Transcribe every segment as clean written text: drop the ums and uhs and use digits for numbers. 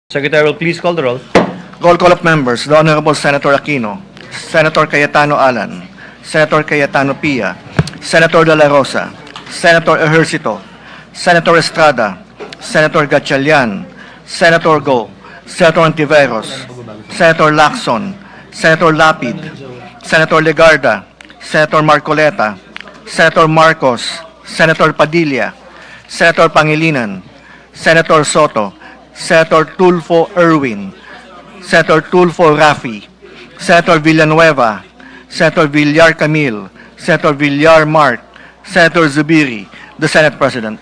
Secretary will please call the roll. Roll call of members. The Honorable Senator Aquino, Senator Cayetano Alan, Senator Cayetano Pia, Senator De La Rosa, Senator Ejercito, Senator Estrada, Senator Gatchalian, Senator Go, Senator Antiveros, Senator Lacson, Senator Lapid, Senator Legarda, Senator Marcoleta, Senator Marcos, Senator Padilla, Senator Pangilinan, Senator Soto, Senator Tulfo Erwin, Senator Tulfo Rafi, Senator Villanueva, Senator Villar Camille, Senator Villar Mark, Senator Zubiri, the Senate President.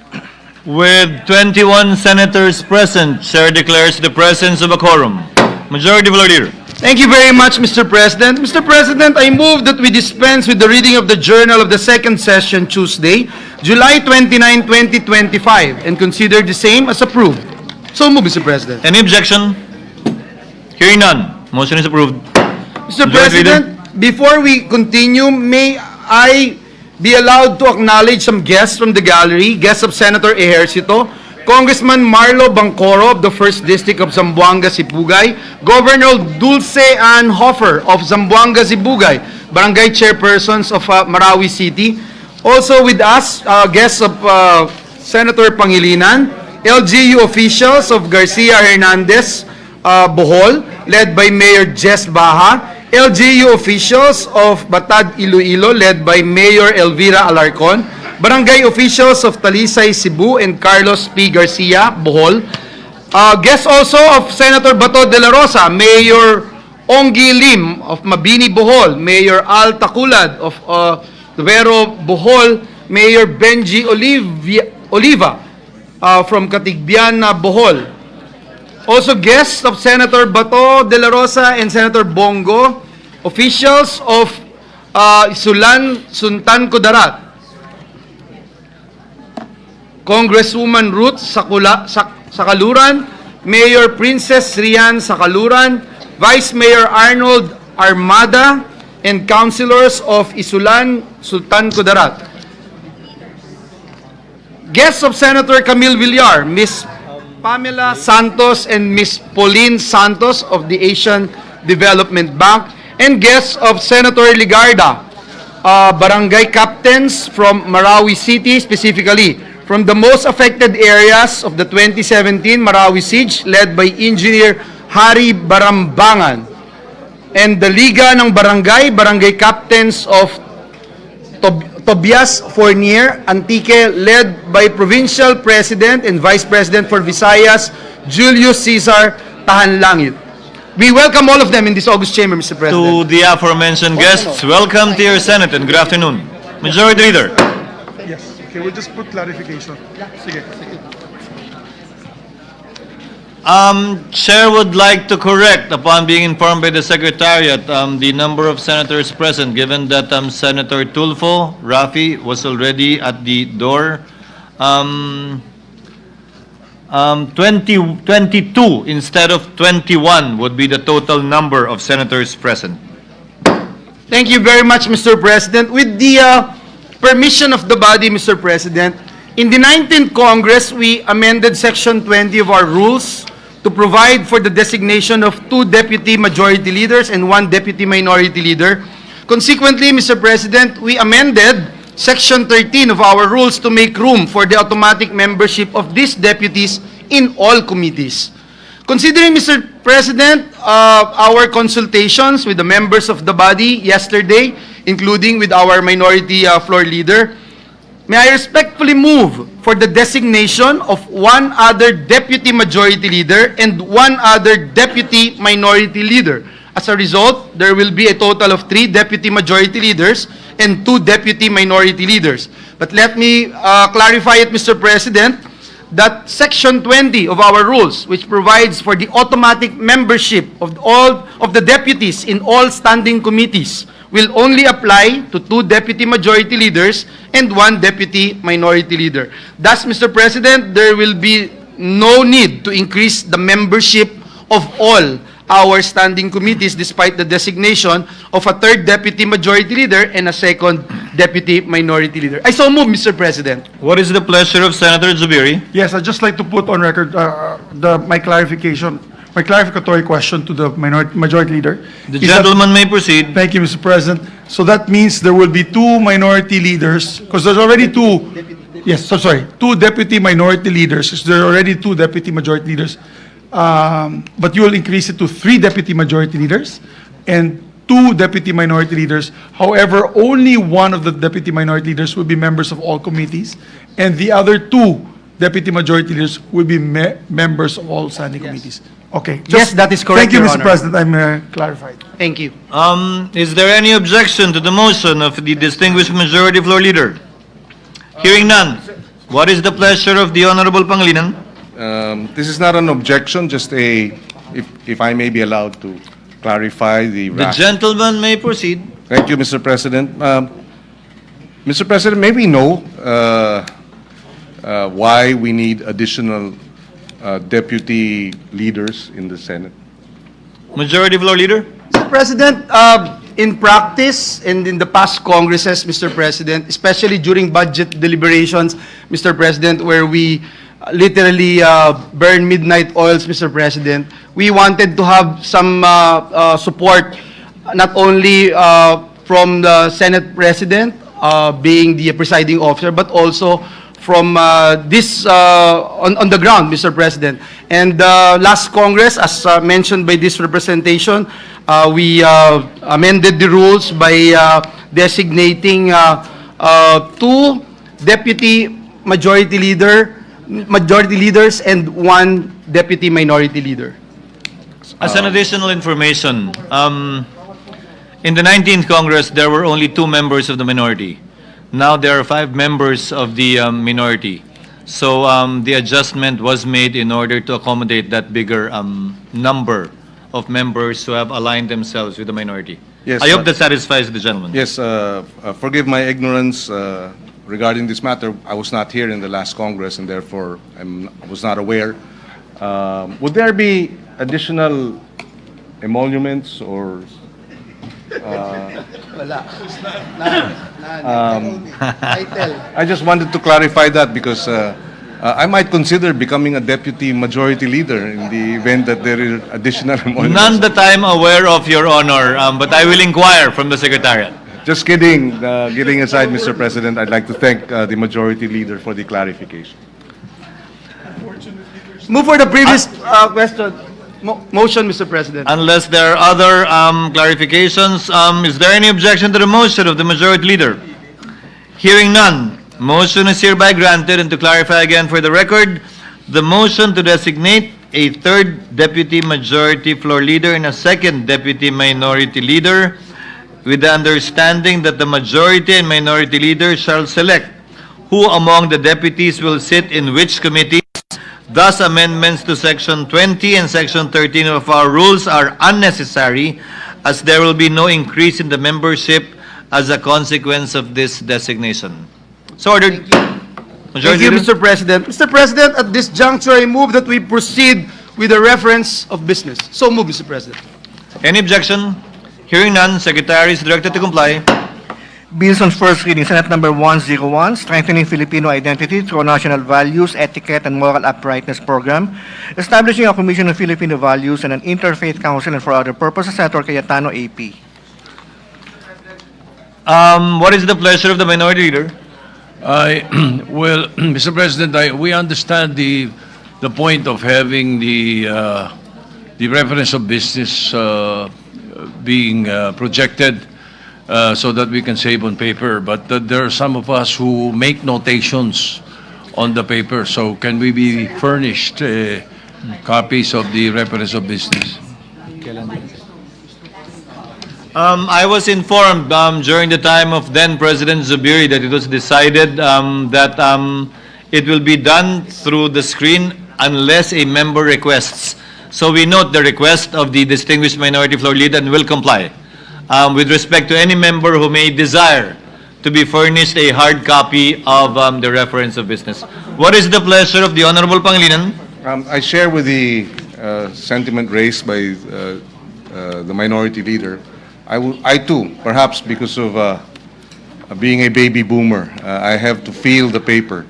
With 21 senators present, Chair declares the presence of a quorum. Majority Floor Leader. Thank you very much, Mr. President. Mr. President, I move that we dispense with the reading of the Journal of the second session Tuesday, July 29, 2025, and consider the same as approved. So move, Mr. President. Any objection? Hearing none. Motion is approved. Mr. Majority President, before we continue, may I be allowed to acknowledge some guests from the gallery, guests of Senator Ejercito, Congressman Marlo Bangcoro of the 1st District of Zamboanga, Sibugay, Governor Dulce Ann Hofer of Zamboanga, Sibugay, Barangay Chairpersons of Marawi City. Also with us, guests of Senator Pangilinan, LGU officials of Garcia Hernandez, Bohol, led by Mayor Jess Baha, LGU officials of Batad, Iloilo, led by Mayor Elvira Alarcon, barangay officials of Talisay, Cebu, and Carlos P. Garcia, Bohol. Guests also of Senator Bato de la Rosa, Mayor Onggi Lim of Mabini, Bohol, Mayor Al Taculad of Duero, Bohol, Mayor Benji Oliva from Katigbian, Bohol. Also guests of Senator Bato de la Rosa and Senator Bongo, officials of Isulan, Suntan Kudarat, Congresswoman Ruth Sakaluran, Mayor Princess Rian Sakaluran, Vice Mayor Arnold Armada, and councilors of Isulan, Sultan Kudarat. Guests of Senator Camille Villar, Ms. Pamela Santos and Ms. Pauline Santos of the Asian Development Bank, and guests of Senator Legarda, barangay captains from Marawi City, specifically from the most affected areas of the 2017 Marawi siege, led by Engineer Hari Barambangan, and the Liga ng Barangay captains of Tobias Fournier Antique, led by Provincial President and Vice President for Visayas, Julius Cesar Tahanlangit. We welcome all of them in this August chamber, Mr. President. To the aforementioned guests, welcome to your Senate and good afternoon. Majority Leader. Yes. Okay, we'll just put clarification. Sige. Chair would like to correct, upon being informed by the Secretariat, the number of senators present, given that Senator Tulfo Rafi was already at the door. 22 instead of 21 would be the total number of senators present. Thank you very much, Mr. President. With the permission of the body, Mr. President, in the 19th Congress, we amended Section 20 of our rules to provide for the designation of 2 deputy majority leaders and 1 deputy minority leader. Consequently, Mr. President, we amended Section 13 of our rules to make room for the automatic membership of these deputies in all committees. Considering, Mr. President, our consultations with the members of the body yesterday, including with our minority floor leader, may I respectfully move for the designation of 1 other deputy majority leader and 1 other deputy minority leader. As a result, there will be a total of 3 deputy majority leaders and 2 deputy minority leaders. But let me clarify it, Mr. President, that Section 20 of our rules, which provides for the automatic membership of all of the deputies in all standing committees, will only apply to 2 deputy majority leaders and 1 deputy minority leader. Thus, Mr. President, there will be no need to increase the membership of all our standing committees despite the designation of a 3rd deputy majority leader and a 2nd deputy minority leader. I so move, Mr. President. What is the pleasure of Senator Zubiri? Yes, I'd just like to put on record my clarification. my clarificatory question to the majority leader. The is that- gentleman may proceed. Thank you, Mr. President. So that means there will be two minority leaders, because there's already two. Yes, so sorry, two deputy minority leaders, 'cause there are already two deputy majority leaders. But you will increase it to three deputy majority leaders and two deputy minority leaders. However, only one of the deputy minority leaders will be members of all committees, and the other two deputy majority leaders will be members of all standing committees. Okay. Yes, that is correct, Thank you, Your Mr. Honor. President. I'm clarified. Thank you. Is there any objection to the motion of the distinguished majority floor leader? Hearing none, what is the pleasure of the Honorable Pangilinan? This is not an objection, just if I may be allowed to clarify the The rationale. gentleman may proceed. Thank you, Mr. President. Mr. President, may we know why we need additional deputy leaders in the Senate? Majority floor leader? Mr. President, in practice and in the past Congresses, Mr. President, especially during budget deliberations, Mr. President, where we literally burn midnight oils, Mr. President, we wanted to have some support, not only from the Senate President, being the presiding officer, but also from this on the ground, Mr. President. And last Congress, as mentioned by this representation, we amended the rules by designating two deputy majority leaders and one deputy minority leader. As an additional information, in the 19th Congress, there were only 2 members of the minority. Now there are 5 members of the minority. So the adjustment was made in order to accommodate that bigger number of members who have aligned themselves with the minority. Yes, I hope that satisfies the gentleman. Yes, forgive my ignorance regarding this matter. I was not here in the last Congress, and therefore I was not aware. Would there be additional emoluments or I just wanted to clarify that because I might consider becoming a deputy majority leader in the event that there is additional emoluments. None that I'm aware of, Your Honor, but I will inquire from the Secretariat. Just kidding. Kidding aside, Mr. President, I'd like to thank the majority leader for the clarification. Move for the previous question. Motion, Mr. President. Unless there are other clarifications, is there any objection to the motion of the majority leader? Hearing none, motion is hereby granted. And to clarify again for the record, the motion to designate a third deputy majority floor leader and a second deputy minority leader, with the understanding that the majority and minority leader shall select who among the deputies will sit in which committee. Thus, amendments to Section 20 and Section 13 of our rules are unnecessary, as there will be no increase in the membership as a consequence of this designation. So ordered. Thank Majority you, Leader? Mr. President. Mr. President, at this juncture, I move that we proceed with the reference of business. So move, Mr. President. Any objection? Hearing none, Secretary is directed to comply. Bills on first reading, Senate Number 101, Strengthening Filipino Identity Through National Values, Etiquette, and Moral Uprightness Program, establishing a Commission on Filipino Values and an Interfaith Council and for other purposes, Senator Cayetano, AP. What is the pleasure of the Minority Leader? Well, Mr. President, we understand the point of having the reference of business being projected so that we can save on paper. But there are some of us who make notations on the paper. So can we be furnished copies of the reference of business? I was informed during the time of then President Zubiri that it was decided that it will be done through the screen unless a member requests. So we note the request of the distinguished minority floor leader and will comply with respect to any member who may desire to be furnished a hard copy of the reference of business. What is the pleasure of the Honorable Pangilinan? I share with the sentiment raised by the minority leader. I too, perhaps because of being a baby boomer, I have to feel the paper.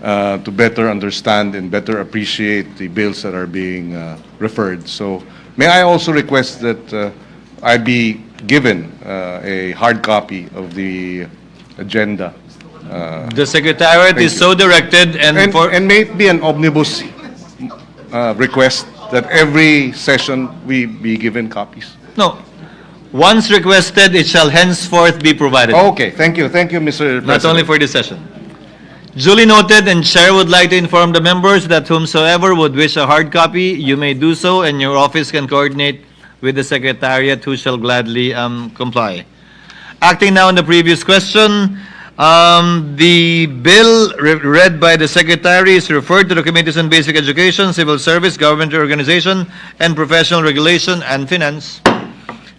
to better understand and better appreciate the bills that are being referred. So may I also request that I be given a hard copy of the agenda? The Secretariat is so directed and for... And may it be an omnibus request that every session we be given copies? No. Once requested, it shall henceforth be provided. Okay, thank you, Mr. President. Not only for this session. Duly noted, and Chair would like to inform the members that whomsoever would wish a hard copy, you may do so, and your office can coordinate with the Secretariat, who shall gladly comply. Acting now on the previous question, the bill read by the Secretary is referred to the Committees on Basic Education, Civil Service, Government Organization, and Professional Regulation and Finance.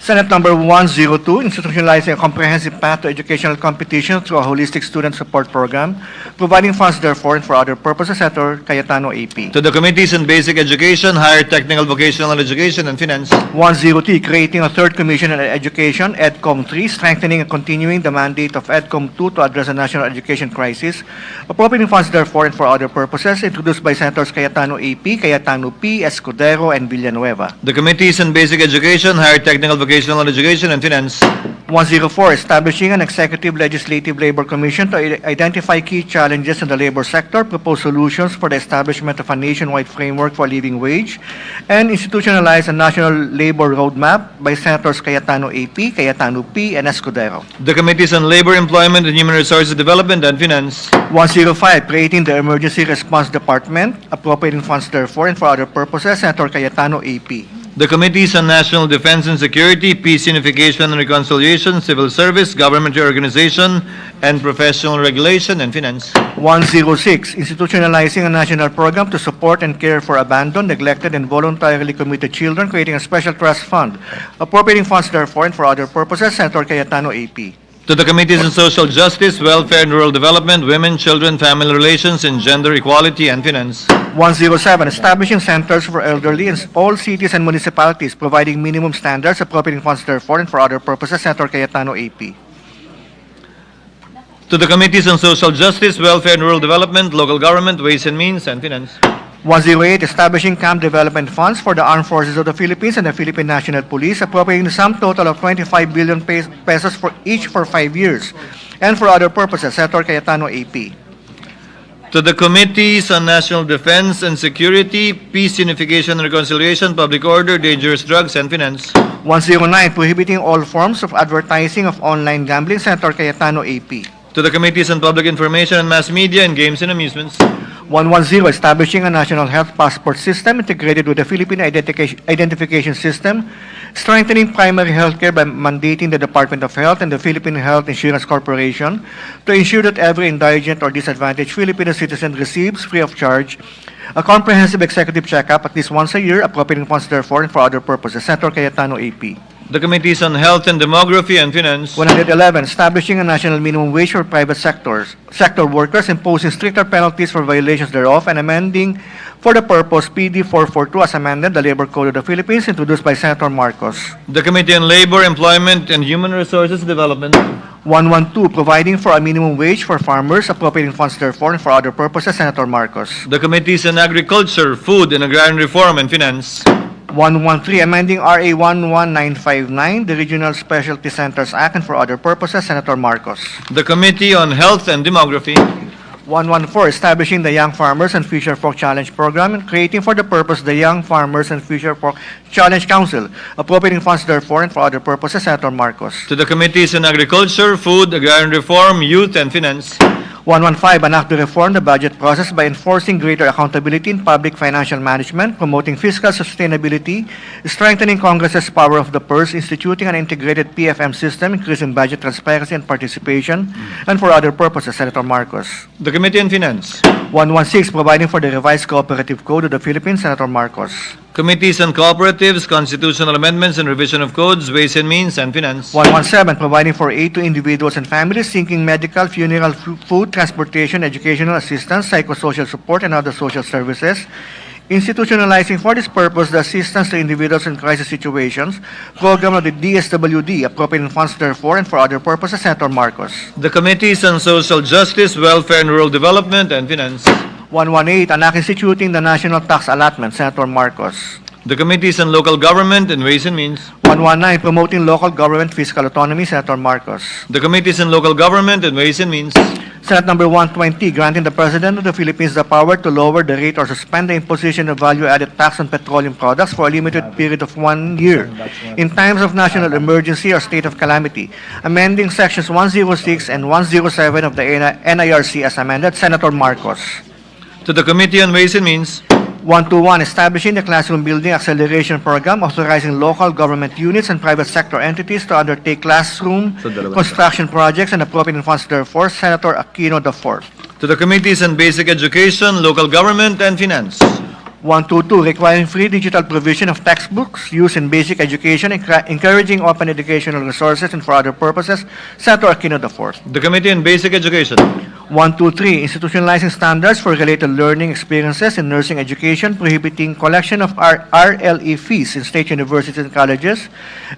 Senate Number 102, institutionalizing a comprehensive path to educational competition through a holistic student support program, providing funds therefore and for other purposes, Senator Cayetano AP. To the Committees on Basic Education, Higher Technical Vocational Education, and Finance. 103, creating a third commission on education, EDCOM 3, strengthening and continuing the mandate of EDCOM 2 to address the national education crisis, appropriating funds therefore and for other purposes, introduced by Senators Cayetano AP, Cayetano P, Escudero, and Villanueva. The Committees on Basic Education, Higher Technical Vocational Education, and Finance. 104, establishing an executive legislative labor commission to identify key challenges in the labor sector, propose solutions for the establishment of a nationwide framework for a living wage, and institutionalize a national labor roadmap by Senators Cayetano AP, Cayetano P, and Escudero. The Committees on Labor, Employment, and Human Resources Development, and Finance. 105, creating the Emergency Response Department, appropriating funds therefore and for other purposes, Senator Cayetano AP. The Committees on National Defense and Security, Peace, Unification, and Reconciliation, Civil Service, Government Organization, and Professional Regulation, and Finance. 106, institutionalizing a national program to support and care for abandoned, neglected, and voluntarily committed children, creating a special trust fund, appropriating funds therefore and for other purposes, Senator Cayetano AP. To the Committees on Social Justice, Welfare and Rural Development, Women, Children, Family Relations, and Gender Equality, and Finance. 107, establishing centers for elderly in all cities and municipalities, providing minimum standards, appropriating funds therefore and for other purposes, Senator Cayetano AP. To the Committees on Social Justice, Welfare and Rural Development, Local Government, Ways and Means, and Finance. 108, establishing camp development funds for the Armed Forces of the Philippines and the Philippine National Police, appropriating the sum total of 25 billion pesos for each for 5 years, and for other purposes, Senator Cayetano AP. To the Committees on National Defense and Security, Peace, Unification, and Reconciliation, Public Order, Dangerous Drugs, and Finance. 109, prohibiting all forms of advertising of online gambling, Senator Cayetano AP. To the Committees on Public Information and Mass Media and Games and Amusements. 110, establishing a national health passport system integrated with the Philippine identification system, strengthening primary health care by mandating the Department of Health and the Philippine Health Insurance Corporation to ensure that every indigent or disadvantaged Filipino citizen receives, free of charge, a comprehensive executive checkup at least once a year, appropriating funds therefore and for other purposes. Senator Cayetano AP. The Committees on Health and Demography and Finance. 111, establishing a national minimum wage for private sector workers, imposing stricter penalties for violations thereof, and amending for the purpose PD 442 as amended, the Labor Code of the Philippines, introduced by Senator Marcos. The Committee on Labor, Employment, and Human Resources Development. 112, providing for a minimum wage for farmers, appropriating funds therefore and for other purposes, Senator Marcos. The Committees on Agriculture, Food, and Agrarian Reform and Finance. 113, amending RA 11959, the Regional Specialty Centers Act, and for other purposes, Senator Marcos. The Committee on Health and Demography. 114, establishing the Young Farmers and Fisher Folk Challenge Program and creating for the purpose the Young Farmers and Fisher Folk Challenge Council, appropriating funds therefore and for other purposes, Senator Marcos. To the Committees on Agriculture, Food, Agrarian Reform, Youth, and Finance. 115, an act to reform the budget process by enforcing greater accountability in public financial management, promoting fiscal sustainability, strengthening Congress's power of the purse, instituting an integrated PFM system, increasing budget transparency and participation, and for other purposes, Senator Marcos. The Committee on Finance. 116, providing for the revised cooperative code of the Philippines, Senator Marcos. Committees on Cooperatives, Constitutional Amendments, and Revision of Codes, Ways and Means, and Finance. 117, providing for aid to individuals and families seeking medical, funeral, food, transportation, educational assistance, psychosocial support, and other social services, institutionalizing for this purpose the assistance to individuals in crisis situations, program of the DSWD, appropriating funds therefore and for other purposes, Senator Marcos. The Committees on Social Justice, Welfare and Rural Development, and Finance. 118, anak instituting the national tax allotment, Senator Marcos. The Committees on Local Government and Ways and Means. 119, promoting local government fiscal autonomy, Senator Marcos. The Committees on Local Government and Ways and Means. Senate number 120, granting the President of the Philippines the power to lower the rate or suspend the imposition of value-added tax on petroleum products for a limited period of 1 year in times of national emergency or state of calamity, amending sections 106 and 107 of the NIRC as amended, Senator Marcos. To the Committee on Ways and Means. 121, establishing the Classroom Building Acceleration Program, authorizing local government units and private sector entities to undertake classroom construction projects and appropriating funds therefore, Senator Aquino IV. To the Committees on Basic Education, Local Government, and Finance. 122, requiring free digital provision of textbooks used in basic education, encouraging open educational resources and for other purposes, Senator Aquino IV. The Committee on Basic Education. 123, institutionalizing standards for related learning experiences in nursing education, prohibiting collection of RLE fees in state universities and colleges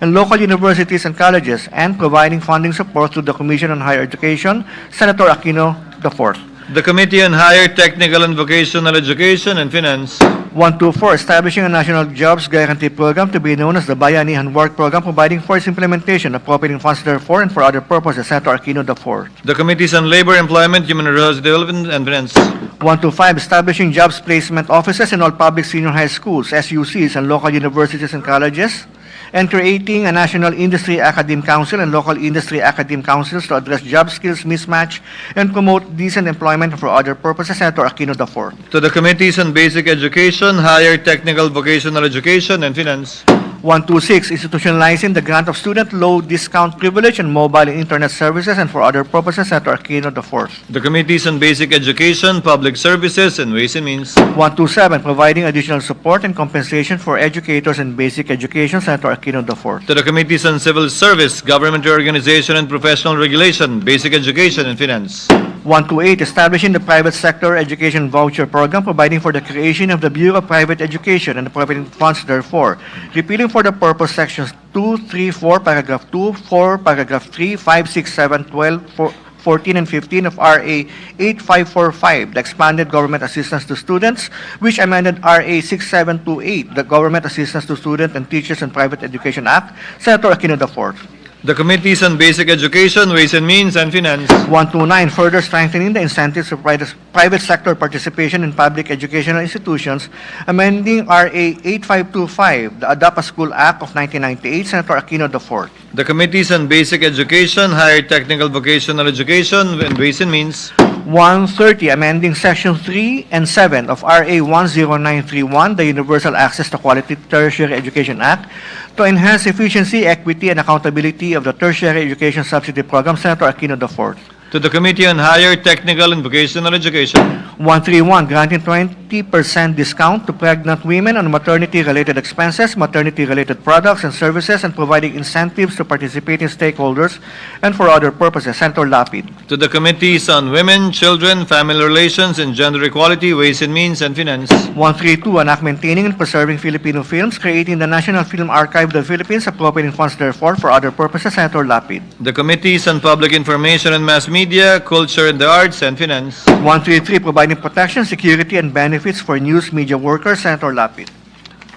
and local universities and colleges, and providing funding support to the Commission on Higher Education, Senator Aquino IV. The Committee on Higher Technical and Vocational Education and Finance. 124, establishing a national jobs guarantee program to be known as the Bayanihan Work Program, providing for its implementation, appropriating funds therefore and for other purposes, Senator Aquino IV. The Committees on Labor, Employment, Human Resource Development, and Finance. 125, establishing jobs placement offices in all public senior high schools, SUCs, and local universities and colleges, and creating a National Industry Academe Council and local industry academe councils to address job skills mismatch and promote decent employment for other purposes, Senator Aquino IV. To the Committees on Basic Education, Higher Technical Vocational Education, and Finance. 126, institutionalizing the grant of student loan discount privilege and mobile and internet services and for other purposes, Senator Aquino IV. The Committees on Basic Education, Public Services, and Ways and Means. 127, providing additional support and compensation for educators in basic education, Senator Aquino IV. To the Committees on Civil Service, Government Organization and Professional Regulation, Basic Education, and Finance. 128, establishing the private sector education voucher program, providing for the creation of the Bureau of Private Education and appropriating funds therefore, repealing for the purpose sections 2, 3, 4, paragraph 2, 4, paragraph 3, 5, 6, 7, 12, 14, and 15 of RA 8545, the expanded government assistance to students, which amended RA 6728, the Government Assistance to Student and Teachers in Private Education Act, Senator Aquino IV. The Committees on Basic Education, Ways and Means, and Finance. 129, further strengthening the incentives of private sector participation in public educational institutions, amending RA 8525, the Adopt a School Act of 1998, Senator Aquino IV. The Committees on Basic Education, Higher Technical Vocational Education, and Ways and Means. 130, amending Section 3 and 7 of RA 10931, the Universal Access to Quality Tertiary Education Act, to enhance efficiency, equity, and accountability of the tertiary education subsidy program, Senator Aquino IV. To the Committee on Higher Technical and Vocational Education. 131, granting 20% discount to pregnant women on maternity-related expenses, maternity-related products and services, and providing incentives to participating stakeholders and for other purposes, Senator Lapid. To the Committees on Women, Children, Family Relations, and Gender Equality, Ways and Means, and Finance. 132, an act maintaining and preserving Filipino films, creating the National Film Archive of the Philippines, appropriating funds therefore for other purposes, Senator Lapid. The Committees on Public Information and Mass Media, Culture and the Arts, and Finance. 133, providing protection, security, and benefits for news media workers, Senator Lapid.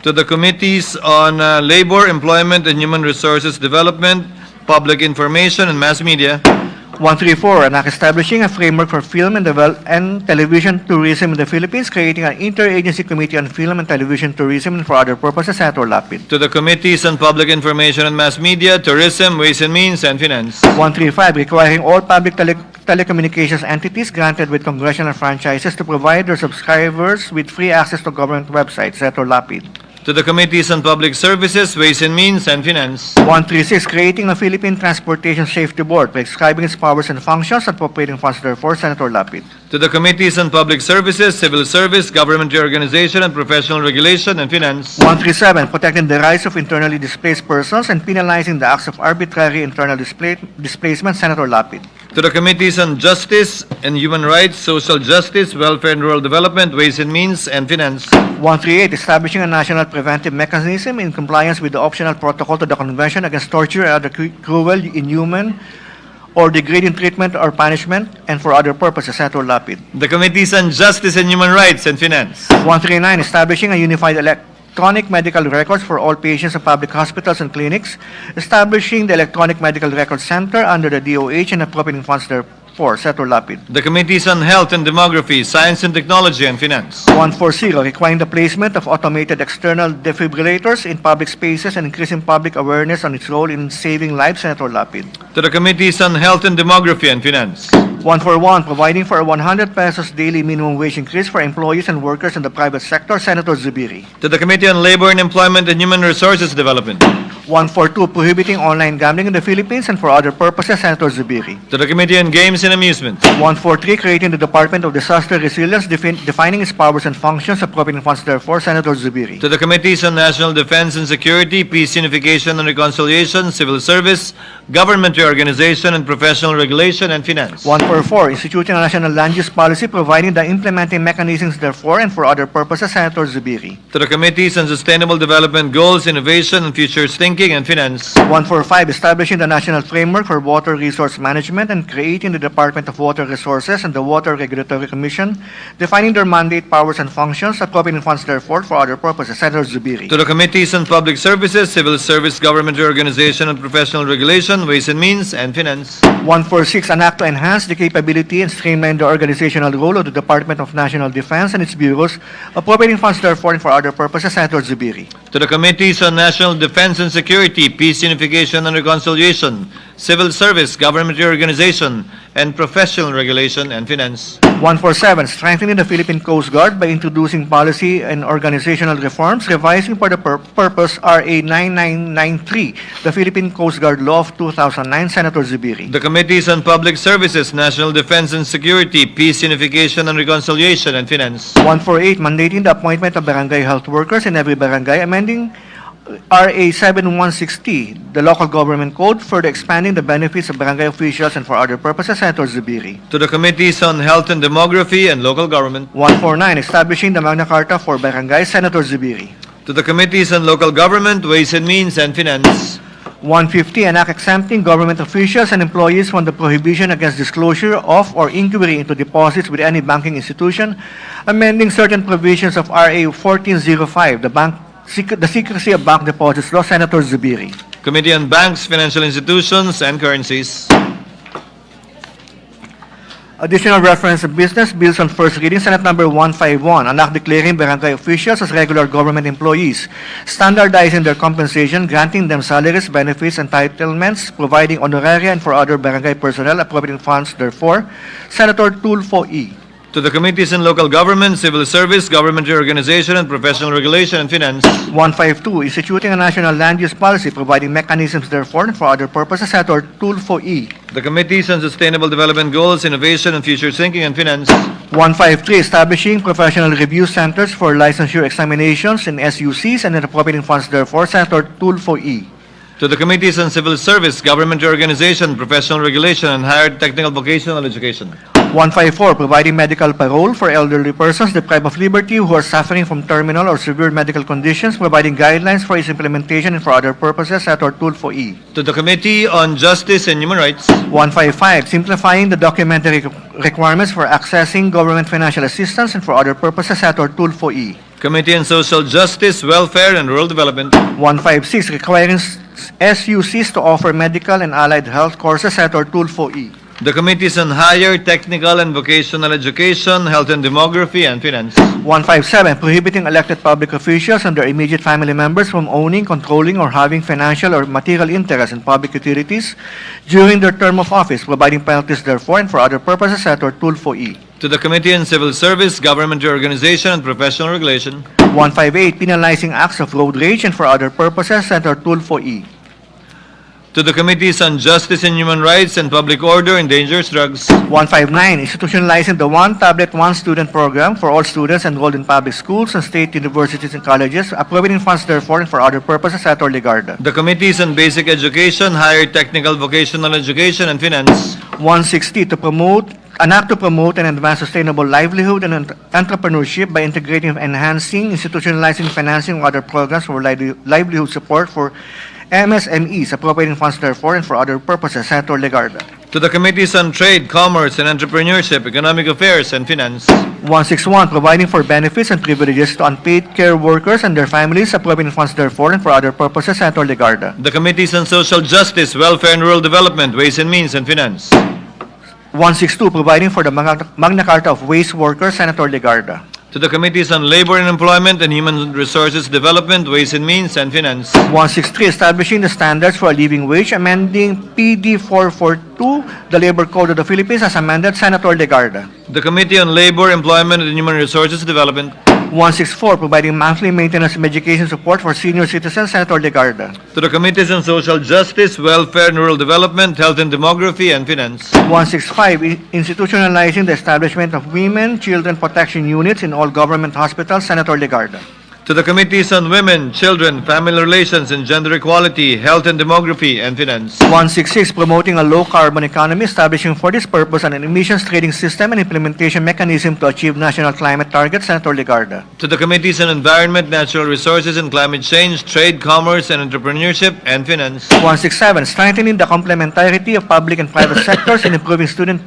To the Committees on Labor, Employment, and Human Resources Development, Public Information, and Mass Media. 134, an act establishing a framework for film and television tourism in the Philippines, creating an interagency committee on film and television tourism and for other purposes, Senator Lapid. To the Committees on Public Information and Mass Media, Tourism, Ways and Means, and Finance. 135, requiring all public telecommunications entities granted with congressional franchises to provide their subscribers with free access to government websites, Senator Lapid. To the Committees on Public Services, Ways and Means, and Finance. 136, creating a Philippine Transportation Safety Board, prescribing its powers and functions, and appropriating funds therefore, Senator Lapid. To the Committees on Public Services, Civil Service, Government Reorganization, and Professional Regulation, and Finance. 137, protecting the rights of internally displaced persons and penalizing the acts of arbitrary internal displacement, Senator Lapid. To the Committees on Justice and Human Rights, Social Justice, Welfare and Rural Development, Ways and Means, and Finance. 138, establishing a national preventive mechanism in compliance with the optional protocol to the Convention Against Torture and Other Cruel, Inhuman, or degrading treatment or punishment, and for other purposes. Senator Lapid. The Committees on Justice and Human Rights and Finance. 139, establishing a unified electronic medical records for all patients in public hospitals and clinics, establishing the Electronic Medical Records Center under the DOH and appropriating funds therefor. Senator Lapid. The Committees on Health and Demography, Science and Technology, and Finance. 140, requiring the placement of automated external defibrillators in public spaces and increasing public awareness on its role in saving lives. Senator Lapid. To the Committees on Health and Demography and Finance. 141, providing for a 100 pesos daily minimum wage increase for employees and workers in the private sector. Senator Zubiri. To the Committee on Labor and Employment and Human Resources Development. 142, prohibiting online gambling in the Philippines and for other purposes. Senator Zubiri. To the Committee on Games and Amusement. 143, creating the Department of Disaster Resilience, defining its powers and functions, appropriating funds therefor. Senator Zubiri. To the Committees on National Defense and Security, Peace, Unification and Reconciliation, Civil Service, Government Reorganization and Professional Regulation, and Finance. 144, instituting a national land use policy, providing the implementing mechanisms therefor and for other purposes. Senator Zubiri. To the Committees on Sustainable Development Goals, Innovation and Futures Thinking, and Finance. 145, establishing the national framework for water resource management and creating the Department of Water Resources and the Water Regulatory Commission, defining their mandate, powers, and functions, appropriating funds therefor for other purposes. Senator Zubiri. To the Committees on Public Services, Civil Service, Government Reorganization and Professional Regulation, Ways and Means, and Finance. 146, an act to enhance the capability and streamline the organizational role of the Department of National Defense and its bureaus, appropriating funds therefor and for other purposes. Senator Zubiri. To the Committees on National Defense and Security, Peace, Unification and Reconciliation, Civil Service, Government Reorganization, and Professional Regulation, and Finance. 147, strengthening the Philippine Coast Guard by introducing policy and organizational reforms, revising for the purpose RA 9993, the Philippine Coast Guard Law of 2009. Senator Zubiri. The Committees on Public Services, National Defense and Security, Peace, Unification and Reconciliation, and Finance. 148, mandating the appointment of barangay health workers in every barangay, amending RA 7160, the Local Government Code, further expanding the benefits of barangay officials and for other purposes. Senator Zubiri. To the Committees on Health and Demography and Local Government. 149, establishing the Magna Carta for barangays. Senator Zubiri. To the Committees on Local Government, Ways and Means, and Finance. 150, an act exempting government officials and employees from the prohibition against disclosure of or inquiry into deposits with any banking institution, amending certain provisions of RA 1405, the Secrecy of Bank Deposits Law. Senator Zubiri. Committee on Banks, Financial Institutions, and Currencies. Additional reference of business bills on first reading. Senate Number 151, an act declaring barangay officials as regular government employees, standardizing their compensation, granting them salaries, benefits, entitlements, providing honoraria, and for other barangay personnel, appropriating funds therefor. Senator Tulfo E. To the Committees on Local Government, Civil Service, Government Reorganization, and Professional Regulation, and Finance. 152, instituting a national land use policy, providing mechanisms therefor and for other purposes. Senator Tulfo E. The Committees on Sustainable Development Goals, Innovation and Future Thinking, and Finance. 153, establishing professional review centers for licensure examinations in SUCs and appropriating funds therefor. Senator Tulfo E. To the Committees on Civil Service, Government Reorganization, Professional Regulation, and Higher Technical Vocational Education. 154, providing medical parole for elderly persons deprived of liberty who are suffering from terminal or severe medical conditions, providing guidelines for its implementation and for other purposes. Senator Tulfo E. To the Committee on Justice and Human Rights. 155, simplifying the documentary requirements for accessing government financial assistance and for other purposes. Senator Tulfo E. Committee on Social Justice, Welfare, and Rural Development. 156, requiring SUCs to offer medical and allied health courses. Senator Tulfo E. The Committees on Higher Technical and Vocational Education, Health and Demography, and Finance. 157, prohibiting elected public officials and their immediate family members from owning, controlling, or having financial or material interest in public utilities during their term of office, providing penalties therefor and for other purposes. Senator Tulfo E. To the Committee on Civil Service, Government Reorganization, and Professional Regulation. 158, penalizing acts of road rage and for other purposes. Senator Tulfo E. To the Committees on Justice and Human Rights and Public Order and Dangerous Drugs. 159, institutionalizing the One Tablet, One Student program for all students enrolled in public schools and state universities and colleges, appropriating funds therefore and for other purposes, Senator Legarda. The Committees on Basic Education, Higher Technical Vocational Education and Finance. 160, to promote, an act to promote and advance sustainable livelihood and entrepreneurship by integrating and enhancing, institutionalizing, financing other programs for livelihood support for MSMEs, appropriating funds therefore and for other purposes, Senator Legarda. To the Committees on Trade, Commerce and Entrepreneurship, Economic Affairs and Finance. 161, providing for benefits and privileges to unpaid care workers and their families, appropriating funds therefore and for other purposes, Senator Legarda. The Committees on Social Justice, Welfare and Rural Development, Ways and Means and Finance. 162, providing for the Magna Carta of Waste Workers, Senator Legarda. To the Committees on Labor and Employment and Human Resources Development, Ways and Means and Finance. 163, establishing the standards for a living wage, amending PD 442, the Labor Code of the Philippines, as amended, Senator Legarda. The Committee on Labor, Employment and Human Resources Development. 164, providing monthly maintenance and education support for senior citizens, Senator Legarda. To the Committees on Social Justice, Welfare and Rural Development, Health and Demography and Finance. 165, institutionalizing the establishment of women, children protection units in all government hospitals, Senator Legarda. To the Committees on Women, Children, Family Relations and Gender Equality, Health and Demography and Finance. 166, promoting a low-carbon economy, establishing for this purpose an emissions trading system and implementation mechanism to achieve national climate targets, Senator Legarda. To the Committees on Environment, Natural Resources and Climate Change, Trade, Commerce and Entrepreneurship and Finance. 167, strengthening the complementarity of public and private sectors in improving student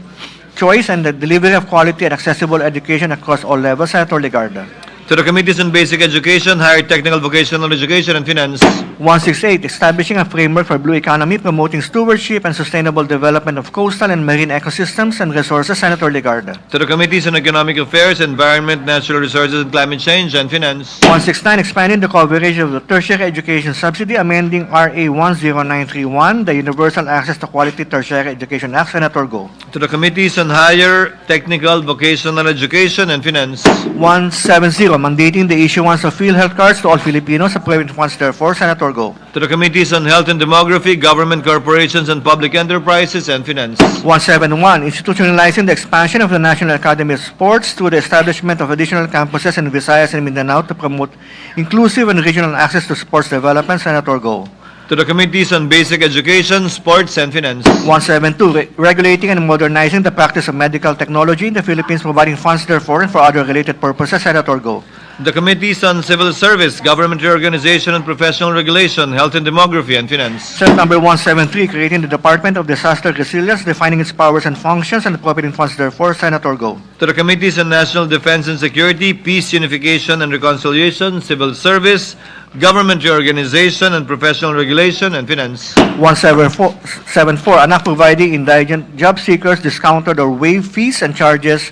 choice and the delivery of quality and accessible education across all levels, Senator Legarda. To the Committees on Basic Education, Higher Technical Vocational Education and Finance. 168, establishing a framework for blue economy, promoting stewardship and sustainable development of coastal and marine ecosystems and resources, Senator Legarda. To the Committees on Economic Affairs, Environment, Natural Resources and Climate Change and Finance. 169, expanding the coverage of the tertiary education subsidy, amending RA 10931, the Universal Access to Quality Tertiary Education Act, Senator Go. To the Committees on Higher Technical Vocational Education and Finance. 170, mandating the issuance of PhilHealth cards to all Filipinos, appropriating funds therefore, Senator Go. To the Committees on Health and Demography, Government Corporations and Public Enterprises and Finance. 171, institutionalizing the expansion of the National Academy of Sports through the establishment of additional campuses in Visayas and Mindanao to promote inclusive and regional access to sports development, Senator Go. To the Committees on Basic Education, Sports and Finance. 172, regulating and modernizing the practice of medical technology in the Philippines, providing funds therefore and for other related purposes, Senator Go. The Committees on Civil Service, Government Reorganization and Professional Regulation, Health and Demography and Finance. Senate number 173, creating the Department of Disaster Resilience, defining its powers and functions and appropriating funds therefore, Senator Go. To the Committees on National Defense and Security, Peace, Unification and Reconciliation, Civil Service, Government Reorganization and Professional Regulation and Finance. 174, an act providing indigent job seekers discounted or waived fees and charges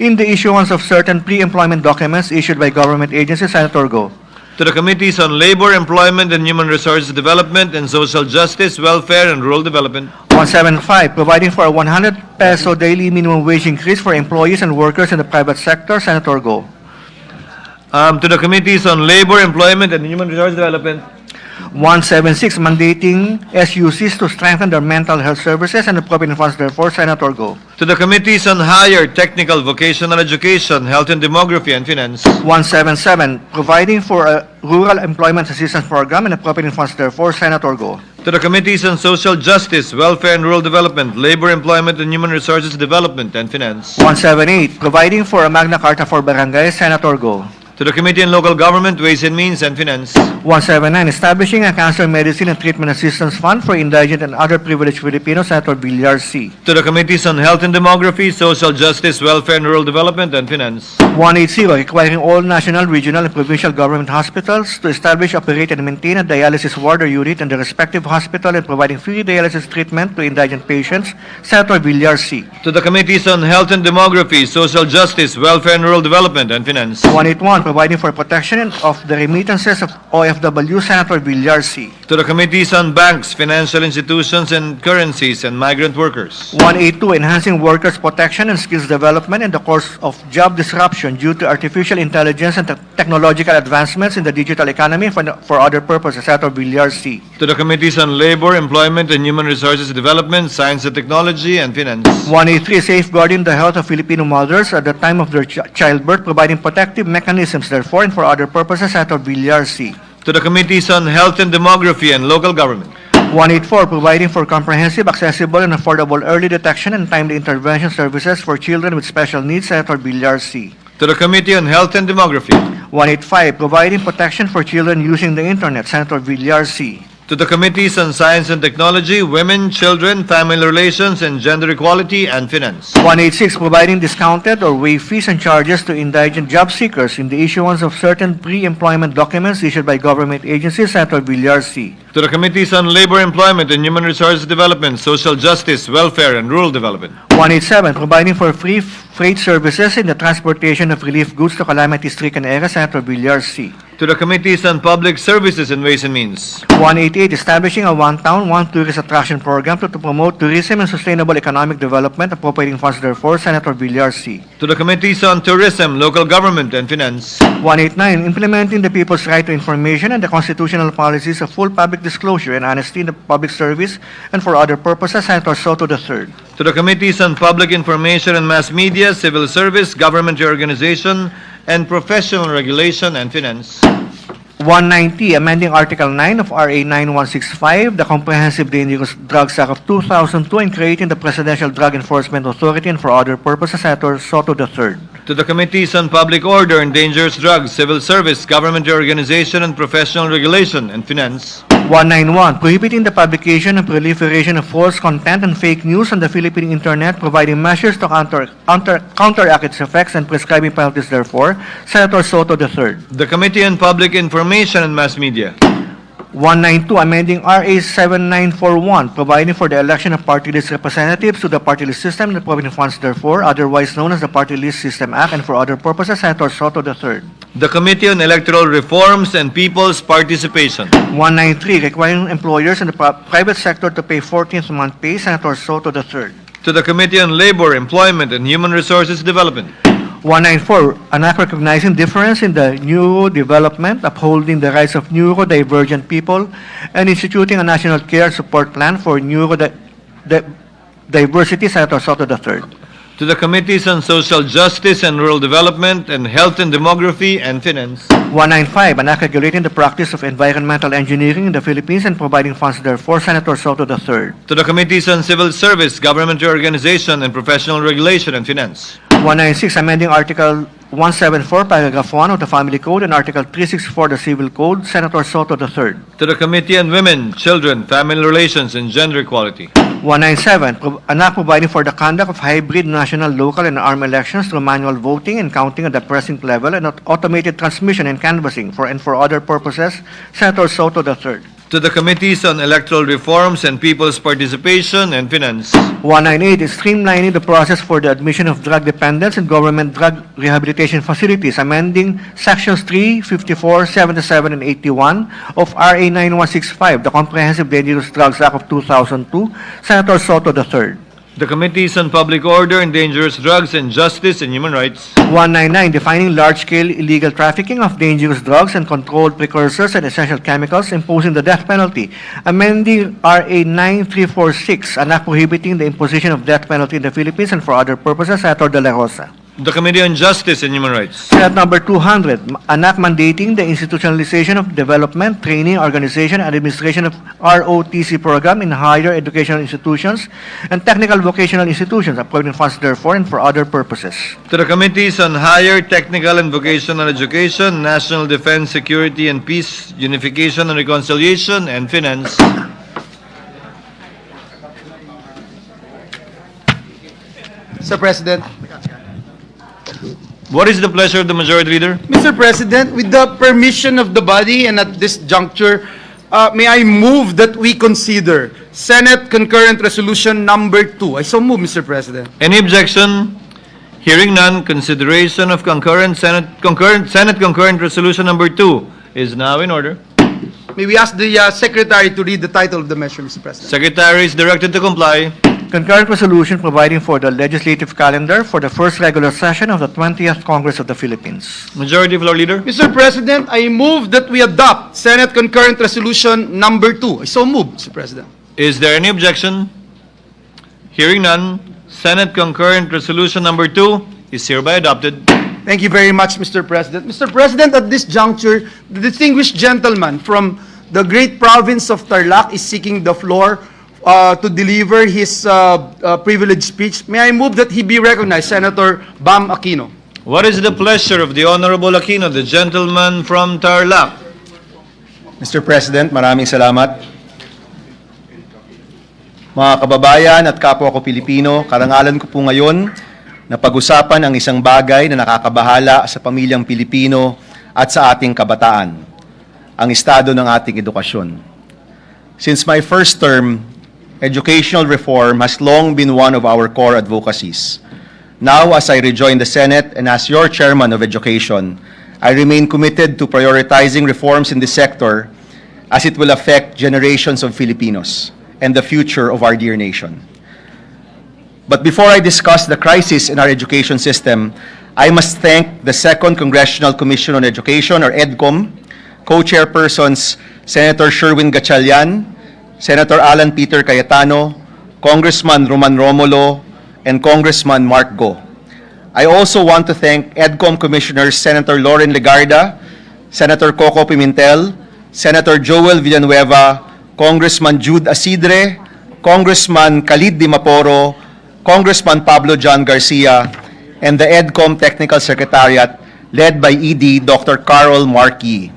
in the issuance of certain pre-employment documents issued by government agencies, Senator Go. To the Committees on Labor, Employment and Human Resources Development and Social Justice, Welfare and Rural Development. 175, providing for a 100 peso daily minimum wage increase for employees and workers in the private sector, Senator Go. To the Committees on Labor, Employment and Human Resources Development. 176, mandating SUCs to strengthen their mental health services and appropriating funds therefore, Senator Go. To the Committees on Higher Technical Vocational Education, Health and Demography and Finance. 177, providing for a rural employment assistance program and appropriating funds therefore, Senator Go. To the Committees on Social Justice, Welfare and Rural Development, Labor, Employment and Human Resources Development and Finance. 178, providing for a Magna Carta for barangays, Senator Go. To the Committee on Local Government, Ways and Means and Finance. 179, establishing a cancer medicine and treatment assistance fund for indigent and other privileged Filipinos, Senator Villar C. To the Committees on Health and Demography, Social Justice, Welfare and Rural Development and Finance. 180, requiring all national, regional, and provincial government hospitals to establish, operate, and maintain a dialysis ward or unit in the respective hospital and providing free dialysis treatment to indigent patients, Senator Villar C. To the Committees on Health and Demography, Social Justice, Welfare and Rural Development and Finance. 181, providing for protection of the remittances of OFW, Senator Villar C. To the Committees on Banks, Financial Institutions and Currencies, and Migrant Workers. 182, enhancing workers' protection and skills development in the course of job disruption due to artificial intelligence and technological advancements in the digital economy for other purposes, Senator Villar C. To the Committees on Labor, Employment and Human Resources Development, Science and Technology, and Finance. 183, safeguarding the health of Filipino mothers at the time of their childbirth, providing protective mechanisms, therefore, and for other purposes, Senator Villar C. To the Committees on Health and Demography and Local Government. 184, providing for comprehensive, accessible, and affordable early detection and timely intervention services for children with special needs, Senator Villar C. To the Committee on Health and Demography. 185, providing protection for children using the Internet, Senator Villar C. To the Committees on Science and Technology, Women, Children, Family Relations, and Gender Equality, and Finance. 186, providing discounted or waived fees and charges to indigent job seekers in the issuance of certain pre-employment documents issued by government agencies, Senator Villar C. To the Committees on Labor, Employment and Human Resources Development, Social Justice, Welfare, and Rural Development. 187, providing for free freight services in the transportation of relief goods to calamity-stricken areas, Senator Villar C. To the Committees on Public Services and Ways and Means. 188, establishing a one town, one tourist attraction program to promote tourism and sustainable economic development, appropriating funds therefore, Senator Villar C. To the Committees on Tourism, Local Government, and Finance. 189, implementing the people's right to information and the constitutional policies of full public disclosure and honesty in the public service and for other purposes, Senator Soto III. To the Committees on Public Information and Mass Media, Civil Service, Government Reorganization, and Professional Regulation, and Finance. 190, amending Article 9 of RA 9165, the Comprehensive Dangerous Drugs Act of 2002, and creating the Presidential Drug Enforcement Authority and for other purposes, Senator Soto III. To the Committees on Public Order and Dangerous Drugs, Civil Service, Government Reorganization, and Professional Regulation, and Finance. 191, prohibiting the publication and proliferation of false content and fake news on the Philippine Internet, providing measures to counteract its effects and prescribing penalties therefore, Senator Soto III. The Committee on Public Information and Mass Media. 192, amending RA 7941, providing for the election of party list representatives to the party list system and the providing funds therefore, otherwise known as the Party List System Act, and for other purposes, Senator Soto III. The Committee on Electoral Reforms and People's Participation. 193, requiring employers in the private sector to pay 14th month pay, Senator Soto III. To the Committee on Labor, Employment, and Human Resources Development. 194, an act recognizing difference in the neurodevelopment, upholding the rights of neurodivergent people, and instituting a national care support plan for neurodiversity, Senator Soto III. To the Committees on Social Justice and Rural Development, and Health and Demography, and Finance. 195, an act regulating the practice of environmental engineering in the Philippines and providing funds therefore, Senator Soto III. To the Committees on Civil Service, Government Reorganization, and Professional Regulation, and Finance. 196, amending Article 174, Paragraph 1 of the Family Code and Article 364 of the Civil Code, Senator Soto III. To the Committee on Women, Children, Family Relations, and Gender Equality. 197, an act providing for the conduct of hybrid national, local, and arm elections through manual voting and counting at the precinct level and automated transmission and canvassing for other purposes, Senator Soto III. To the Committees on Electoral Reforms and People's Participation, and Finance. 198 is streamlining the process for the admission of drug dependents in government drug rehabilitation facilities, amending Sections 3, 54, 77, and 81 of RA 9165, the Comprehensive Dangerous Drugs Act of 2002, Senator Soto III. The Committees on Public Order and Dangerous Drugs and Justice and Human Rights. 199, defining large-scale illegal trafficking of dangerous drugs and controlled precursors and essential chemicals, imposing the death penalty, amending RA 9346, an act prohibiting the imposition of death penalty in the Philippines and for other purposes, Senator De La Rosa. The Committee on Justice and Human Rights. Senate number 200, an act mandating the institutionalization of development, training, organization, and administration of ROTC program in higher educational institutions and technical vocational institutions, appointing funds therefore and for other purposes. To the Committees on Higher Technical and Vocational Education, National Defense, Security and Peace, Unification and Reconciliation, and Finance. Mr. President. What is the pleasure of the Majority Leader? Mr. President, with the permission of the body and at this juncture, may I move that we consider Senate Concurrent Resolution number 2. I so move, Mr. President. Any objection? Hearing none, consideration of Senate Concurrent Resolution Number 2 is now in order. May we ask the Secretary to read the title of the measure, Mr. President? Secretary is directed to comply. Concurrent resolution providing for the legislative calendar for the first regular session of the 20th Congress of the Philippines. Majority Floor Leader. Mr. President, I move that we adopt Senate Concurrent Resolution Number 2. I so move, Mr. President. Is there any objection? Hearing none, Senate Concurrent Resolution Number 2 is hereby adopted. Thank you very much, Mr. President. Mr. President, at this juncture, the distinguished gentleman from the great province of Tarlac is seeking the floor to deliver his privileged speech. May I move that he be recognized, Senator Bam Aquino. What is the pleasure of the Honorable Aquino, the gentleman from Tarlac? Mr. President, maraming salamat. Mga kababayan at kapwa ko Pilipino, karangalan ko po ngayon na pag-usapan ang isang bagay na nakakabahala sa pamilyang Pilipino at sa ating kabataan, ang estado ng ating edukasyon. Since my first term, educational reform has long been one of our core advocacies. Now, as I rejoin the Senate and as your Chairman of Education, I remain committed to prioritizing reforms in this sector as it will affect generations of Filipinos and the future of our dear nation. But before I discuss the crisis in our education system, I must thank the Second Congressional Commission on Education, or EDCOM, co-chairpersons Senator Sherwin Gatchalian, Senator Alan Peter Cayetano, Congressman Roman Romulo, and Congressman Mark Go. I also want to thank EDCOM Commissioners Senator Lauren Legarda, Senator Coco Pimentel, Senator Joel Villanueva, Congressman Jude Asidre, Congressman Khalid Di Maporo, Congressman Pablo John Garcia, and the EDCOM Technical Secretariat led by ED Dr. Carol Markey.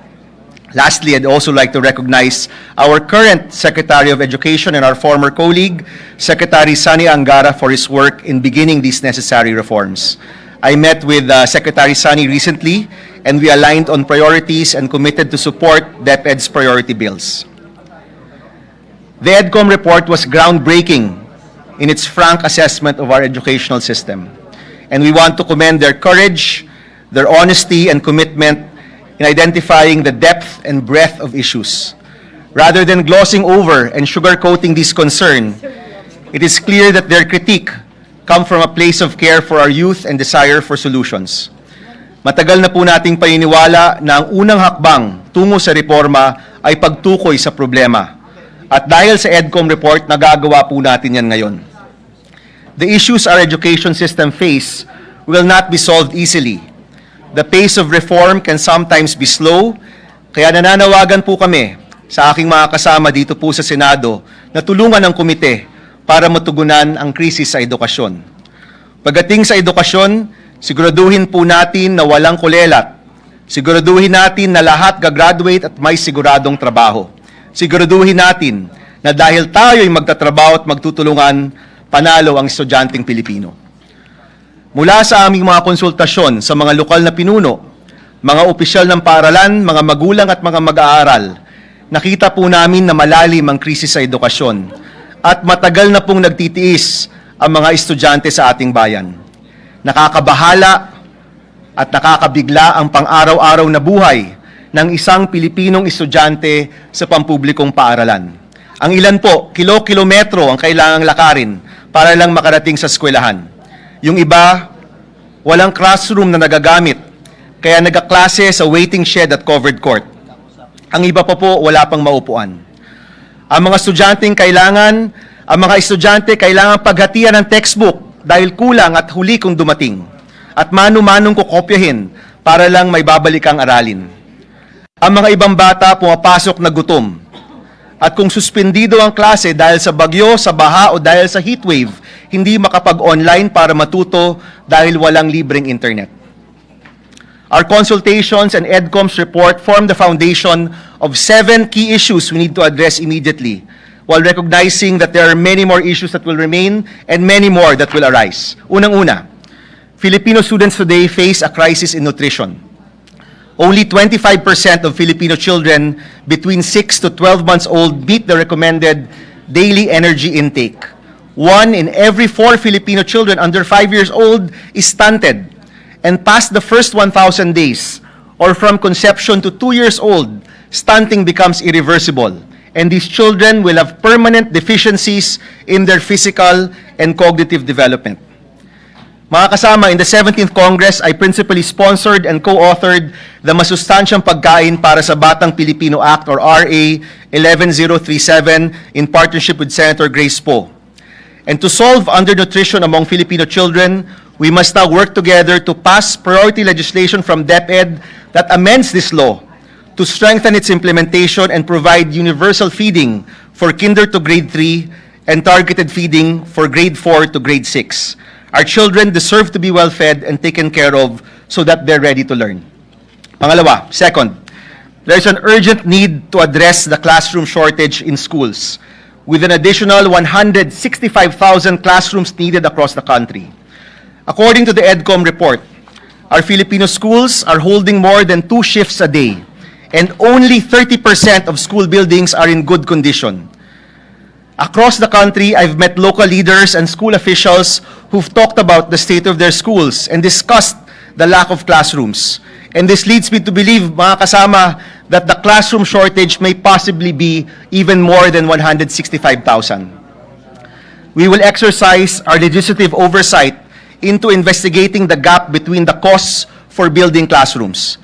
Lastly, I'd also like to recognize our current Secretary of Education and our former colleague, Secretary Sani Angara, for his work in beginning these necessary reforms. I met with Secretary Sani recently, and we aligned on priorities and committed to support DepEd's priority bills. The EDCOM report was groundbreaking in its frank assessment of our educational system, and we want to commend their courage, their honesty, and commitment in identifying the depth and breadth of issues. Rather than glossing over and sugarcoating these concerns, it is clear that their critique come from a place of care for our youth and desire for solutions. Matagal na po nating paniniwala na ang unang hakbang tungo sa reforma ay pagtukoy sa problema. At dahil sa EDCOM report, nagagawa po natin yan ngayon. The issues our education system face will not be solved easily. The pace of reform can sometimes be slow, kaya nananawagan po kami sa aking mga kasama dito po sa Senado na tulungan ang komite para matugunan ang krisis sa edukasyon. Pagdating sa edukasyon, siguraduhin po natin na walang kulelat. Siguraduhin natin na lahat gagraduate at may siguradong trabaho. Siguraduhin natin na dahil tayo'y magtatrabaho at magtutulungan, panalo ang estudyanteng Pilipino. Mula sa aming mga konsultasyon sa mga lokal na pinuno, mga opisyal ng paaralan, mga magulang at mga mag-aaral, nakita po namin na malalim ang krisis sa edukasyon at matagal na pong nagtitiis ang mga estudyante sa ating bayan. Nakakabahala at nakakabigla ang pang-araw-araw na buhay ng isang Pilipinong estudyante sa pampublikong paaralan. Ang ilan po, kilo-kilometro ang kailangang lakarin para lang makarating sa eskwelahan. Yung iba, walang classroom na nagagamit, kaya nagaklase sa waiting shed at covered court. Ang iba pa po, wala pang maupuan. Ang mga estudyante kailangan paghatian ng textbook dahil kulang at huli kung dumating. At mano-manong kukopyahin para lang may babalik ang aralin. Ang mga ibang bata pumapasok na gutom. At kung suspendido ang klase dahil sa bagyo, sa baha o dahil sa heatwave, hindi makapag-online para matuto dahil walang libreng internet. Our consultations and EDCOM's report form the foundation of 7 key issues we need to address immediately, while recognizing that there are many more issues that will remain and many more that will arise. Unang-una, Filipino students today face a crisis in nutrition. Only 25% of Filipino children between 6 to 12 months old meet the recommended daily energy intake, 1 in every 4 Filipino children under 5 years old is stunted. And past the first 1,000 days, or from conception to 2 years old, stunting becomes irreversible. And these children will have permanent deficiencies in their physical and cognitive development. Mga kasama, in the 17th Congress, I principally sponsored and co-authored the Masustansyang Pagkain para sa Batang Pilipino Act or RA 11037 in partnership with Senator Grace Poe. And to solve undernutrition among Filipino children, we must now work together to pass priority legislation from DepEd that amends this law to strengthen its implementation and provide universal feeding for kinder to grade 3 and targeted feeding for grade 4 to grade 6. Our children deserve to be well fed and taken care of so that they're ready to learn. Pangalawa, second, there is an urgent need to address the classroom shortage in schools, with an additional 165,000 classrooms needed across the country. According to the EDCOM report, our Filipino schools are holding more than 2 shifts a day, and only 30% of school buildings are in good condition. Across the country, I've met local leaders and school officials who've talked about the state of their schools and discussed the lack of classrooms. And this leads me to believe, mga kasama, that the classroom shortage may possibly be even more than 165,000. We will exercise our legislative oversight into investigating the gap between the costs for building classrooms.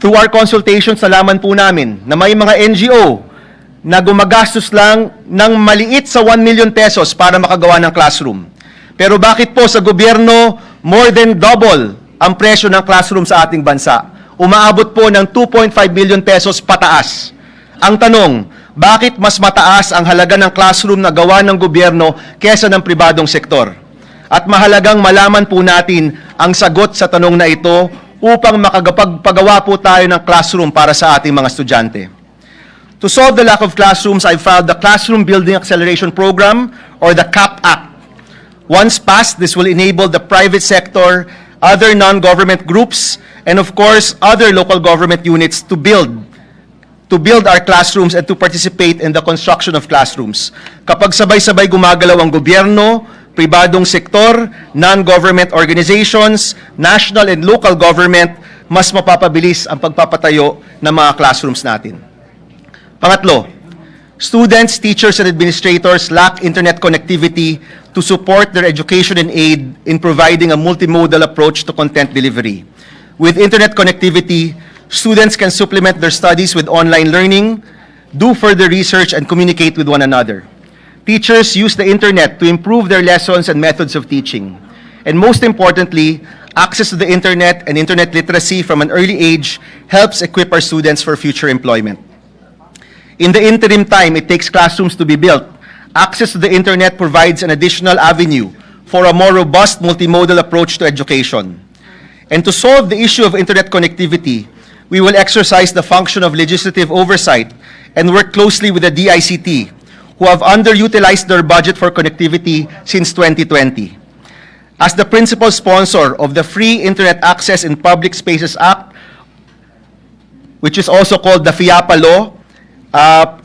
Through our consultations, nalaman po namin na may mga NGO na gumagastos lang ng maliit sa 1 million pesos para makagawa ng classroom. Pero bakit po sa gobyerno more than double ang presyo ng classroom sa ating bansa? Umaabot po ng 2.5 billion pesos pataas. Ang tanong, bakit mas mataas ang halaga ng classroom na gawa ng gobyerno kesa ng pribadong sektor? At mahalagang malaman po natin ang sagot sa tanong na ito upang makapagpagawa po tayo ng classroom para sa ating mga estudyante. To solve the lack of classrooms, I filed the Classroom Building Acceleration Program, or the CAP Act. Once passed, this will enable the private sector, other non-government groups, and of course, other local government units to build our classrooms and to participate in the construction of classrooms. Kapag sabay-sabay gumagalaw ang gobyerno, pribadong sektor, non-government organizations, national and local government, mas mapapabilis ang pagpapatayo ng mga classrooms natin. Pangatlo, students, teachers, and administrators lack internet connectivity to support their education and aid in providing a multimodal approach to content delivery. With internet connectivity, students can supplement their studies with online learning, do further research, and communicate with one another. Teachers use the internet to improve their lessons and methods of teaching. And most importantly, access to the internet and internet literacy from an early age helps equip our students for future employment. In the interim time it takes classrooms to be built, access to the internet provides an additional avenue for a more robust multimodal approach to education. And to solve the issue of internet connectivity, we will exercise the function of legislative oversight and work closely with the DICT, who have underutilized their budget for connectivity since 2020. As the principal sponsor of the Free Internet Access in Public Spaces Act, which is also called the FIAPA Law,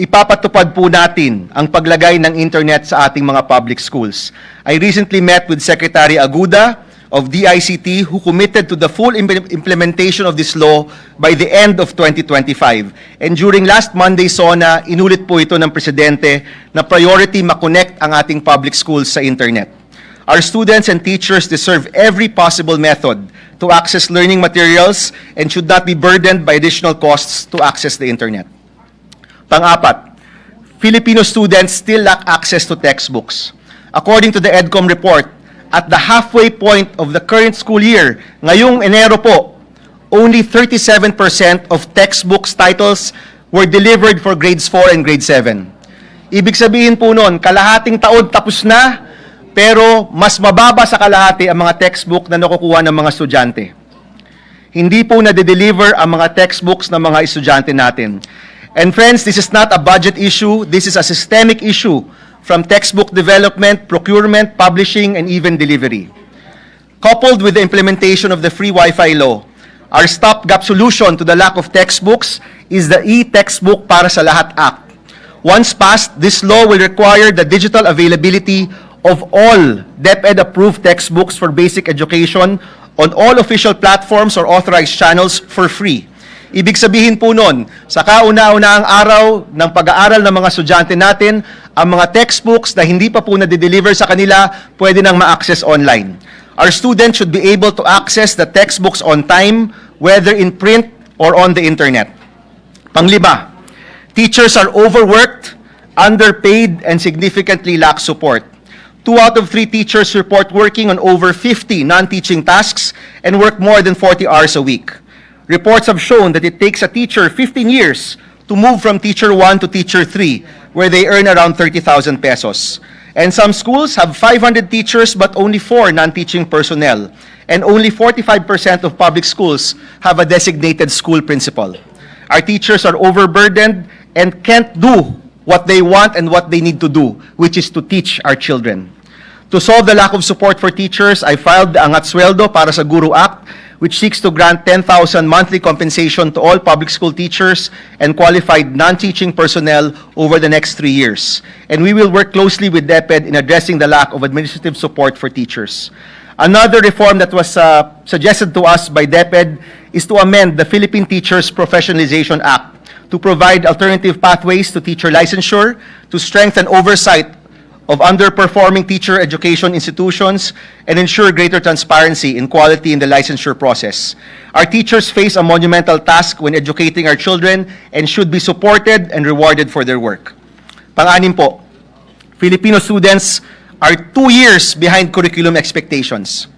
ipapatupad po natin ang paglagay ng internet sa ating mga public schools. I recently met with Secretary Aguda of DICT, who committed to the full implementation of this law by the end of 2025. And during last Monday's SONA, inulit po ito ng Presidente na priority makonect ang ating public schools sa internet. Our students and teachers deserve every possible method to access learning materials and should not be burdened by additional costs to access the internet. Pang-apat, Filipino students still lack access to textbooks. According to the EDCOM report, at the halfway point of the current school year, ngayong Enero po, only 37% of textbooks titles were delivered for grades 4 and grade 7. Ibig sabihin po nun, kalahating taon tapos na, pero mas mababa sa kalahati ang mga textbook na nakukuha ng mga estudyante. Hindi po nade-deliver ang mga textbooks ng mga estudyante natin. And friends, this is not a budget issue, this is a systemic issue from textbook development, procurement, publishing, and even delivery. Coupled with the implementation of the free Wi-Fi law, our stopgap solution to the lack of textbooks is the e-Textbook para sa Lahat Act. Once passed, this law will require the digital availability of all DepEd-approved textbooks for basic education on all official platforms or authorized channels for free. Ibig sabihin po nun, sa kauna-unahang araw ng pag-aaral ng mga estudyante natin, ang mga textbooks na hindi pa po na-deliver sa kanila, pwede nang ma-access online. Our students should be able to access the textbooks on time, whether in print or on the internet. Panglima, teachers are overworked, underpaid, and significantly lack support. 2 out of 3 teachers report working on over 50 non-teaching tasks and work more than 40 hours a week. Reports have shown that it takes a teacher 15 years to move from teacher 1 to teacher 3, where they earn around 30,000 pesos. And some schools have 500 teachers but only 4 non-teaching personnel. And only 45% of public schools have a designated school principal. Our teachers are overburdened and can't do what they want and what they need to do, which is to teach our children. To solve the lack of support for teachers, I filed the Angat Sweldo para sa Guru Act, which seeks to grant 10,000 monthly compensation to all public school teachers and qualified non-teaching personnel over the next 3 years. And we will work closely with DepEd in addressing the lack of administrative support for teachers. Another reform that was suggested to us by DepEd is to amend the Philippine Teachers Professionalization Act to provide alternative pathways to teacher licensure, to strengthen oversight of underperforming teacher education institutions, and ensure greater transparency and quality in the licensure process. Our teachers face a monumental task when educating our children and should be supported and rewarded for their work. Pang-anim po, Filipino students are 2 years behind curriculum expectations.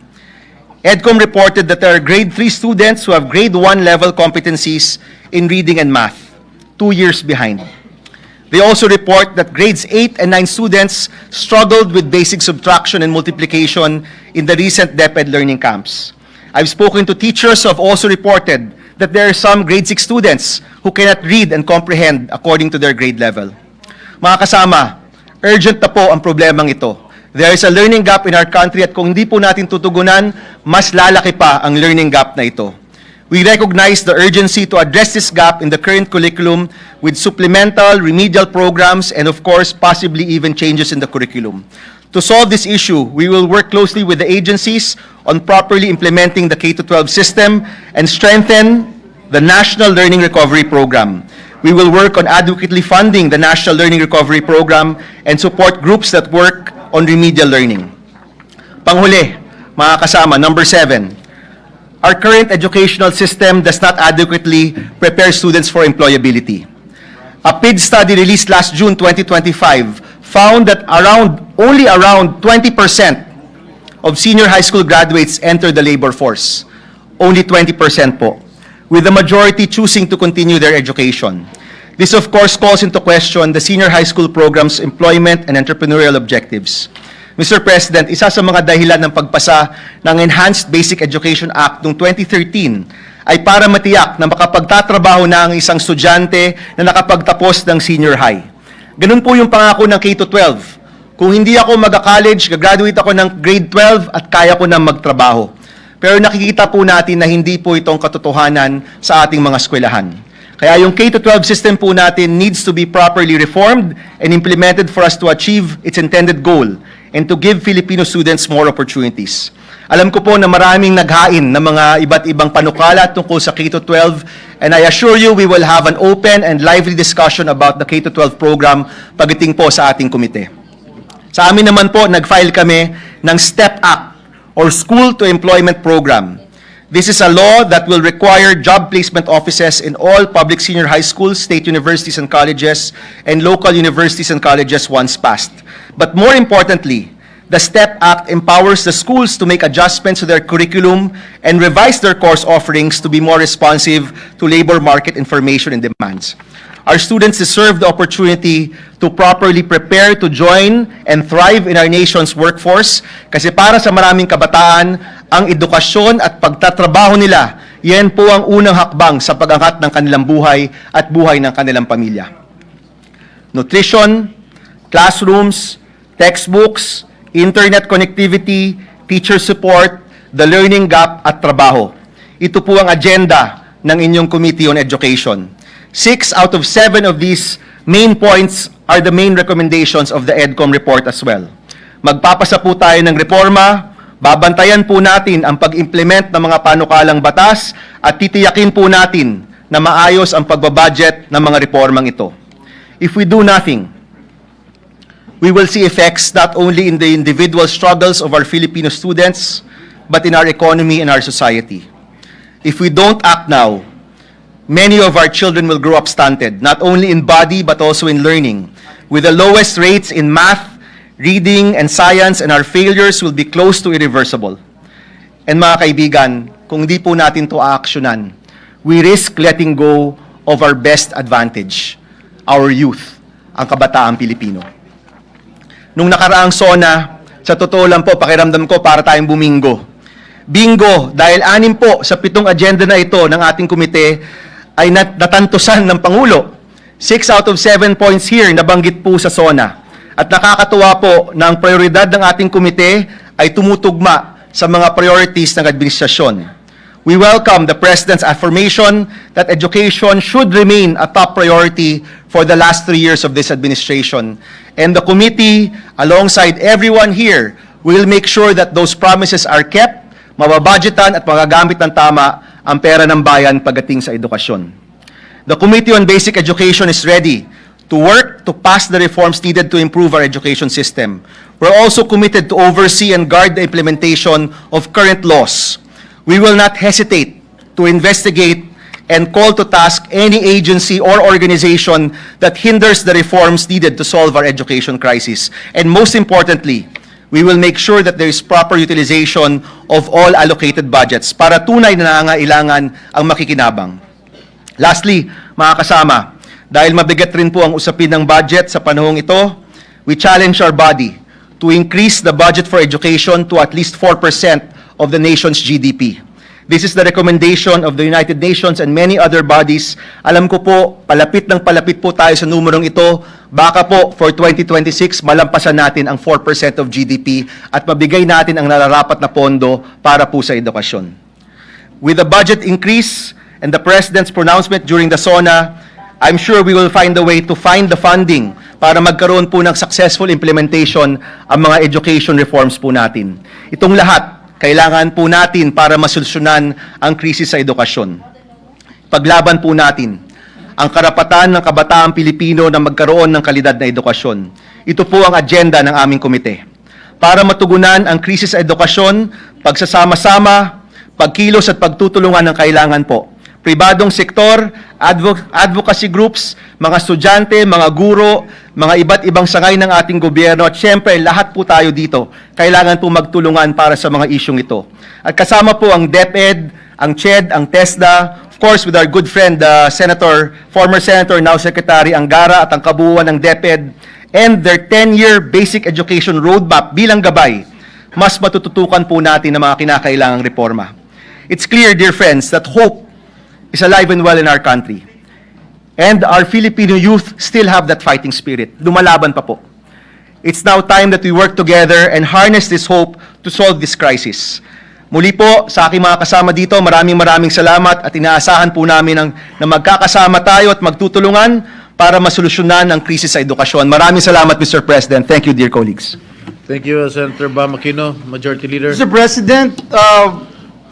EDCOM reported that there are grade 3 students who have grade 1 level competencies in reading and math, 2 years behind. They also report that grades 8 and 9 students struggled with basic subtraction and multiplication in the recent DepEd learning camps. I've spoken to teachers who have also reported that there are some grade 6 students who cannot read and comprehend according to their grade level. Mga kasama, urgent na po ang problemang ito. There is a learning gap in our country at kung hindi po natin tutugunan, mas lalaki pa ang learning gap na ito. We recognize the urgency to address this gap in the current curriculum with supplemental, remedial programs, and of course, possibly even changes in the curriculum. To solve this issue, we will work closely with the agencies on properly implementing the K-12 system and strengthen the National Learning Recovery Program. We will work on adequately funding the National Learning Recovery Program and support groups that work on remedial learning. Panghuli, mga kasama, number 7. Our current educational system does not adequately prepare students for employability. A PID study released last June 2025 found that only around 20% of senior high school graduates enter the labor force. Only 20% po, with the majority choosing to continue their education. This of course calls into question the senior high school program's employment and entrepreneurial objectives. Mr. President, isa sa mga dahilan ng pagpasa ng Enhanced Basic Education Act noong 2013 ay para matiyak na makapagtatrabaho na ang isang estudyante na nakapagtapos ng senior high. Ganun po yung pangako ng K-12. Kung hindi ako mag-college, gagraduate ako ng grade 12 at kaya ko na magtrabaho. Pero nakikita po natin na hindi po itong katotohanan sa ating mga eskwelahan. Kaya yung K-12 system po natin needs to be properly reformed and implemented for us to achieve its intended goal and to give Filipino students more opportunities. Alam ko po na maraming naghain ng mga iba't ibang panukala tungkol sa K-12 and I assure you we will have an open and lively discussion about the K-12 program pagdating po sa ating komite. Sa amin naman po, nag-file kami ng STEP Act or School to Employment Program. This is a law that will require job placement offices in all public senior high schools, state universities and colleges, and local universities and colleges once passed. But more importantly, the STEP Act empowers the schools to make adjustments to their curriculum and revise their course offerings to be more responsive to labor market information and demands. Our students deserve the opportunity to properly prepare to join and thrive in our nation's workforce kasi para sa maraming kabataan, ang edukasyon at pagtatrabaho nila, yan po ang unang hakbang sa pag-angat ng kanilang buhay at buhay ng kanilang pamilya. Nutrition, classrooms, textbooks, internet connectivity, teacher support, the learning gap at trabaho. Ito po ang agenda ng inyong Committee on Education. 6 out of 7 of these main points are the main recommendations of the EDCOM report as well. Magpapasa po tayo ng reforma, babantayan po natin ang pag-implement ng mga panukalang batas at titiyakin po natin na maayos ang pagbabudget ng mga reformang ito. If we do nothing, we will see effects not only in the individual struggles of our Filipino students, but in our economy and our society. If we don't act now, many of our children will grow up stunted, not only in body but also in learning, with the lowest rates in math, reading, and science, and our failures will be close to irreversible. And mga kaibigan, kung di po natin to aaksyonan, we risk letting go of our best advantage, our youth, ang kabataang Pilipino. Nung nakaraang SONA, sa totoo lang po, pakiramdam ko para tayong bumingo. Bingo, dahil 6 po sa 7 agenda na ito ng ating komite ay natantusan ng Pangulo. 6 out of 7 points here nabanggit po sa SONA. At nakakatuwa po na ang prioridad ng ating komite ay tumutugma sa mga priorities ng administrasyon. We welcome the President's affirmation that education should remain a top priority for the last 3 years of this administration. And the committee, alongside everyone here, will make sure that those promises are kept, mababudgetan at magagamit ng tama ang pera ng bayan pagdating sa edukasyon. The Committee on Basic Education is ready to work to pass the reforms needed to improve our education system. We're also committed to oversee and guard the implementation of current laws. We will not hesitate to investigate and call to task any agency or organization that hinders the reforms needed to solve our education crisis. And most importantly, we will make sure that there is proper utilization of all allocated budgets para tunay na nangangailangan ang makikinabang. Lastly, mga kasama, dahil mabigat rin po ang usapin ng budget sa panahong ito, we challenge our body to increase the budget for education to at least 4% of the nation's GDP. This is the recommendation of the United Nations and many other bodies. Alam ko po, palapit ng palapit po tayo sa numerong ito. Baka po, for 2026, malampasan natin ang 4% of GDP at mabigay natin ang nararapat na pondo para po sa edukasyon. With the budget increase and the President's pronouncement during the SONA, I'm sure we will find a way to find the funding para magkaroon po ng successful implementation ang mga education reforms po natin. Itong lahat, kailangan po natin para masolusyonan ang krisis sa edukasyon. Paglaban po natin ang karapatan ng kabataang Pilipino na magkaroon ng kalidad na edukasyon. Ito po ang agenda ng aming komite. Para matugunan ang krisis sa edukasyon, pagsasama-sama, pagkilos at pagtutulungan ng kailangan po. Pribadong sektor, advocacy groups, mga estudyante, mga guro, mga iba't ibang sangay ng ating gobyerno at syempre lahat po tayo dito kailangan po magtulungan para sa mga isyong ito. At kasama po ang DepEd, ang CHED, ang TESDA, of course with our good friend former Senator, now Secretary Angara at ang kabuuan ng DepEd and their 10-year basic education roadmap bilang gabay, mas matututukan po natin ang mga kinakailangang reforma. It's clear, dear friends, that hope is alive and well in our country. And our Filipino youth still have that fighting spirit. Lumalaban pa po. It's now time that we work together and harness this hope to solve this crisis. Muli po, sa aking mga kasama dito, maraming salamat at inaasahan po namin na magkakasama tayo at magtutulungan para masolusyonan ang krisis sa edukasyon. Maraming salamat, Mr. President. Thank you, dear colleagues. Thank you, Senator Bam Aquino, Majority Leader. Mr. President,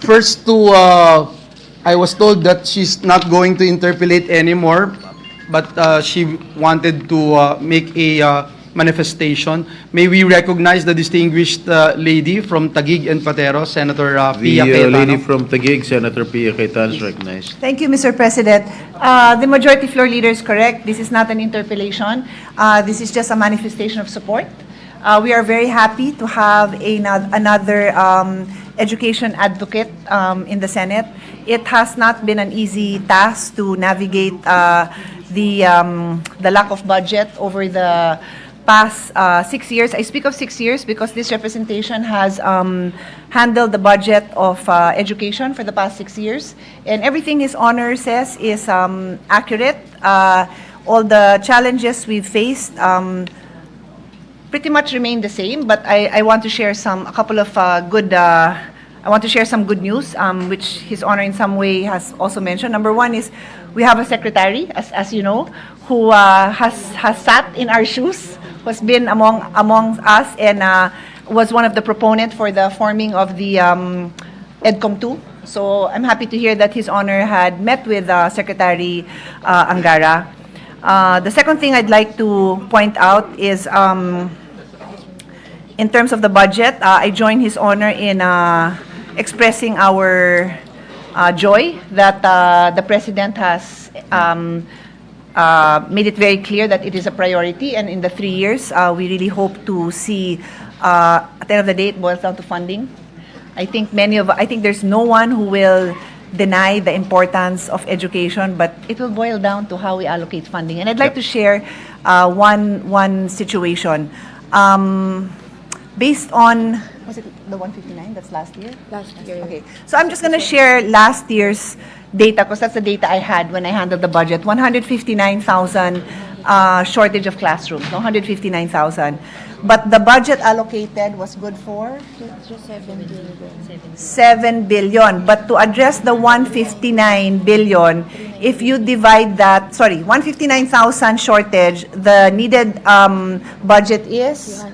first I was told that she's not going to interpolate anymore, but she wanted to make a manifestation. May we recognize the distinguished lady from Taguig and Patero, Senator Pia The Cayetano. lady from Taguig, Senator Pia Cayetano, is recognized. Thank you, Mr. President. The majority floor leader is correct. This is not an interpellation. This is just a manifestation of support. We are very happy to have another education advocate in the Senate. It has not been an easy task to navigate the lack of budget over the past 6 years. I speak of 6 years because this representation has handled the budget of education for the past 6 years. And everything his honor says is accurate. All the challenges we've faced pretty much remain the same, but I want to share some good news, which His Honor in some way has also mentioned. Number one is we have a secretary, as you know, who has sat in our shoes has been among us and was one of the proponents for the forming of the EDCOM 2. So I'm happy to hear that His Honor had met with Secretary Angara. The second thing I'd like to point out is in terms of the budget, I join His Honor in expressing our joy that the President has made it very clear that it is a priority, and in the 3 years, we really hope to see, at the end of the day, it boils down to funding. I think there's no one who will deny the importance of education, but it will boil down to how we allocate funding. And I'd like to share one situation. Based on, was it the 159? That's last year? Last year. Okay. So I'm just going to share last year's data because that's the data I had when I handled the budget. 159,000 shortage of classrooms. No, 159,000. But the budget allocated was good for 7 billion. But to address the 159 billion, if you divide that, 159,000 shortage, the needed budget is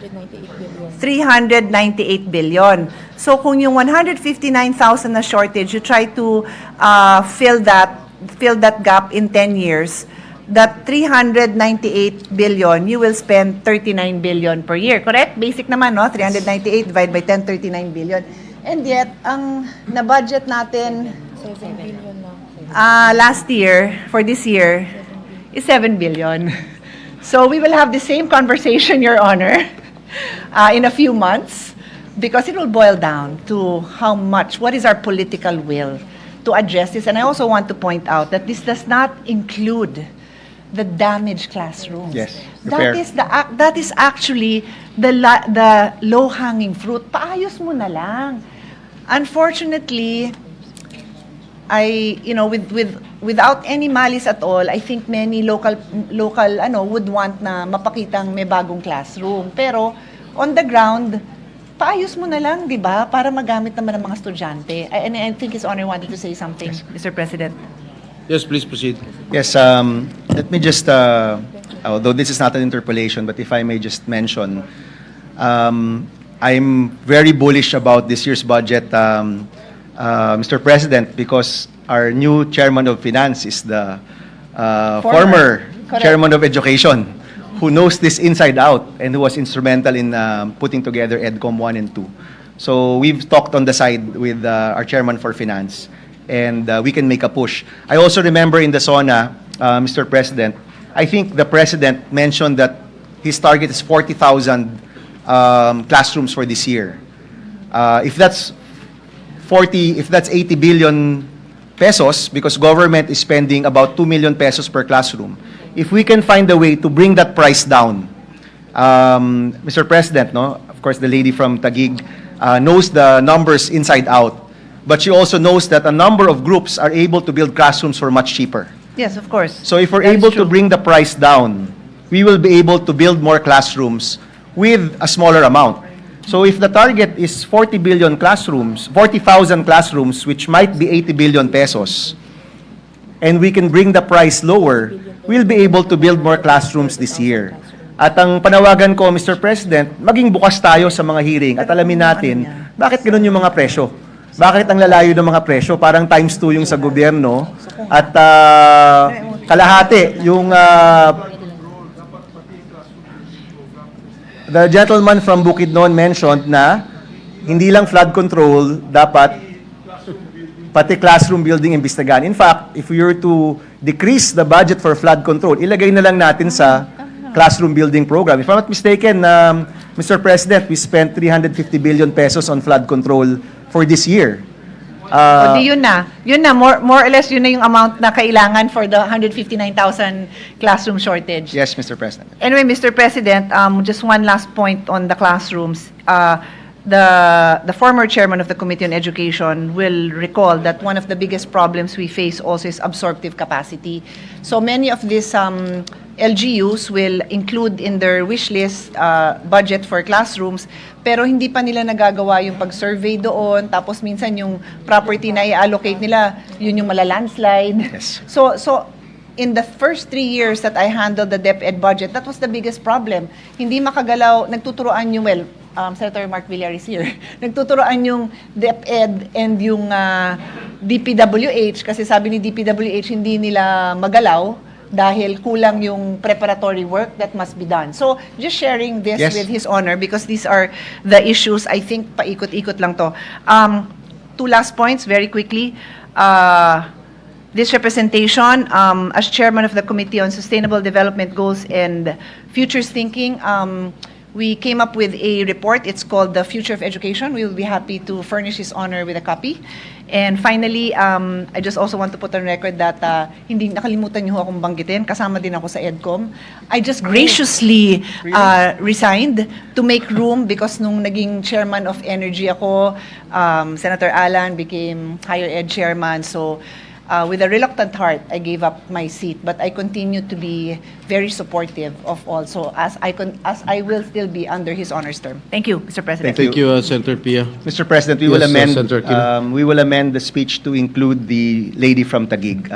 398 billion. So kung yung 159,000 na shortage, you try to fill that gap in 10 years, that 398 billion, you will spend 39 billion per year. Correct? Basic naman, no? 398 divided by 10, 39 billion. And yet, ang na-budget natin 7 billion lang. last year, for this year, is 7 billion. So we will have the same conversation, Your Honor, in a few months, because it will boil down to what is our political will to address this. And I also want to point out that this does not include the damaged classrooms. Yes, repair. That is actually the low-hanging fruit. Paayos mo na lang. Unfortunately, without any malice at all, I think many local would want na mapakitang may bagong classroom. Pero on the ground, paayos mo na lang, di ba? Para magamit naman ng mga estudyante. And I think His Honor wanted to say something, Mr. President. Yes, please proceed. Yes, let me just, although this is not an interpolation, but if I may just mention, I'm very bullish about this year's budget, Mr. President, because our new Chairman of Finance is the former Correct. Chairman of Education, who knows this inside out and who was instrumental in putting together EDCOM 1 and 2. So we've talked on the side with our Chairman for Finance, and we can make a push. I also remember in the SONA, Mr. President, I think the President mentioned that his target is 40,000 classrooms for this year. If that's 80 billion pesos, because government is spending about 2 million pesos per classroom, if we can find a way to bring that price down, Mr. President, no, of course the lady from Taguig knows the numbers inside out, but she also knows that a number of groups are able to build classrooms for much cheaper. Yes, of course. So if we're That is able true. to bring the price down, we will be able to build more classrooms with a smaller amount. So if the target is 40 billion classrooms, 40,000 classrooms, which might be 80 billion pesos, and we can bring the price lower, we'll be able to build more classrooms this year. At ang panawagan ko, Mr. President, maging bukas tayo sa mga hearing at alamin natin bakit ganun yung mga presyo. Bakit ang lalayo ng mga presyo? Parang times 2 yung sa gobyerno at kalahati yung the gentleman from Bukidnon mentioned na hindi lang flood control, dapat pati classroom building imbestigahan. In fact, if we were to decrease the budget for flood control, ilagay na lang natin sa classroom building program. If I'm not mistaken, Mr. President, we spent 350 billion pesos on flood control for this year. O di yun na, more or less yun na yung amount na kailangan for the 159,000 classroom shortage. Yes, Mr. President. Anyway, Mr. President, just one last point on the classrooms. The former chairman of the Committee on Education will recall that one of the biggest problems we face also is absorptive capacity. So many of these LGUs will include in their wish list budget for classrooms, pero hindi pa nila nagagawa yung pag-survey doon, tapos minsan yung property na i-allocate nila, yun yung malalandslide. Yes. So in the first 3 years that I handled the DepEd budget, that was the biggest problem. Hindi makagalaw, nagtuturoan yung, well, Senator Mark Villar is here, nagtuturoan yung DepEd and yung DPWH, kasi sabi ni DPWH hindi nila magalaw dahil kulang yung preparatory work that must be done. So, just sharing this Yes. with His Honor because these are the issues, I think, paikot-ikot lang to. Two last points, very quickly. This representation, as chairman of the Committee on Sustainable Development Goals and Futures Thinking, we came up with a report. It's called The Future of Education. We will be happy to furnish His Honor with a copy. And finally, I just also want to put on record that hindi nakalimutan niyo akong banggitin. Kasama din ako sa EDCOM. I just graciously resigned to make room because nung naging chairman of energy ako, Senator Alan became higher ed chairman. So with a reluctant heart, I gave up my seat, but I continue to be very supportive of all. So as I will still be under His Honor's term. Thank you, Mr. President. Thank you, Senator Pia. Mr. President, we Yes, will amend Senator Aquino. we will amend the speech to include the lady from Taguig.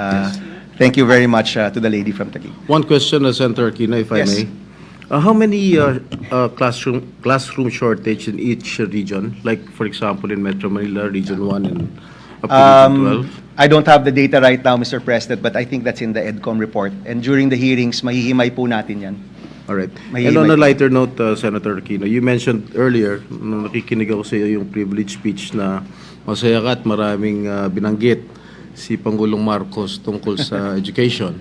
Thank you very much to the lady from Taguig. One question, Senator Aquino, if I Yes. may. How many classroom shortage in each region? Like, for example, in Metro Manila, Region 1 and up to Region 12? I don't have the data right now, Mr. President, but I think that's in the EDCOM report. And during the hearings, mahihimay po natin yan. All right. May- And on a may- lighter note, Senator Aquino, you mentioned earlier, nung nakikinig ako sa iyo yung privilege speech na masaya ka at maraming binanggit si Pangulong Marcos tungkol sa education.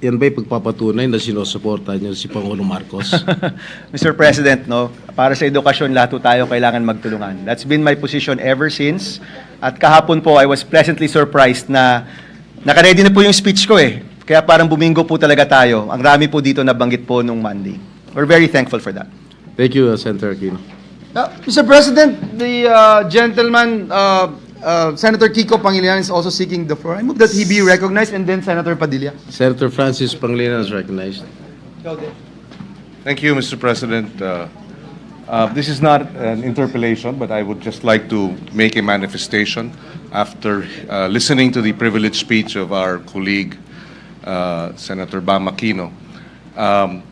Yan ba'y pagpapatunay na sinusuportahan niyo si Pangulong Marcos? Mr. President, no, para sa edukasyon, lahat po tayo kailangan magtulungan. That's been my position ever since. At kahapon po, I was pleasantly surprised na nakaredy na po yung speech ko eh. Kaya parang bumingo po talaga tayo. Ang rami po dito nabanggit po nung Monday. We're very thankful for that. Thank you, Senator Aquino. Mr. President, the gentleman, Senator Kiko Pangilinan is also seeking the floor. I move that he be recognized and then Senator Padilla. Senator Francis Pangilinan is recognized. Thank you, Mr. President. This is not an interpellation, but I would just like to make a manifestation after listening to the privileged speech of our colleague, Senator Bam Aquino.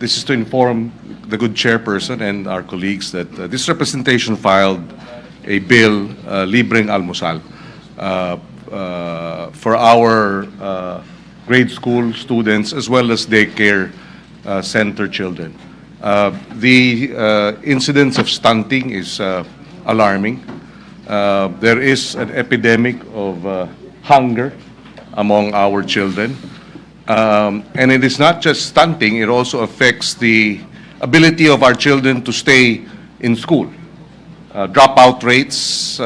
This is to inform the good chairperson and our colleagues that this representation filed a bill, libreng almusal, for our grade school students as well as daycare center children. The incidence of stunting is alarming. There is an epidemic of hunger among our children. And it is not just stunting, it also affects the ability of our children to stay in school. Dropout rates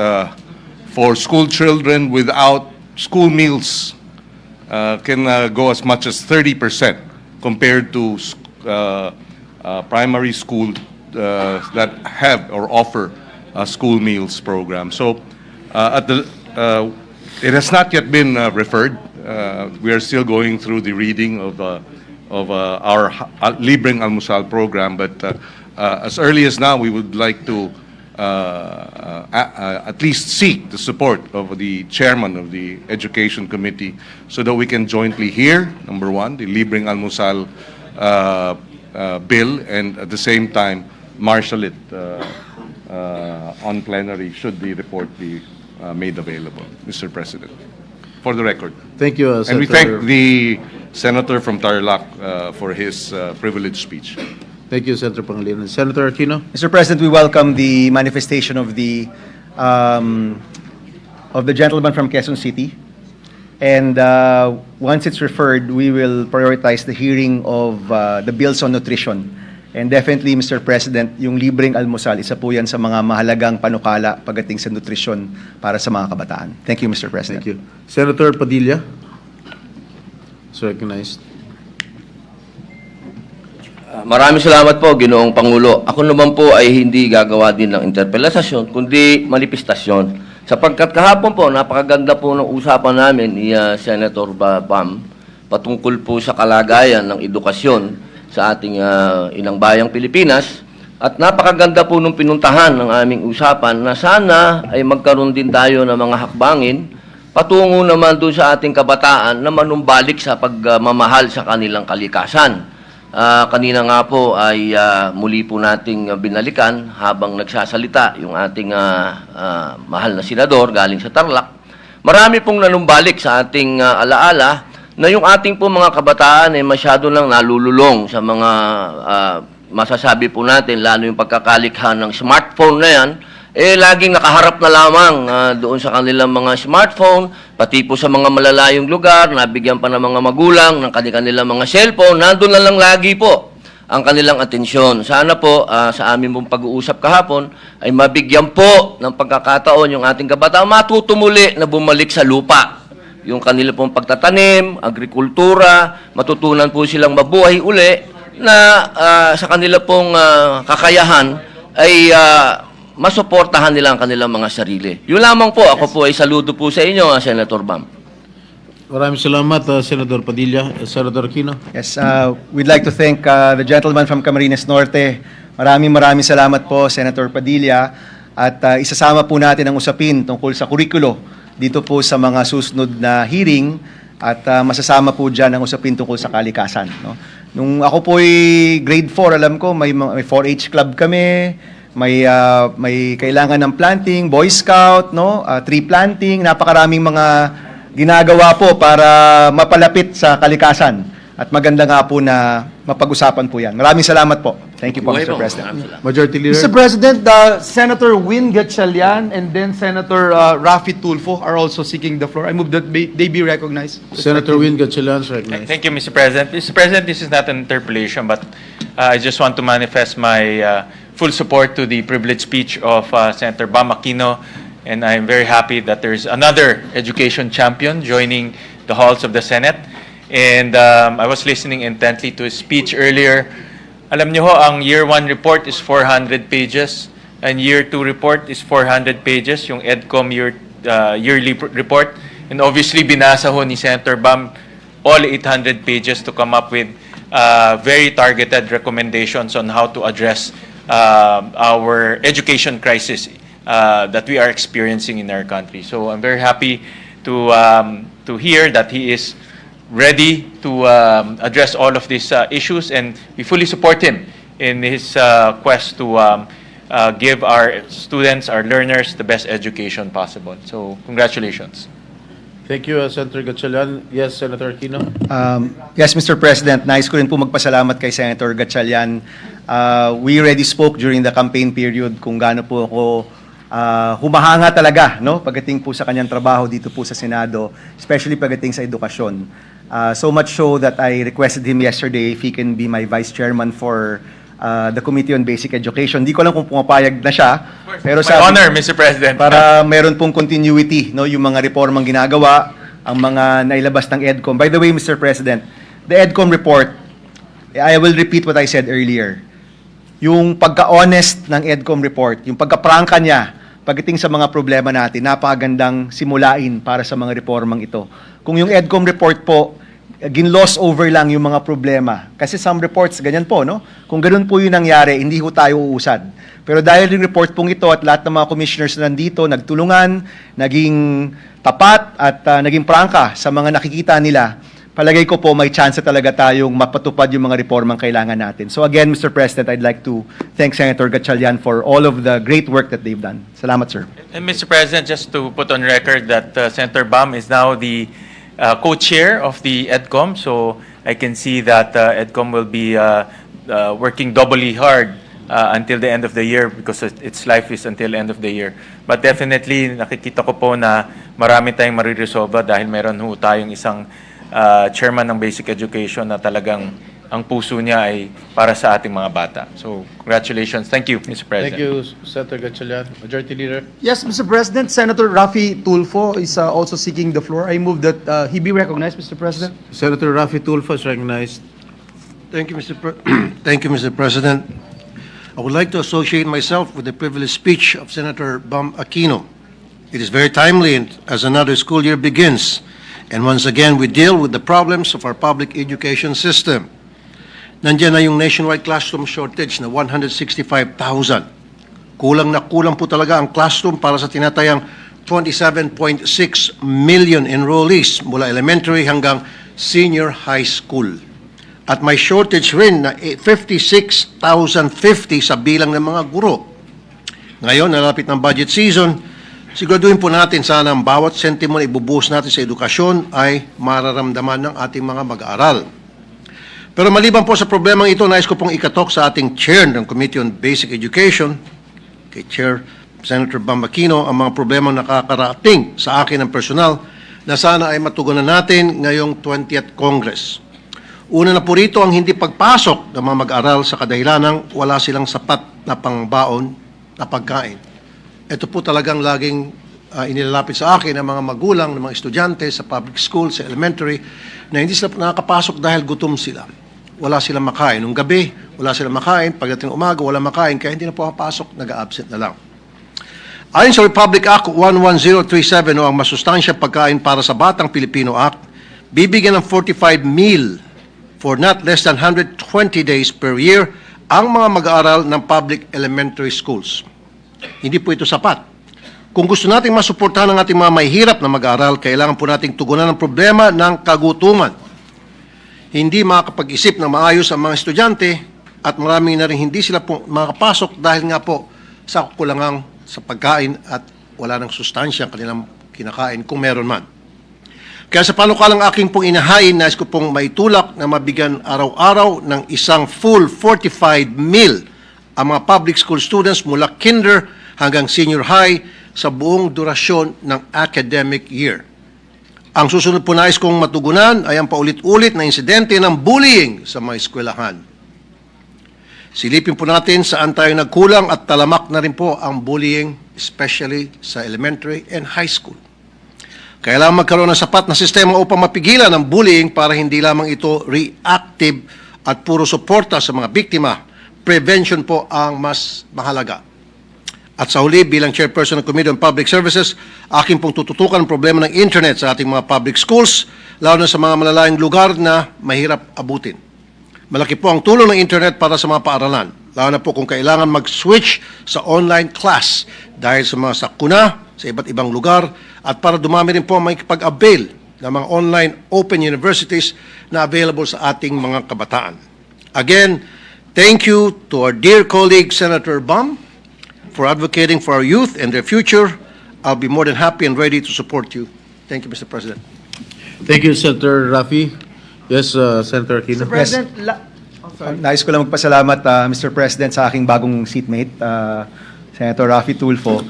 for school children without school meals can go as much as 30% compared to primary school that have or offer a school meals program. So it has not yet been referred. We are still going through the reading of our libreng almusal program, but as early as now, we would like to at least seek the support of the chairman of the Education Committee so that we can jointly hear, number one, the libreng almusal bill, and at the same time, marshal it on plenary should the report be made available, Mr. President. For the record. Thank you, Senator. And we thank the senator from Tarlac for his privileged speech. Thank you, Senator Pangilinan. Senator Aquino? Mr. President, we welcome the manifestation of the gentleman from Quezon City. And once it's referred, we will prioritize the hearing of the bills on nutrition. And definitely, Mr. President, yung libreng almusal, isa po yan sa mga mahalagang panukala pagdating sa nutrisyon para sa mga kabataan. Thank you, Mr. President. Thank you. Senator Padilla? Is recognized. Maraming salamat po, Ginoong Pangulo. Ako naman po ay hindi gagawa din ng interpelasyon, kundi manifestasyon. Sapagkat kahapon po, napakaganda po ng usapan namin ni Senator Bam patungkol po sa kalagayan ng edukasyon sa ating inang bayang Pilipinas. At napakaganda po nung pinuntahan ng aming usapan na sana ay magkaroon din tayo ng mga hakbangin patungo naman doon sa ating kabataan na manumbalik sa pagmamahal sa kanilang kalikasan. Kanina nga po ay muli po nating binalikan habang nagsasalita yung ating mahal na senador galing sa Tarlac. Marami pong nanumbalik sa ating alaala na yung ating po mga kabataan ay masyado lang nalululong sa mga masasabi po natin, lalo yung pagkakalikha ng smartphone na yan, laging nakaharap na lamang doon sa kanilang mga smartphone, pati po sa mga malalayong lugar, nabigyan pa ng mga magulang ng kanilang mga cellphone, nandun na lang lagi po ang kanilang atensyon. Sana po sa amin pong pag-uusap kahapon ay mabigyan po ng pagkakataon yung ating kabataan matutumuli na bumalik sa lupa. Yung kanila pong pagtatanim, agrikultura, matutunan po silang mabuhay uli na sa kanila pong kakayahan ay masuportahan nila ang kanilang mga sarili. Yun lamang po, ako po ay saludo po sa inyo, Senator Bam. Maraming salamat, Senador Padilla. Senador Aquino. Yes, we'd like to thank the gentleman from Camarines Norte. Maraming salamat po, Senator Padilla. At isasama po natin ang usapin tungkol sa kurikulo dito po sa mga susunod na hearing at masasama po dyan ang usapin tungkol sa kalikasan. No? Nung ako po ay grade 4, alam ko may 4-H club kami, may kailangan ng planting, Boy Scout, no? Tree planting, napakaraming mga ginagawa po para mapalapit sa kalikasan. At maganda nga po na mapag-usapan po yan. Maraming salamat po. Thank you po, Mr. President. Majority Leader. Mr. President, Senator Win Gatchalian and then Senator Rafi Tulfo are also seeking the floor. I move that they be recognized. Senator Win Gatchalian is recognized. Thank you, Mr. President. Mr. President, this is not an interpellation, but I just want to manifest my full support to the privileged speech of Senator Bam Aquino, and I'm very happy that there's another education champion joining the halls of the Senate. And I was listening intently to his speech earlier. Alam niyo ho, ang Year 1 report is 400 pages, and Year 2 report is 400 pages, yung EDCOM yearly report. And obviously, binasa ho ni Senator Bam all 800 pages to come up with very targeted recommendations on how to address our education crisis that we are experiencing in our country. So I'm very happy to hear that he is ready to address all of these issues, and we fully support him in his quest to give our students, our learners, the best education possible. So congratulations. Thank you, Senator Gatchalian. Yes, Senator Aquino. Yes, Mr. President, nais ko rin po magpasalamat kay Senator Gatchalian. We already spoke during the campaign period kung gaano po ako humahanga talaga, no, pagdating po sa kanyang trabaho dito po sa Senado, especially pagdating sa edukasyon. So much so that I requested him yesterday if he can be my vice chairman for the Committee on Basic Education. Di ko alam kung pumapayag na siya. Pero My honor, Mr. President. para meron pong continuity, no, yung mga reformang ginagawa, ang mga nailabas ng EDCOM. By the way, Mr. President, the EDCOM report, I will repeat what I said earlier. Yung pagka-honest ng EDCOM report, yung pagka-prangka niya, pagdating sa mga problema natin, napakagandang simulain para sa mga reformang ito. Kung yung EDCOM report po, gin-loss over lang yung mga problema. Kasi some reports, ganyan po, no? Kung ganun po yung nangyari, hindi ho tayo uusad. Pero dahil yung report pong ito at lahat ng mga commissioners na nandito, nagtulungan, naging tapat at naging prangka sa mga nakikita nila, palagay ko po may chance talaga tayong mapatupad yung mga reformang kailangan natin. So again, Mr. President, I'd like to thank Senator Gatchalian for all of the great work that they've done. Salamat, sir. And Mr. President, just to put on record that Senator Bam is now the co-chair of the EDCOM, so I can see that EDCOM will be working doubly hard until the end of the year because its life is until end of the year. But definitely, nakikita ko po na marami tayong mariresolve dahil meron ho tayong isang chairman ng basic education na talagang ang puso niya ay para sa ating mga bata. So, congratulations. Thank you, Mr. President. Thank you, Senator Gatchalian. Majority Leader. Yes, Mr. President, Senator Rafi Tulfo is also seeking the floor. I move that he be recognized, Mr. President. Senator Rafi Tulfo is recognized. Thank you, Thank you, Mr. President. I would like to associate myself with the privileged speech of Senator Bam Aquino. It is very timely as another school year begins, and once again we deal with the problems of our public education system. Nandiyan na yung nationwide classroom shortage na 165,000. Kulang na kulang po talaga ang classroom para sa tinatayang 27.6 million enrollees mula elementary hanggang senior high school. At may shortage rin na 56,050 sa bilang ng mga guro. Ngayon, nalapit ng budget season, siguraduhin po natin sana ang bawat sentimo na ibubuhos natin sa edukasyon ay mararamdaman ng ating mga mag-aaral. Pero maliban po sa problemang ito, nais ko pong ikatok sa ating chair ng Committee on Basic Education, kay Chair Senator Bam Aquino, ang mga problemang nakakarating sa akin ng personal na sana ay matugunan natin ngayong 20th Congress. Una na po rito ang hindi pagpasok ng mga mag-aral sa kadahilanang wala silang sapat na pangbaon na pagkain. Ito po talagang laging inilalapit sa akin ng mga magulang, ng mga estudyante sa public school, sa elementary, na hindi sila nakakapasok dahil gutom sila. Wala silang makain. Nung gabi, wala silang makain. Pagdating umaga, wala makain. Kaya hindi na po papasok, nag-absent na lang. Ayon sa Republic Act 11037 o ang Masustansyang Pagkain para sa Batang Pilipino Act, bibigyan ng 45 meal for not less than 120 days per year ang mga mag-aaral ng public elementary schools. Hindi po ito sapat. Kung gusto nating masuportahan ang ating mga mahihirap na mag-aaral, kailangan po nating tugunan ang problema ng kagutuman. Hindi makakapag-isip ng maayos ang mga estudyante at maraming na rin hindi sila po makapasok dahil nga po sa kulangang sa pagkain at wala ng sustansya ang kanilang kinakain kung meron man. Kaya sa panukalang aking pong inahain, nais ko pong maitulak na mabigyan araw-araw ng isang full fortified meal ang mga public school students mula kinder hanggang senior high sa buong durasyon ng academic year. Ang susunod po nais kong matugunan ay ang paulit-ulit na insidente ng bullying sa mga eskwelahan. Silipin po natin saan tayo nagkulang at talamak na rin po ang bullying, especially sa elementary and high school. Kailangan magkaroon ng sapat na sistema upang mapigilan ang bullying para hindi lamang ito reactive at puro suporta sa mga biktima. Prevention po ang mas mahalaga. At sa huli, bilang chairperson ng Committee on Public Services, aking pong tututukan ang problema ng internet sa ating mga public schools, lalo na sa mga malalayang lugar na mahirap abutin. Malaki po ang tulong ng internet para sa mga paaralan, lalo na po kung kailangan mag-switch sa online class dahil sa mga sakuna sa iba't ibang lugar at para dumami rin po ang makikipag-avail ng mga online open universities na available sa ating mga kabataan. Again, thank you to our dear colleague Senator Bam for advocating for our youth and their future. I'll be more than happy and ready to support you. Thank you, Mr. President. Thank you, Senator Rafi. Yes, Senator Aquino. Mr. President, Nais ko lang magpasalamat, Mr. President, sa aking bagong seatmate, Senator Rafi Tulfo.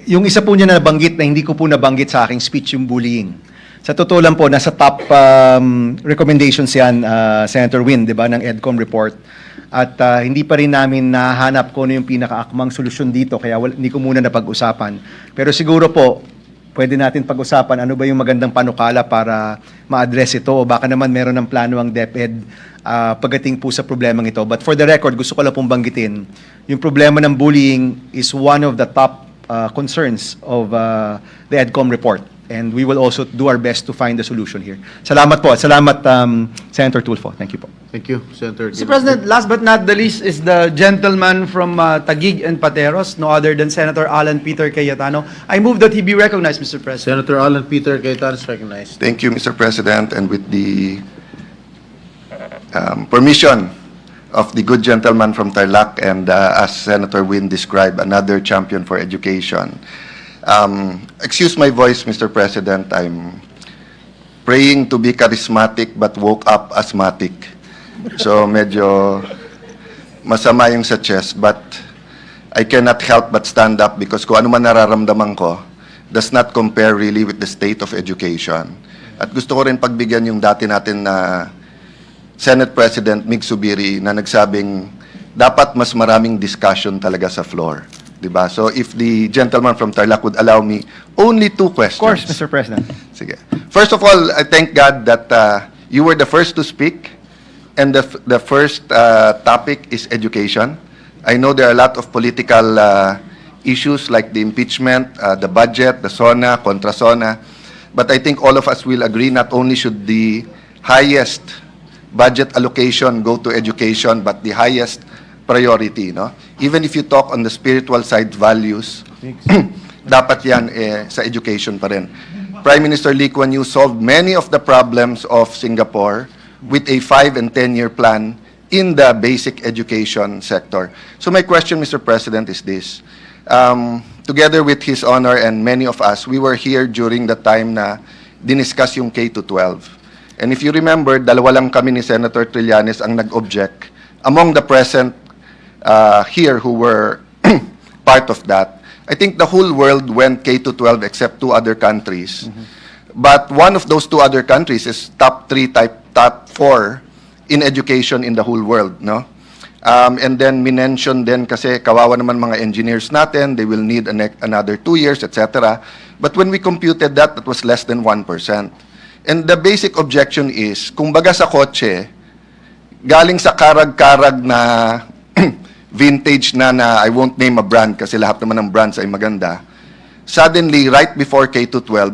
Yung isa po niya na nabanggit na hindi ko po nabanggit sa aking speech, yung bullying. Sa totoo lang po, nasa top recommendations yan, Senator Win, di ba, ng EDCOM report. At hindi pa rin namin nahanap kung ano yung pinakaakmang solusyon dito, kaya hindi ko muna napag-usapan. Pero siguro po, pwede natin pag-usapan ano ba yung magandang panukala para ma-address ito o baka naman meron ng plano ang DepEd pagdating po sa problemang ito. But for the record, gusto ko lang pong banggitin, yung problema ng bullying is one of the top concerns of the EDCOM report. And we will also do our best to find the solution here. Salamat po. Salamat, Senator Tulfo. Thank you po. Thank you, Senator Mr. Aquino. President, last but not the least is the gentleman from Taguig and Pateros, no other than Senator Alan Peter Cayetano. I move that he be recognized, Mr. President. Senator Alan Peter Cayetano is recognized. Thank you, Mr. President, and with the permission of the good gentleman from Tarlac and as Senator Win described, another champion for education. Excuse my voice, Mr. President. I'm praying to be charismatic but woke up asthmatic. So medyo masama yung sa chest, but I cannot help but stand up because kung ano man nararamdaman ko does not compare really with the state of education. At gusto ko rin pagbigyan yung dati natin na Senate President Mig Zubiri na nagsabing dapat mas maraming discussion talaga sa floor. Diba? So if the gentleman from Tarlac would allow me only 2 questions. Of course, Mr. President. Sige. First of all, I thank God that you were the first to speak and the first topic is education. I know there are a lot of political issues like the impeachment, the budget, the SONA, contra SONA, but I think all of us will agree not only should the highest budget allocation go to education, but the highest priority, no? Even if you talk on the spiritual side values, dapat yan sa education pa rin. Prime Minister Lee Kuan Yew solved many of the problems of Singapore with a 5 and 10-year plan in the basic education sector. So my question, Mr. President, is this. Together with His Honor and many of us, we were here during the time na diniscuss yung K-12. And if you remember, dalawa lang kami ni Senator Trillanes ang nag-object among the present here who were part of that. I think the whole world went K-12 except 2 other countries. But one of those 2 other countries is top 4 in education in the whole world, no? And then minention din kasi kawawa naman mga engineers natin, they will need another 2 years, etc. But when we computed that, that was less than 1%. And the basic objection is, kung baga sa kotse, galing sa karag-karag na vintage na I won't name a brand kasi lahat naman ng brands ay maganda. Suddenly, right before K-12,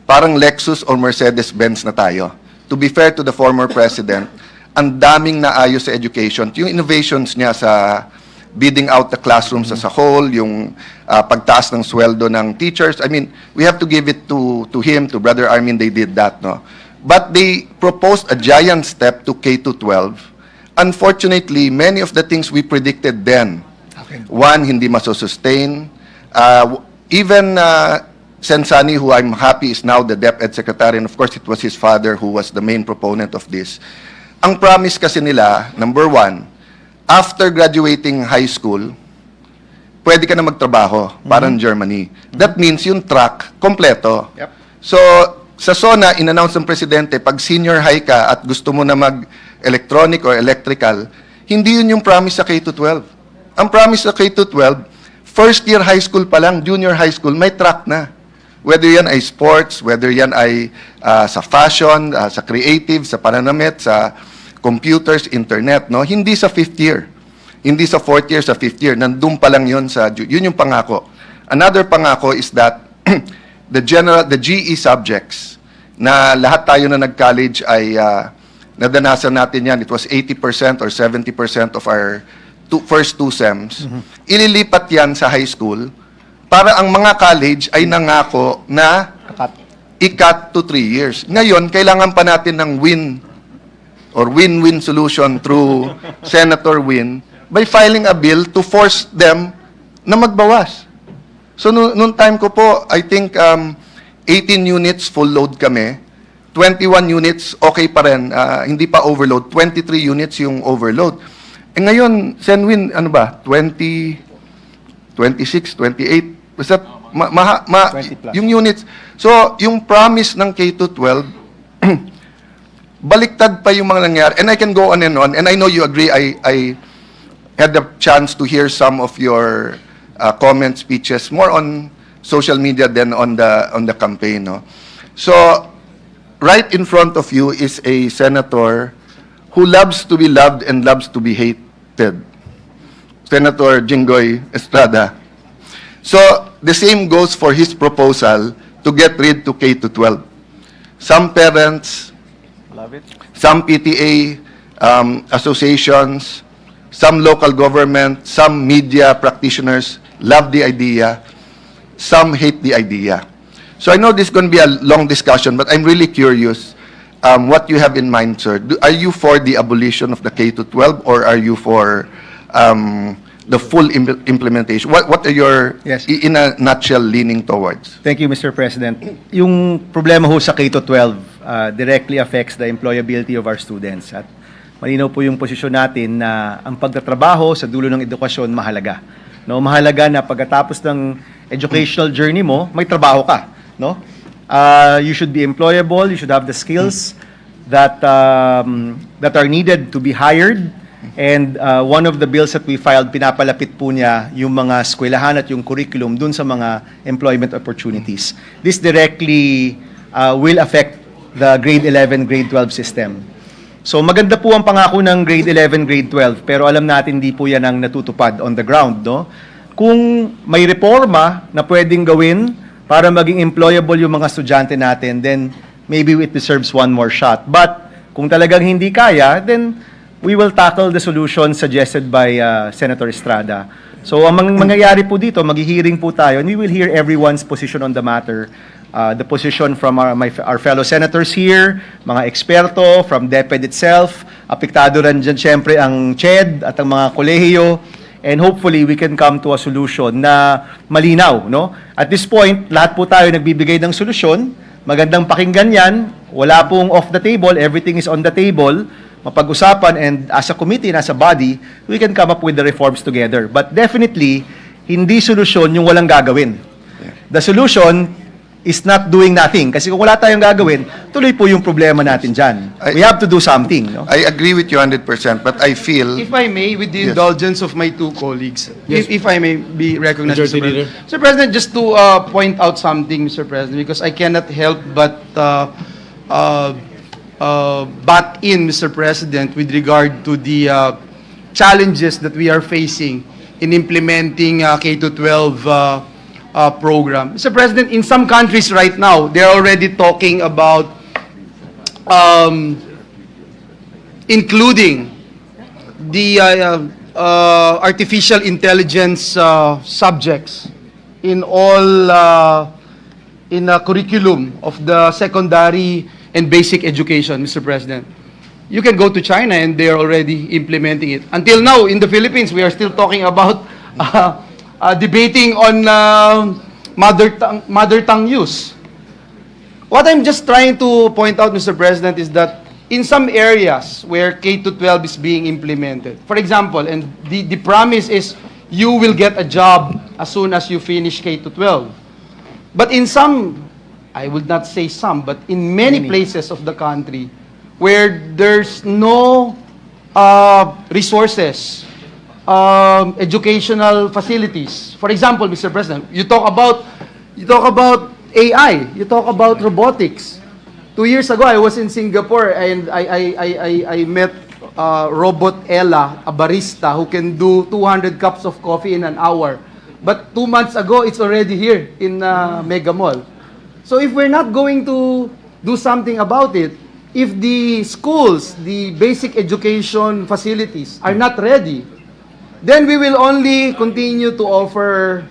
parang Lexus or Mercedes-Benz na tayo. To be fair to the former president, ang daming naayos sa education. Yung innovations niya sa bidding out the classrooms as a whole, yung pagtaas ng sweldo ng teachers. I mean, we have to give it to him, to Brother Armin, they did that, no? But they proposed a giant step to K-12. Unfortunately, many of the things we predicted then, one, hindi masosustain. Even Sensani, who I'm happy is now the DepEd Secretary, and of course it was his father who was the main proponent of this. Ang promise kasi nila, number 1, after graduating high school, pwede ka na magtrabaho, parang Germany. That means yung track, kompleto. So, sa SONA, in-announce ng Presidente, pag senior high ka at gusto mo na mag-electronic or electrical, hindi yun yung promise sa K-12. Ang promise sa K-12, first year high school pa lang, junior high school, may track na. Whether yan ay sports, whether yan ay sa fashion, sa creative, sa pananamit, sa computers, internet, no? Hindi sa 5th year. Hindi sa 4th year, sa 5th year. Nandun pa lang yun yun yung pangako. Another pangako is that the GE subjects na lahat tayo na nag-college ay nadanasan natin yan. It was 80% or 70% of our first 2 SEMs. Ililipat yan sa high school para ang mga college ay nangako na i-cut to 3 years. Ngayon, kailangan pa natin ng win-win solution through Senator Win by filing a bill to force them na magbawas. So, noong time ko po, I think 18 units full load kami, 21 units okay pa rin, hindi pa overload, 23 units yung overload. Eh ngayon, Senwin, ano ba, 20, 26, 28, basta yung units. So, yung promise ng K-12, baliktad pa yung mga nangyari. And I can go on, and I know you agree, I had the chance to hear some of your comment speeches, more on social media than on the campaign, no? So, right in front of you is a senator who loves to be loved and loves to be hated. Senator Jinggoy Estrada. So, the same goes for his proposal to get rid to K-12. Some parents, some PTA associations, some local government, some media practitioners love the idea, some hate the idea. So I know this is going to be a long discussion, but I'm really curious what you have in mind, sir. Are you for the abolition of the K-12 or are you for the full implementation? What are your, Yes. in a nutshell, leaning towards? Thank you, Mr. President. Yung problema ho sa K-12 directly affects the employability of our students. At malinaw po yung posisyon natin na ang pagtatrabaho sa dulo ng edukasyon mahalaga. No, mahalaga na pagkatapos ng educational journey mo, may trabaho ka, no? You should be employable, you should have the skills that that are needed to be hired. And one of the bills that we filed, pinapalapit po niya yung mga eskwelahan at yung curriculum dun sa mga employment opportunities. This directly will affect the grade 11, grade 12 system. So maganda po ang pangako ng grade 11, grade 12, pero alam natin hindi po yan ang natutupad on the ground, no? Kung may reforma na pwedeng gawin para maging employable yung mga estudyante natin, then maybe it deserves one more shot. But kung talagang hindi kaya, then we will tackle the solution suggested by Senator Estrada. So ang mangyayari po dito, maghihearing po tayo and we will hear everyone's position on the matter. The position from our fellow senators here, mga eksperto, from DepEd itself, apektado rin dyan syempre ang CHED at ang mga kolehiyo, and hopefully we can come to a solution na malinaw, no? At this point, lahat po tayo nagbibigay ng solusyon, magandang pakinggan yan, wala pong off the table, everything is on the table, mapag-usapan, and as a committee and as a body, we can come up with the reforms together. But definitely, hindi solusyon yung walang gagawin. The solution is not doing nothing. Kasi kung wala tayong gagawin, tuloy po yung problema natin dyan. We have to do something. No? I agree with you 100%, but I feel... If I may, with the Yes. indulgence of my two colleagues, if I may be recognized, Majority Mr. President. Leader. Mr. President, just to point out something, Mr. President, because I cannot help but butt in, Mr. President, with regard to the challenges that we are facing in implementing K-12 program. Mr. President, in some countries right now, they're already talking about including the artificial intelligence subjects in all in a curriculum of the secondary and basic education, Mr. President. You can go to China and they are already implementing it. Until now, in the Philippines, we are still talking about debating on mother tongue use. What I'm just trying to point out, Mr. President, is that in some areas where K-12 is being implemented, for example, and the promise is you will get a job as soon as you finish K-12. But in some, I would not say some, but in many places of the country where there's no resources, educational facilities. For example, Mr. President, you talk about AI, you talk about robotics. 2 years ago, I was in Singapore and I met Robot Ella, a barista who can do 200 cups of coffee in an hour. But 2 months ago, it's already here in Mega Mall. So if we're not going to do something about it, if the schools, the basic education facilities are not ready, then we will only continue to offer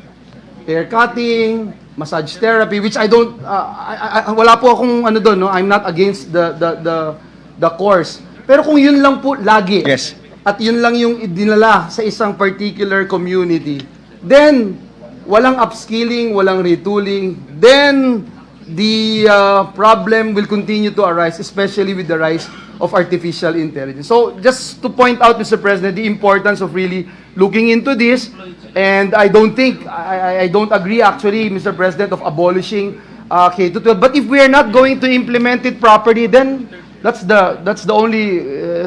hair cutting, massage therapy, which I don't, wala po akong ano doon, no? I'm not against the course. Pero kung yun lang po lagi, Yes. at yun lang yung dinala sa isang particular community, then walang upskilling, walang retooling, then the problem will continue to arise, especially with the rise of artificial intelligence. So just to point out, Mr. President, the importance of really looking into this, and I don't think, I don't agree actually, Mr. President, of abolishing K-12. But if we are not going to implement it properly, then that's the only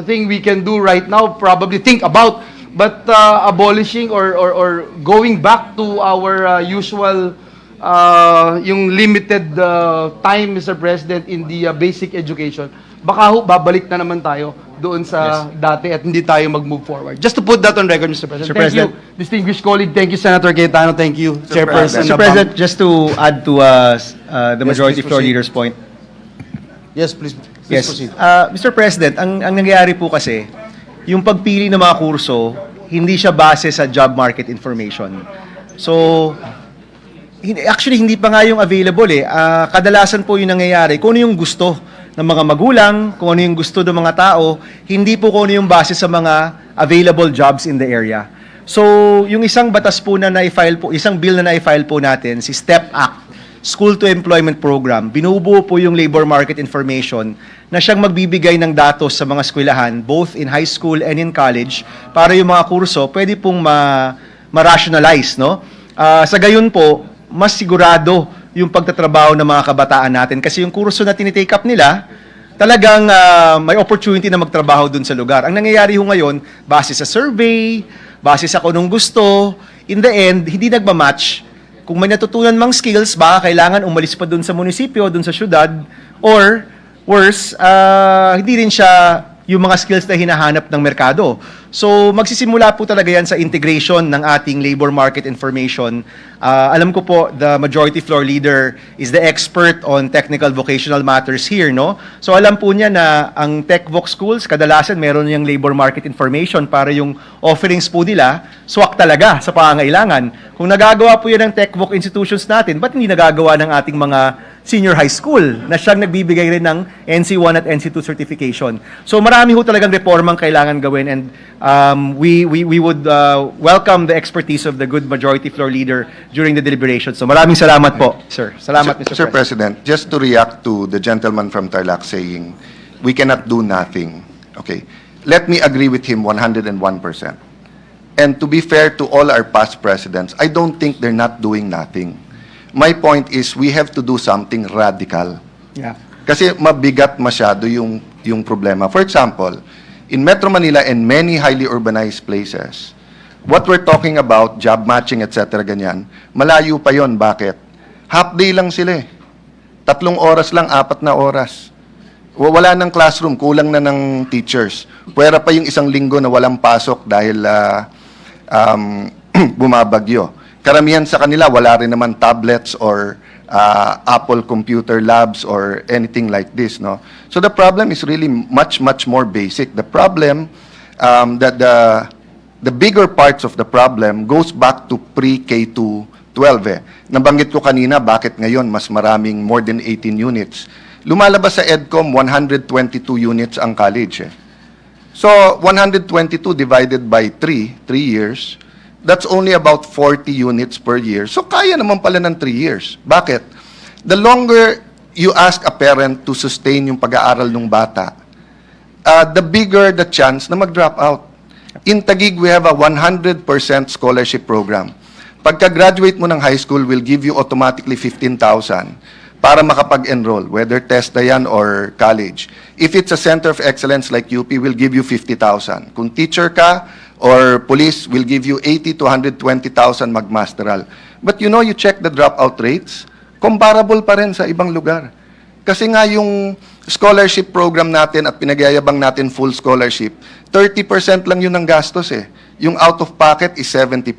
thing we can do right now, probably think about. But abolishing or going back to our usual yung limited time, Mr. President, in the basic education, baka ho, babalik na naman tayo doon sa dati at hindi tayo mag-move forward. Just to put that on record, Mr. President. Mr. Thank President. you, distinguished colleague. Thank you, Senator Cayetano. Thank you, Chairperson. Mr. President, just to add to the majority please floor proceed. leader's point. Yes, please Yes. proceed. Mr. President, ang nangyayari po kasi, yung pagpili ng mga kurso, hindi siya base sa job market information. So, actually, hindi pa nga yung available eh. Kadalasan po yung nangyayari, kung ano yung gusto ng mga magulang, kung ano yung gusto ng mga tao, hindi po kung ano yung base sa mga available jobs in the area. So, yung isang batas po na na-file po, isang bill na na-file po natin, si STEP Act, School to Employment Program, binubuo po yung labor market information na siyang magbibigay ng datos sa mga eskwelahan, both in high school and in college, para yung mga kurso pwede pong ma-rationalize, no? Sa gayon po, mas sigurado yung pagtatrabaho ng mga kabataan natin kasi yung kurso na tinitake up nila, talagang may opportunity na magtrabaho dun sa lugar. Ang nangyayari ho ngayon, base sa survey, base sa kung anong gusto, in the end, hindi nagmamatch. Kung may natutunan mang skills, baka kailangan umalis pa dun sa munisipyo, dun sa syudad, or worse, hindi rin siya yung mga skills na hinahanap ng merkado. So magsisimula po talaga yan sa integration ng ating labor market information. Alam ko po, the majority floor leader is the expert on technical vocational matters here, no? So alam po niya na ang TechVoc schools, kadalasan meron niyang labor market information para yung offerings po nila, swak talaga sa pangangailangan. Kung nagagawa po yan ng TechVoc institutions natin, ba't hindi nagagawa ng ating mga senior high school na siyang nagbibigay rin ng NC1 at NC2 certification? So marami ho talagang reformang kailangan gawin, and we would welcome the expertise of the good majority floor leader during the deliberations. So maraming salamat po, sir. Salamat, Sir President, just to react to the gentleman from Tarlac saying we cannot do nothing. Okay, let me agree with him 101%. And to be fair to all our past presidents, I don't think they're not doing nothing. My point is we have to do something radical. Yeah. Kasi mabigat masyado yung problema. For example, in Metro Manila and many highly urbanized places, what we're talking about, job matching, etc., ganyan, malayo pa yon. Bakit? Half day lang sila eh. 3 oras lang, 4 na oras. Wala ng classroom, kulang na ng teachers. Pwera pa yung 1 linggo na walang pasok dahil bumabagyo. Karamihan sa kanila, wala rin naman tablets or Apple computer labs or anything like this, no? So the problem is really much more basic. The problem, that the bigger parts of the problem goes back to pre-K to 12 eh. Nabanggit ko kanina, bakit ngayon mas maraming more than 18 units. Lumalabas sa EDCOM, 122 units ang college eh. So, 122 divided by 3 years, that's only about 40 units per year. So, kaya naman pala ng 3 years. Bakit? The longer you ask a parent to sustain yung pag-aaral ng bata, the bigger the chance na mag-drop out. In Taguig, we have a 100% scholarship program. Pagka-graduate mo ng high school, we'll give you automatically 15,000 para makapag-enroll, whether TESDA yan or college. If it's a center of excellence like UP, we'll give you 50,000. Kung teacher ka or police, we'll give you 80 to 120,000 magmasteral. But you know, you check the dropout rates, comparable pa rin sa ibang lugar. Kasi nga yung scholarship program natin at pinagyayabang natin full scholarship, 30% lang yun ng gastos eh. Yung out of pocket is 70%.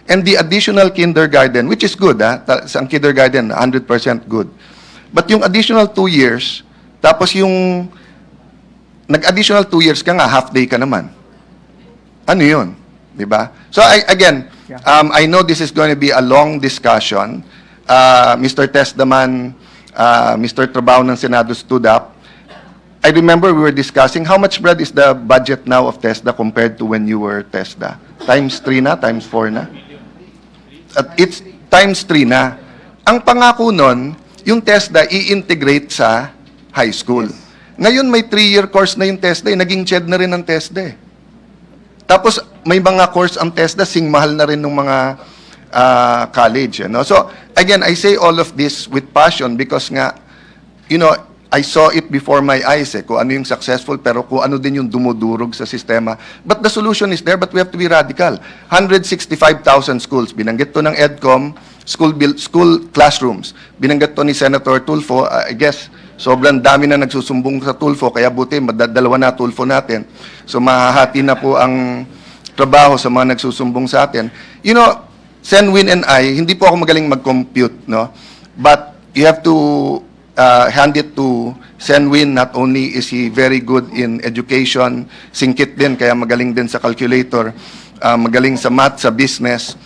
And the additional kindergarten, which is good, ang kindergarten, 100% good. But yung additional 2 years, tapos yung nag-additional 2 years ka nga, half day ka naman. Ano yun? Diba? So again, I know this is going to be a long discussion. Mr. Testdaman, Mr. Trabaho ng Senado stood up. I remember we were discussing how much, Brad, is the budget now of TESDA compared to when you were TESDA? Times 3 na? Times 4 na? At it's times 3 na. Ang pangako nun, yung TESDA i-integrate sa high school. Ngayon may 3-year course na yung TESDA, naging CHED na rin ang TESDA. Tapos may mga course ang TESDA, singmahal na rin ng mga college. You know? So again, I say all of this with passion because nga, you know, I saw it before my eyes kung ano yung successful, pero kung ano din yung dumudurog sa sistema. But the solution is there, but we have to be radical. 165,000 schools. Binanggit to ng EDCOM, school classrooms. Binanggit to ni Senator Tulfo. I guess, sobrang dami na nagsusumbong sa Tulfo, kaya buti, madadalawa na Tulfo natin. So, mahahati na po ang trabaho sa mga nagsusumbong sa atin. You know, Senwin and I, hindi po ako magaling mag-compute, no? But you have to hand it to Senwin. Not only is he very good in education, singkit din, kaya magaling din sa calculator, magaling sa math, sa business.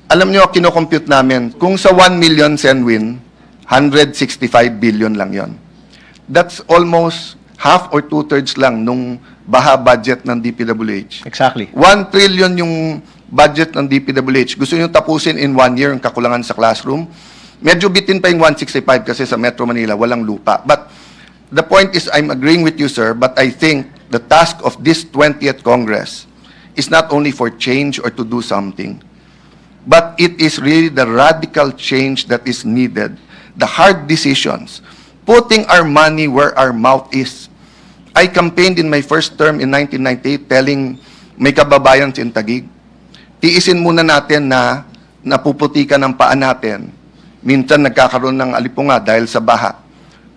Alam nyo, kinocompute namin, kung sa 1 million Senwin, 165 billion lang yon. That's almost half or 2/3 lang nung baha budget ng DPWH. Exactly. 1 trillion yung budget ng DPWH. Gusto nyo tapusin in 1 year ang kakulangan sa classroom? Medyo bitin pa yung 165 kasi sa Metro Manila, walang lupa. But the point is, I'm agreeing with you, sir, but I think the task of this 20th Congress is not only for change or to do something, but it is really the radical change that is needed, the hard decisions, putting our money where our mouth is. I campaigned in my first term in 1998 telling may kababayan in Taguig, tiisin muna natin na napuputikan ng paa natin. Minsan nagkakaroon ng alipunga dahil sa baha.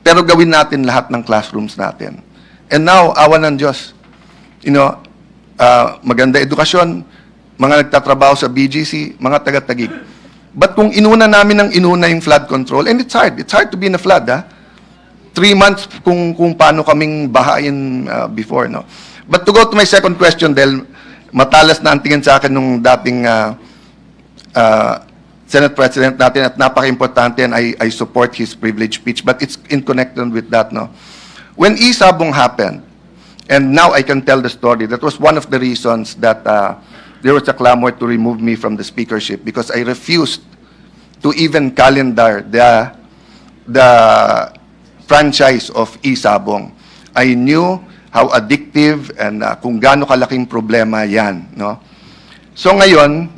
Pero gawin natin lahat ng classrooms natin. And now, awa ng Diyos, maganda edukasyon, mga nagtatrabaho sa BGC, mga taga-Taguig. But kung inuna namin ng inuna yung flood control, and it's hard to be in a flood, 3 months kung paano kaming bahain before, no? But to go to my second question, dahil matalas na ang tingin sa akin nung dating Senate President natin at napaka-importante, and I support his privilege speech, but it's in connection with that, no? When Isabong happened, and now I can tell the story, that was one of the reasons that there was a clamor to remove me from the speakership, because I refused to even calendar the franchise of Isabong. I knew how addictive and kung gaano kalaking problema yan, no? So ngayon,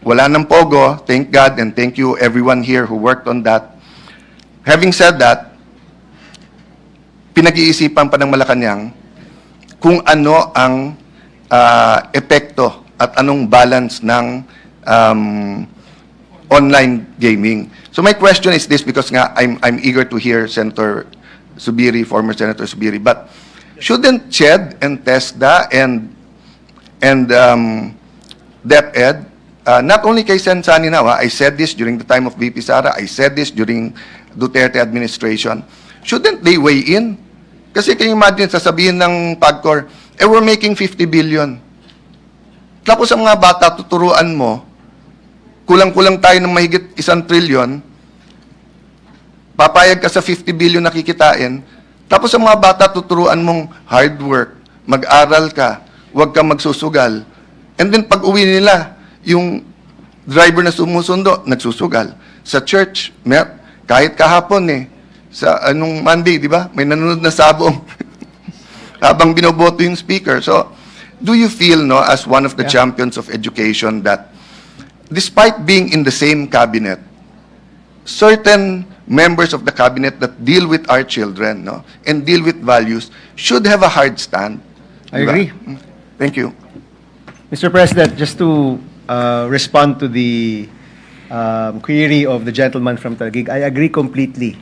wala nang pogo, thank God, and thank you everyone here who worked on that. Having said that, pinag-iisipan pa ng Malacanang kung ano ang epekto at anong balance ng online gaming. So my question is this, because nga I'm eager to hear Senator Zubiri, former Senator Zubiri, but shouldn't CHED and TESDA and DepEd, not only kay Sen Sani now, I said this during the time of VP Sara, I said this during Duterte administration, shouldn't they weigh in? Kasi can you imagine, sasabihin ng PAGCOR, we're making 50 billion. Tapos ang mga bata, tuturuan mo, kulang-kulang tayo ng mahigit 1 trillion, papayag ka sa 50 billion na kikitain, tapos ang mga bata, tuturuan mong hard work, mag-aral ka, huwag kang magsusugal. And then pag uwi nila, yung driver na sumusundo, nagsusugal. Sa church, kahit kahapon sa anong Monday, di ba? May nanonood na sabong habang binoboto yung speaker. So, do you feel, no, as one of the champions of education, that despite being in the same cabinet, certain members of the cabinet that deal with our children, no, and deal with values should have a hard stand? I agree. Thank you. Mr. President, just to respond to the query of the gentleman from Taguig, I agree completely.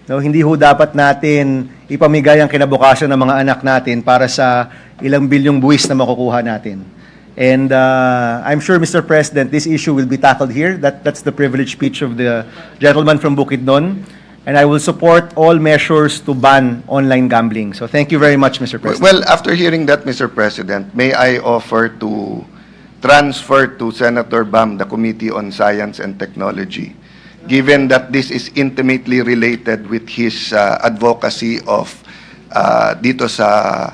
No, hindi ho dapat natin ipamigay ang kinabukasan ng mga anak natin para sa ilang bilyong buwis na makukuha natin. And I'm sure, Mr. President, this issue will be tackled here. That's the privileged speech of the gentleman from Bukidnon. And I will support all measures to ban online gambling. So thank you very much, Mr. President. Well, after hearing that, Mr. President, may I offer to transfer to Senator Bam the Committee on Science and Technology, given that this is intimately related with his advocacy of dito sa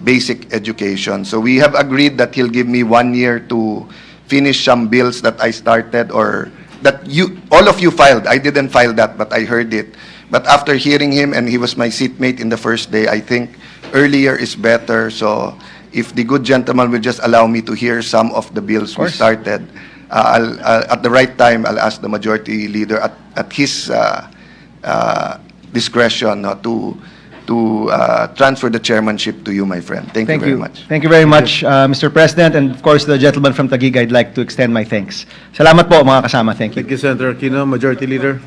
basic education. So we have agreed that he'll give me 1 year to finish some bills that I started, or that all of you filed. I didn't file that, but I heard it. But after hearing him, and he was my seatmate in the first day, I think earlier is better. So if the good gentleman will just allow me to hear some of the bills we started, I'll, at the right time, I'll ask the majority leader at his discretion, to transfer the chairmanship to you, my friend. Thank you very much. Thank you very much, Mr. President. And of course, the gentleman from Taguig, I'd like to extend my thanks. Salamat po, mga kasama. Thank you. Thank you, Senator Aquino. Majority Leader.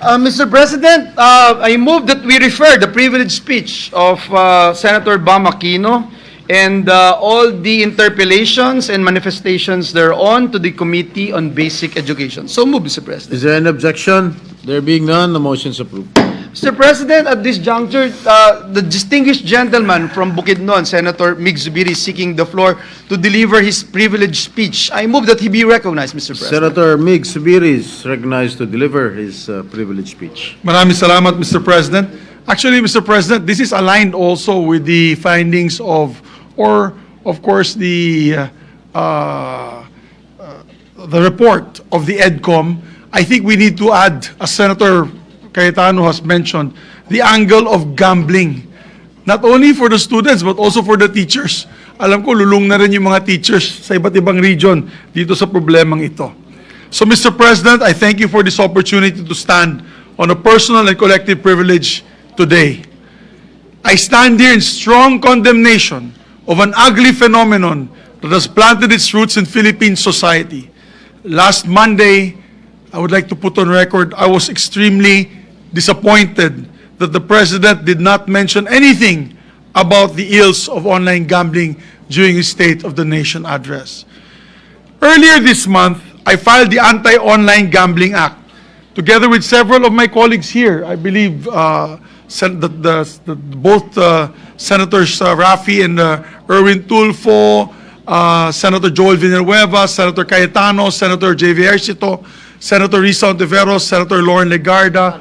Mr. President, I move that we refer the privileged speech of Senator Bam Aquino and all the interpellations and manifestations thereon to the Committee on Basic Education. So move, Mr. President. Is there any objection? There being none, the motion is approved. Mr. President, at this juncture, the distinguished gentleman from Bukidnon, Senator Mig Zubiri, is seeking the floor to deliver his privileged speech. I move that he be recognized, Mr. President. Senator Mig Zubiri is recognized to deliver his privileged speech. Maraming salamat, Mr. President. Actually, Mr. President, this is aligned also with the findings of course, the report of the EDCOM. I think we need to add, as Senator Cayetano has mentioned, the angle of gambling. Not only for the students, but also for the teachers. Alam ko, lulung na rin yung mga teachers sa iba't ibang region dito sa problemang ito. So, Mr. President, I thank you for this opportunity to stand on a personal and collective privilege today. I stand here in strong condemnation of an ugly phenomenon that has planted its roots in Philippine society. Last Monday, I would like to put on record, I was extremely disappointed that the President did not mention anything about the ills of online gambling during his State of the Nation address. Earlier this month, I filed the Anti-Online Gambling Act, together with several of my colleagues here. I believe both Senators Rafi and Erwin Tulfo, Senator Joel Villanueva, Senator Cayetano, Senator J.V. Ejercito, Senator Risa Ontiveros, Senator Lauren Legarda,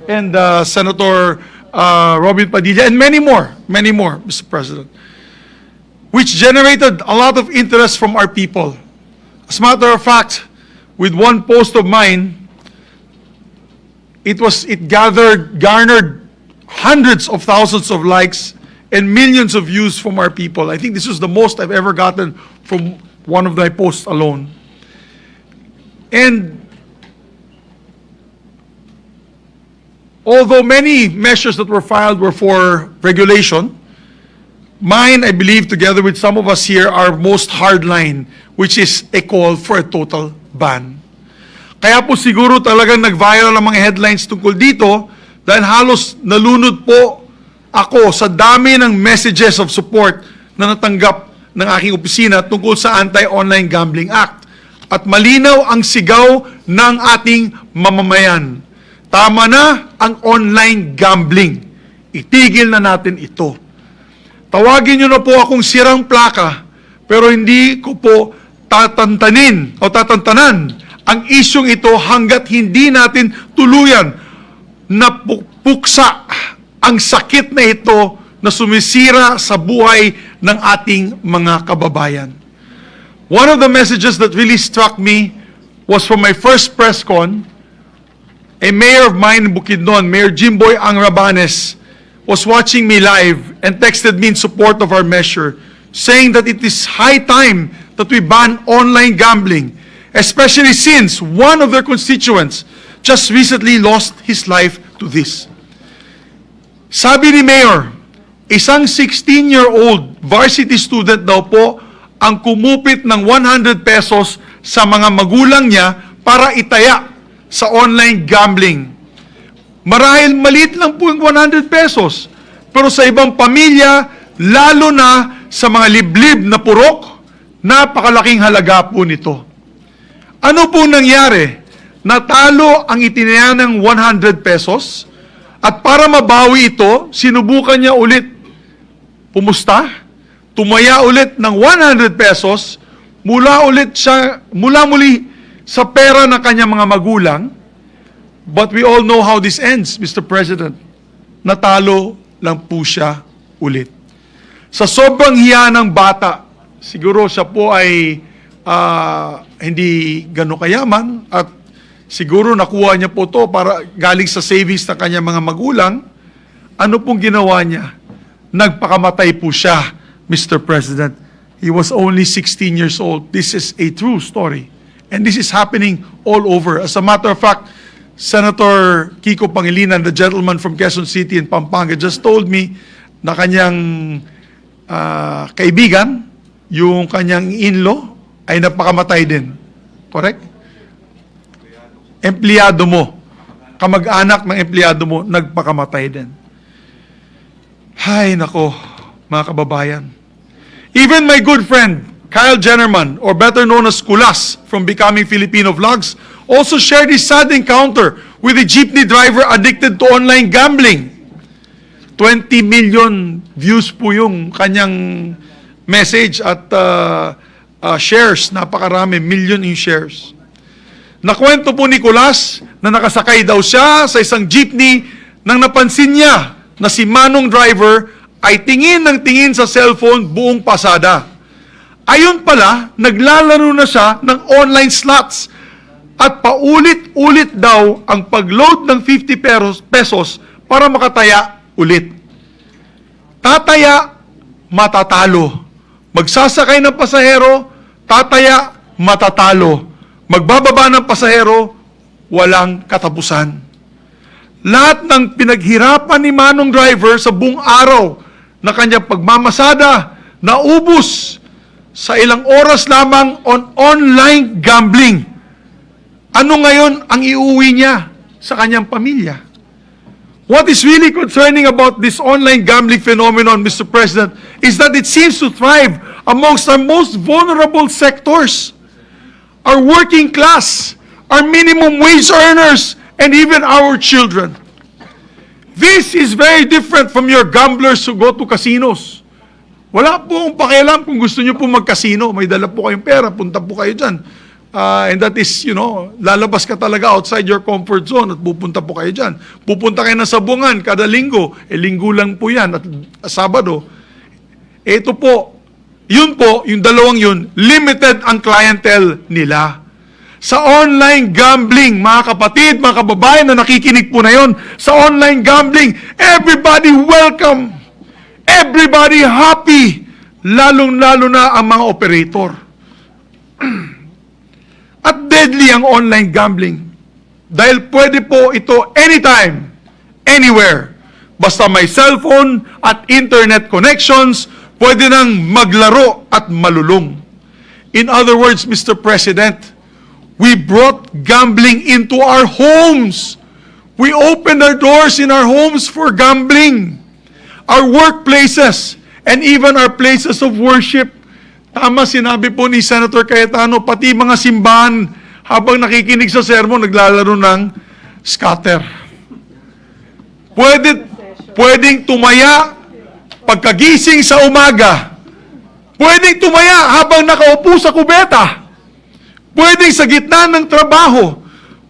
and Senator Robin Padilla, and many more, Mr. President, which generated a lot of interest from our people. As a matter of fact, with one post of mine, it garnered hundreds of thousands of likes and millions of views from our people. I think this was the most I've ever gotten from one of my posts alone. And although many measures that were filed were for regulation, mine, I believe, together with some of us here, are most hardline, which is a call for a total ban. Kaya po siguro talagang nag-viral ang mga headlines tungkol dito dahil halos nalunod po ako sa dami ng messages of support na natanggap ng aking opisina tungkol sa Anti-Online Gambling Act. At malinaw ang sigaw ng ating mamamayan. Tama na ang online gambling. Itigil na natin ito. Tawagin niyo na po akong sirang plaka, pero hindi ko po tatantanan ang isyong ito hanggat hindi natin tuluyan na puksa ang sakit na ito na sumisira sa buhay ng ating mga kababayan. One of the messages that really struck me was from my first press con. A mayor of mine in Bukidnon, Mayor Jimboy Angrabanes, was watching me live and texted me in support of our measure, saying that it is high time that we ban online gambling, especially since one of their constituents just recently lost his life to this. Sabi ni Mayor, isang 16-year-old varsity student daw po ang kumupit ng 100 pesos sa mga magulang niya para itaya sa online gambling. Marahil maliit lang po yung 100 pesos, pero sa ibang pamilya, lalo na sa mga liblib na purok, napakalaking halaga po nito. Ano po nangyari? Natalo ang itinaya ng 100 pesos at para mabawi ito, sinubukan niya ulit pumusta, tumaya ulit ng 100 pesos, mula muli sa pera ng kanyang mga magulang. But we all know how this ends, Mr. President. Natalo lang po siya ulit. Sa sobrang hiya ng bata, siguro siya po ay hindi gano'ng kayaman at siguro nakuha niya po to para galing sa savings ng kanyang mga magulang. Ano pong ginawa niya? Nagpakamatay po siya, Mr. President. He was only 16 years old. This is a true story. And this is happening all over. As a matter of fact, Senator Kiko Pangilinan, the gentleman from Quezon City in Pampanga, just told me na kanyang kaibigan, yung kanyang in-law, ay napakamatay din. Correct? Empleyado mo, kamag-anak ng empleyado mo, nagpakamatay din. Hay nako, mga kababayan. Even my good friend, Kyle Jennerman, or better known as Kulas from Becoming Filipino Vlogs, also shared his sad encounter with a jeepney driver addicted to online gambling. 20 million views po yung kanyang message at shares, napakarami, million in shares. Nakwento po ni Kulas na nakasakay daw siya sa isang jeepney nang napansin niya na si Manong driver ay tingin ng tingin sa cellphone buong pasada. Ayon pala, naglalaro na siya ng online slots at paulit-ulit daw ang pag-load ng 50 pesos para makataya ulit. Tataya, matatalo. Magsasakay ng pasahero, tataya, matatalo. Magbababa ng pasahero, walang katapusan. Lahat ng pinaghirapan ni Manong driver sa buong araw na kanyang pagmamasada, naubos sa ilang oras lamang on online gambling. Ano ngayon ang iuwi niya sa kanyang pamilya? What is really concerning about this online gambling phenomenon, Mr. President, is that it seems to thrive amongst our most vulnerable sectors, our working class, our minimum wage earners, and even our children. This is very different from your gamblers who go to casinos. Wala pong pakialam kung gusto nyo po mag-casino. May dala po kayong pera, punta po kayo dyan. And that is, lalabas ka talaga outside your comfort zone at pupunta po kayo dyan. Pupunta kayo ng sabungan kada linggo. Linggo lang po yan at Sabado. Ito po, yung dalawang yun, limited ang clientele nila. Sa online gambling, mga kapatid, mga kababayan na nakikinig po na yon, sa online gambling, everybody welcome. Everybody happy. Lalong-lalo na ang mga operator. At deadly ang online gambling. Dahil pwede po ito anytime, anywhere. Basta may cellphone at internet connections, pwede nang maglaro at malulong. In other words, Mr. President, we brought gambling into our homes. We opened our doors in our homes for gambling. Our workplaces, and even our places of worship. Tama sinabi po ni Senator Cayetano, pati mga simbahan, habang nakikinig sa sermon, naglalaro ng scatter. Pwedeng tumaya pagkagising sa umaga. Pwedeng tumaya habang nakaupo sa kubeta. Pwedeng sa gitna ng trabaho.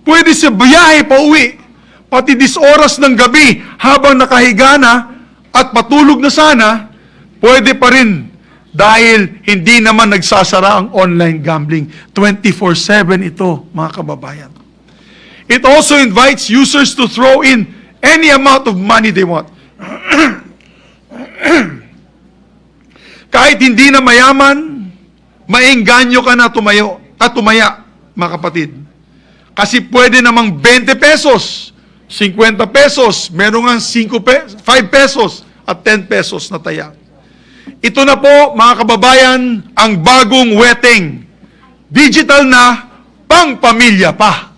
Pwede sa biyahe pa uwi. Pati 10 oras ng gabi habang nakahiga na at patulog na sana, pwede pa rin. Dahil hindi naman nagsasara ang online gambling. 24/7 ito, mga kababayan. It also invites users to throw in any amount of money they want. Kahit hindi na mayaman, maengganyo ka na tumaya, mga kapatid. Kasi pwede namang 20 pesos, 50 pesos, meron nga 5 pesos at 10 pesos na taya. Ito na po, mga kababayan, ang bagong weteng. Digital na, pang-pamilya pa.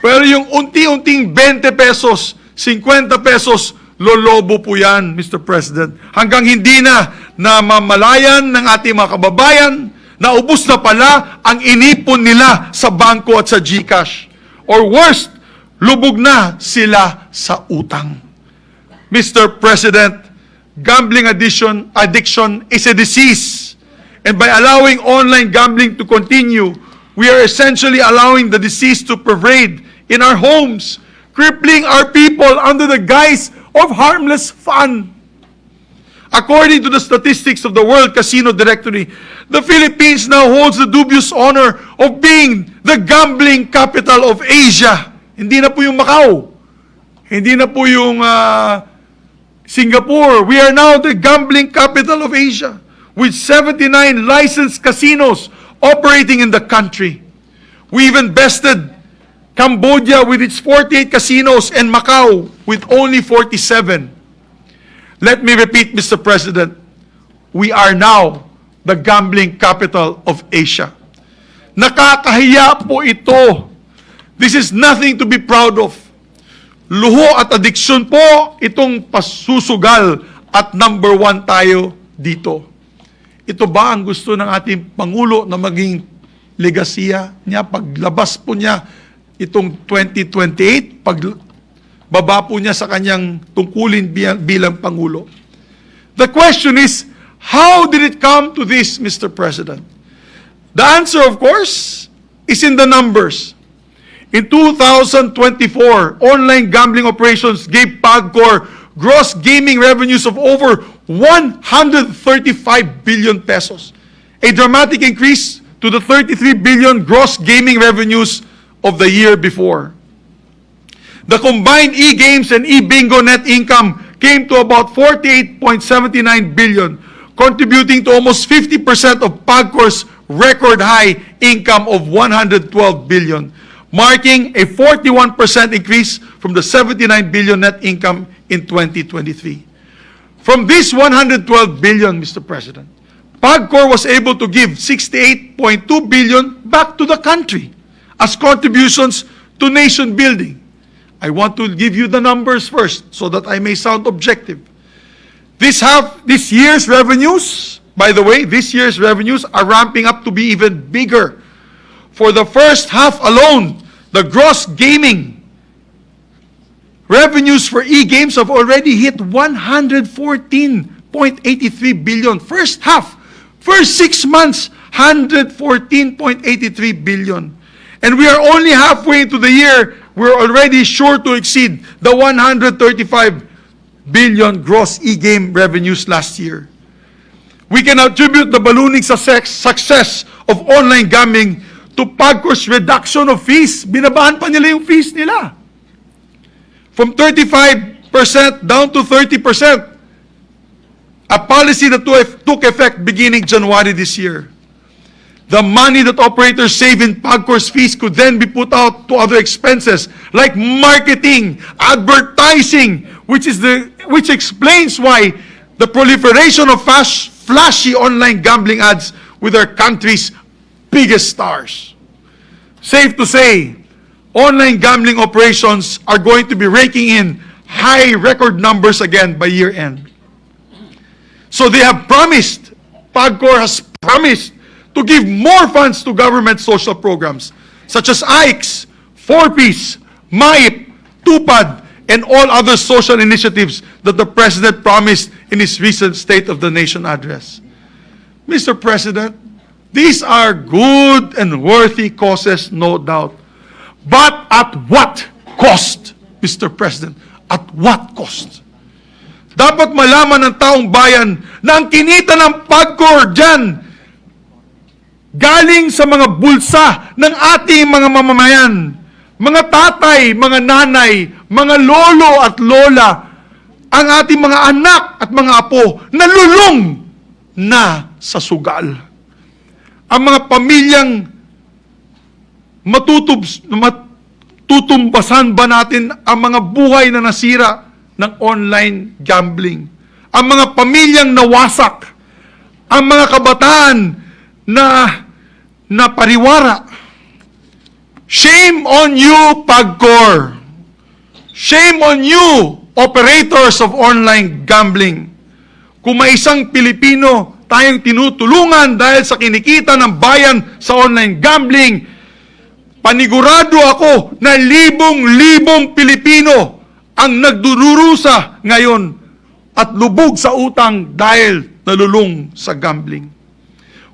Pero yung unti-unting 20 pesos, 50 pesos, lolobo po yan, Mr. President. Hanggang hindi na namamalayan ng ating mga kababayan, naubos na pala ang inipon nila sa bangko at sa GCash. Or worst, lubog na sila sa utang. Mr. President, gambling addiction is a disease. And by allowing online gambling to continue, we are essentially allowing the disease to pervade in our homes, crippling our people under the guise of harmless fun. According to the statistics of the World Casino Directory, the Philippines now holds the dubious honor of being the gambling capital of Asia. Hindi na po yung Macau. Hindi na po yung Singapore. We are now the gambling capital of Asia with 79 licensed casinos operating in the country. We even bested Cambodia with its 48 casinos and Macau with only 47. Let me repeat, Mr. President, we are now the gambling capital of Asia. Nakakahiya po ito. This is nothing to be proud of. Luho at adiksyon po itong pasusugal at number 1 tayo dito. Ito ba ang gusto ng ating Pangulo na maging legasiya niya paglabas po niya itong 2028, pagbaba po niya sa kanyang tungkulin bilang Pangulo? The question is, how did it come to this, Mr. President? The answer, of course, is in the numbers. In 2024, online gambling operations gave PAGCOR gross gaming revenues of over 135 billion pesos, a dramatic increase to the 33 billion gross gaming revenues of the year before. The combined e-games and e-bingo net income came to about 48.79 billion, contributing to almost 50% of PAGCOR's record high income of 112 billion. Marking a 41% increase from the 79 billion net income in 2023. From this 112 billion, Mr. President, PAGCOR was able to give 68.2 billion back to the country as contributions to nation building. I want to give you the numbers first so that I may sound objective. This year's revenues, by the way, this year's revenues are ramping up to be even bigger. For the first half alone, the gross gaming revenues for e-games have already hit 114.83 billion. First half, first 6 months, 114.83 billion. And we are only halfway into the year, we're already sure to exceed the 135 billion gross e-game revenues last year. We can attribute the ballooning success of online gambling to PAGCOR's reduction of fees. Binabaan pa nila yung fees nila. From 35% down to 30%. A policy that took effect beginning January this year. The money that operators save in PAGCOR's fees could then be put out to other expenses like marketing, advertising, which explains why the proliferation of flashy online gambling ads with our country's biggest stars. Safe to say, online gambling operations are going to be raking in high record numbers again by year end. So they have promised, PAGCOR has promised to give more funds to government social programs such as AICS, 4Ps, MAIP, TUPAD, and all other social initiatives that the President promised in his recent State of the Nation address. Mr. President, these are good and worthy causes, no doubt. But at what cost, Mr. President? At what cost? Dapat malaman ng taong bayan na ang kinita ng PAGCOR dyan galing sa mga bulsa ng ating mga mamamayan, mga tatay, mga nanay, mga lolo at lola, ang ating mga anak at mga apo nalulong na sa sugal. Ang mga pamilyang matutumbasan ba natin ang mga buhay na nasira ng online gambling? Ang mga pamilyang nawasak, ang mga kabataan na pariwara. Shame on you, PAGCOR. Shame on you, operators of online gambling. Kung may isang Pilipino tayong tinutulungan dahil sa kinikita ng bayan sa online gambling, panigurado ako na libong-libong Pilipino ang nagdururusa ngayon at lubog sa utang dahil nalulung sa gambling.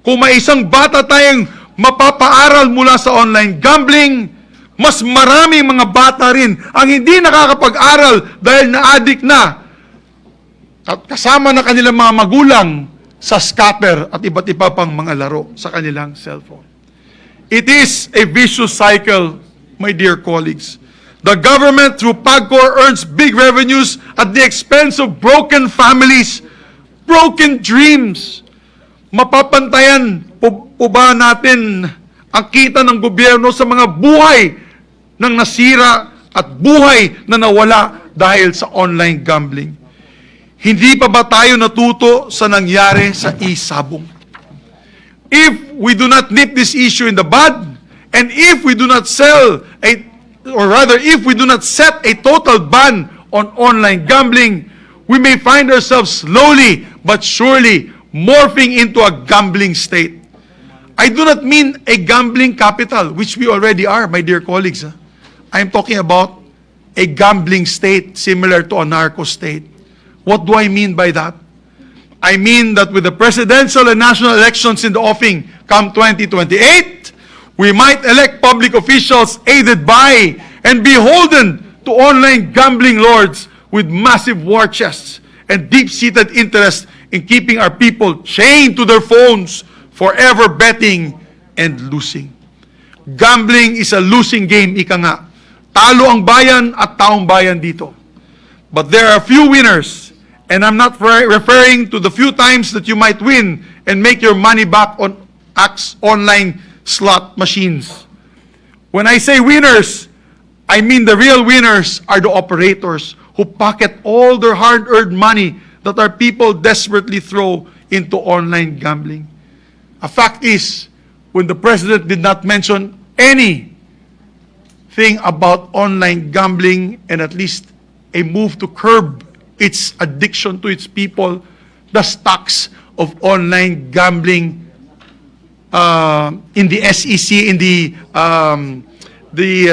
Kung may isang bata tayong mapapaaral mula sa online gambling, mas maraming mga bata rin ang hindi nakakapag-aral dahil na-addict na at kasama na kanilang mga magulang sa scatter at iba't iba pang mga laro sa kanilang cellphone. It is a vicious cycle, my dear colleagues. The government through PAGCOR earns big revenues at the expense of broken families, broken dreams. Mapapantayan po ba natin ang kita ng gobyerno sa mga buhay ng nasira at buhay na nawala dahil sa online gambling? Hindi pa ba tayo natuto sa nangyari sa e-sabong? If we do not nip this issue in the bud, and if we do not if we do not set a total ban on online gambling, we may find ourselves slowly but surely morphing into a gambling state. I do not mean a gambling capital, which we already are, my dear colleagues. I am talking about a gambling state similar to a narco state. What do I mean by that? I mean that with the presidential and national elections in the offing come 2028, we might elect public officials aided by and beholden to online gambling lords with massive war chests and deep-seated interest in keeping our people chained to their phones, forever betting and losing. Gambling is a losing game, ika nga. Talo ang bayan at taong bayan dito. But there are few winners, and I'm not referring to the few times that you might win and make your money back on online slot machines. When I say winners, I mean the real winners are the operators who pocket all their hard-earned money that our people desperately throw into online gambling. A fact is, when the President did not mention any thing about online gambling and at least a move to curb its addiction to its people, the stocks of online gambling in the SEC, in the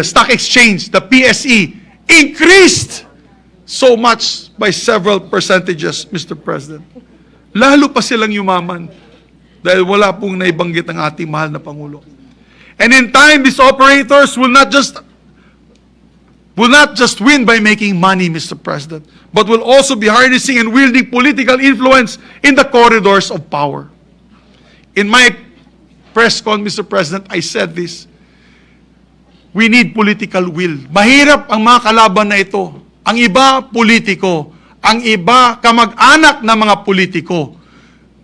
stock exchange, the PSE, increased so much by several percentages, Mr. President. Lalo pa silang yumaman dahil wala pong naibanggit ang ating mahal na Pangulo. And in time, these operators will not just win by making money, Mr. President, but will also be harnessing and wielding political influence in the corridors of power. In my press con, Mr. President, I said this, we need political will. Mahirap ang mga kalaban na ito. Ang iba, politiko. Ang iba, kamag-anak na mga politiko.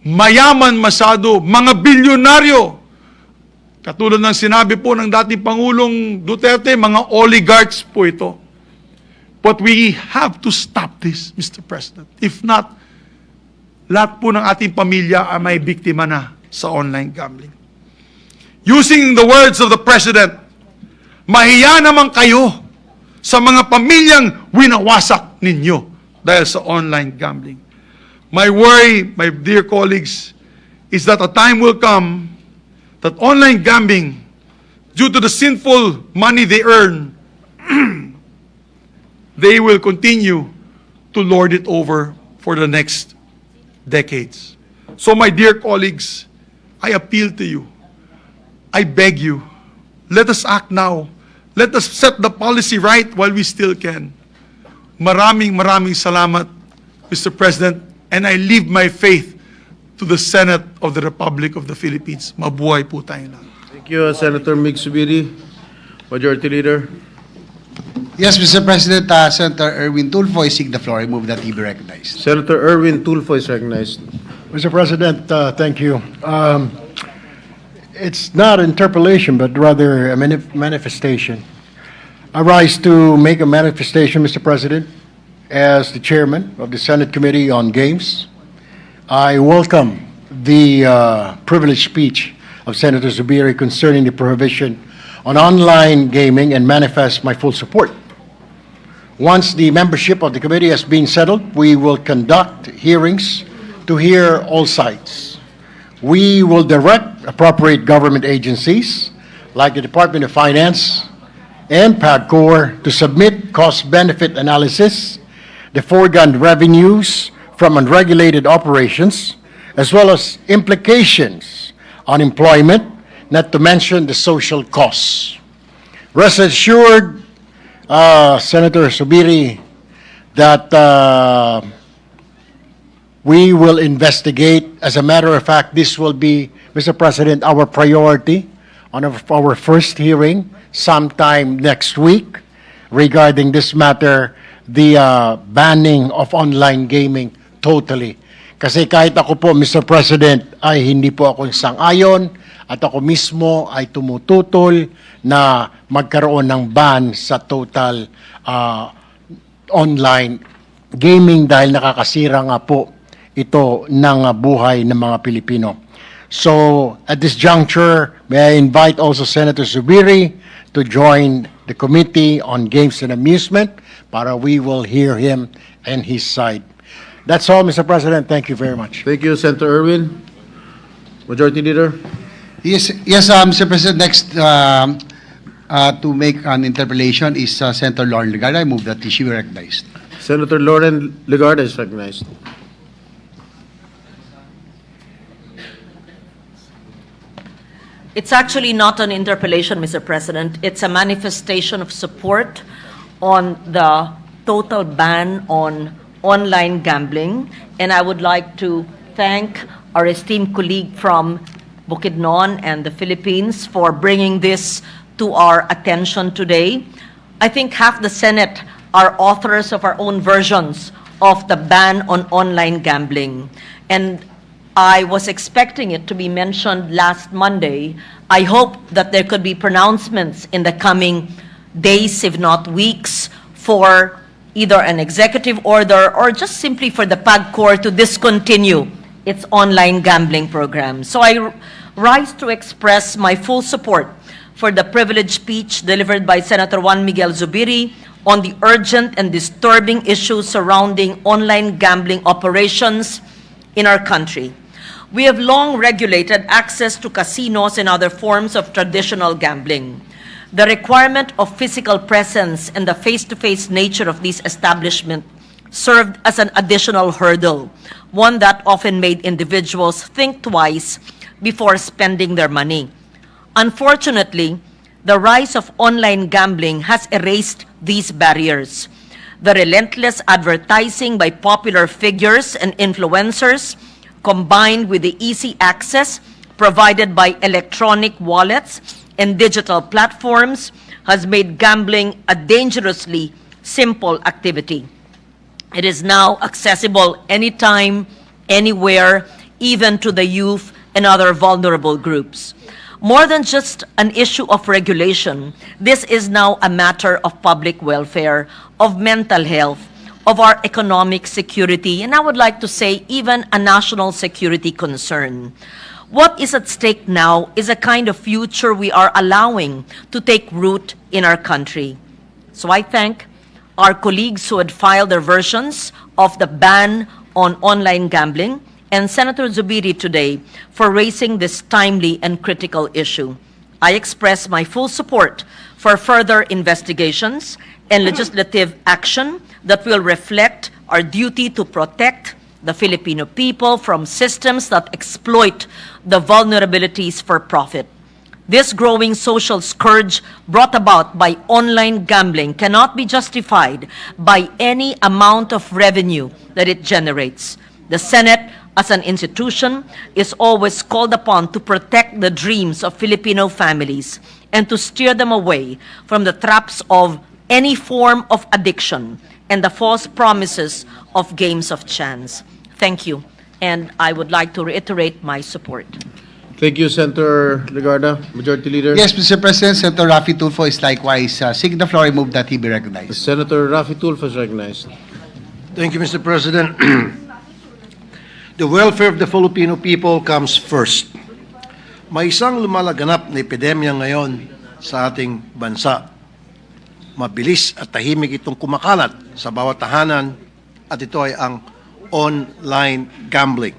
Mayaman masyado, mga bilyonaryo. Katulad ng sinabi po ng dating Pangulong Duterte, mga oligarchs po ito. But we have to stop this, Mr. President. If not, lahat po ng ating pamilya ay may biktima na sa online gambling. Using the words of the President, mahiya naman kayo sa mga pamilyang winawasak ninyo dahil sa online gambling. My worry, my dear colleagues, is that a time will come that online gambling, due to the sinful money they earn, they will continue to lord it over for the next decades. So my dear colleagues, I appeal to you. I beg you, let us act now. Let us set the policy right while we still can. Maraming salamat, Mr. President, and I leave my faith to the Senate of the Republic of the Philippines. Mabuhay po tayong lahat. Thank you, Senator Zubiri. Majority Leader. Yes, Mr. President, Senator Erwin Tulfo is seeking the floor. I move that he be recognized. Senator Erwin Tulfo is recognized. Mr. President, thank you. It's not interpellation, but rather a manifestation. I rise to make a manifestation, Mr. President, as the chairman of the Senate Committee on Games. I welcome the privileged speech of Senator Zubiri concerning the prohibition on online gaming and manifest my full support. Once the membership of the committee has been settled, we will conduct hearings to hear all sides. We will direct appropriate government agencies like the Department of Finance and PAGCOR to submit cost-benefit analysis, the foregone revenues from unregulated operations, as well as implications on employment, not to mention the social costs. Rest assured, Senator Zubiri, that we will investigate. As a matter of fact, this will be, Mr. President, our priority on our first hearing sometime next week regarding this matter, the banning of online gaming totally. Kasi kahit ako po, Mr. President, ay hindi po ako sang-ayon at ako mismo ay tumututol na magkaroon ng ban sa total online gaming dahil nakakasira nga po ito ng buhay ng mga Pilipino. So, at this juncture, may I invite also Senator Zubiri to join the Committee on Games and Amusement para we will hear him and his side. That's all, Mr. President. Thank you very much. Thank you, Senator Erwin. Majority Leader. Yes, Mr. President, next to make an interpellation is Senator Lauren Legarda. I move that she be recognized. Senator Lauren Legarda is recognized. It's actually not an interpellation, Mr. President. It's a manifestation of support on the total ban on online gambling. And I would like to thank our esteemed colleague from Bukidnon and the Philippines for bringing this to our attention today. I think half the Senate are authors of our own versions of the ban on online gambling. And I was expecting it to be mentioned last Monday. I hope that there could be pronouncements in the coming days, if not weeks, for either an executive order or just simply for the PAGCOR to discontinue its online gambling program. So I rise to express my full support for the privileged speech delivered by Senator Juan Miguel Zubiri on the urgent and disturbing issues surrounding online gambling operations in our country. We have long regulated access to casinos and other forms of traditional gambling. The requirement of physical presence and the face-to-face nature of these establishments served as an additional hurdle, one that often made individuals think twice before spending their money. Unfortunately, the rise of online gambling has erased these barriers. The relentless advertising by popular figures and influencers, combined with the easy access provided by electronic wallets and digital platforms, has made gambling a dangerously simple activity. It is now accessible anytime, anywhere, even to the youth and other vulnerable groups. More than just an issue of regulation, this is now a matter of public welfare, of mental health, of our economic security, and I would like to say even a national security concern. What is at stake now is a kind of future we are allowing to take root in our country. So I thank our colleagues who had filed their versions of the ban on online gambling and Senator Zubiri today for raising this timely and critical issue. I express my full support for further investigations and legislative action that will reflect our duty to protect the Filipino people from systems that exploit the vulnerabilities for profit. This growing social scourge brought about by online gambling cannot be justified by any amount of revenue that it generates. The Senate, as an institution, is always called upon to protect the dreams of Filipino families and to steer them away from the traps of any form of addiction and the false promises of games of chance. Thank you, and I would like to reiterate my support. Thank you, Senator Legarda, Majority Leader. Yes, Mr. President, Senator Raffy Tulfo is likewise seeking the floor. I move that he be recognized. Senator Raffy Tulfo is recognized. Thank you, Mr. President. The welfare of the Filipino people comes first. May isang lumalaganap na epidemya ngayon sa ating bansa. Mabilis at tahimik itong kumakalat sa bawat tahanan at ito ay ang online gambling.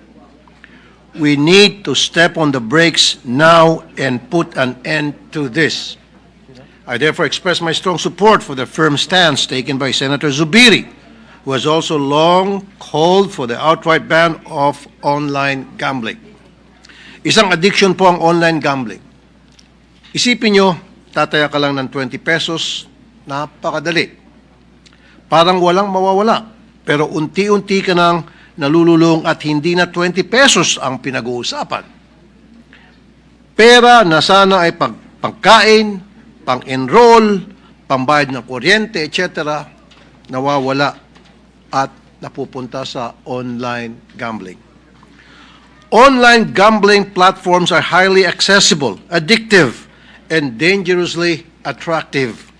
We need to step on the brakes now and put an end to this. I therefore express my strong support for the firm stance taken by Senator Zubiri, who has also long called for the outright ban of online gambling. Isang addiction po ang online gambling. Isipin nyo, tataya ka lang ng 20 pesos, napakadali. Parang walang mawawala, pero unti-unti ka nang nalululong at hindi na 20 pesos ang pinag-uusapan. Pera na sana ay pagkain, pang-enroll, pambayad ng kuryente, etc., nawawala at napupunta sa online gambling. Online gambling platforms are highly accessible, addictive, and dangerously attractive.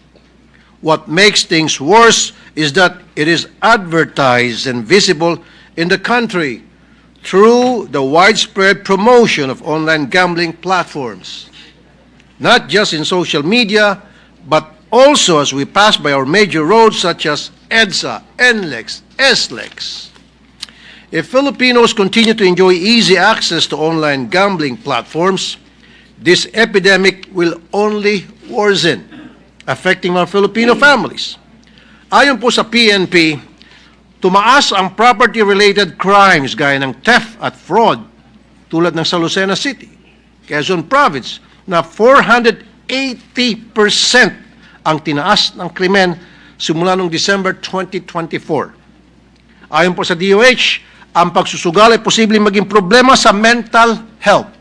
What makes things worse is that it is advertised and visible in the country through the widespread promotion of online gambling platforms, not just in social media, but also as we pass by our major roads such as EDSA, NLEX, SLEX. If Filipinos continue to enjoy easy access to online gambling platforms, this epidemic will only worsen, affecting our Filipino families. Ayon po sa PNP, tumaas ang property-related crimes gaya ng theft at fraud tulad ng sa Lucena City, Quezon Province, na 480% ang tinaas ng krimen simula noong December 2024. Ayon po sa DOH, ang pagsusugal ay posibleng maging problema sa mental health.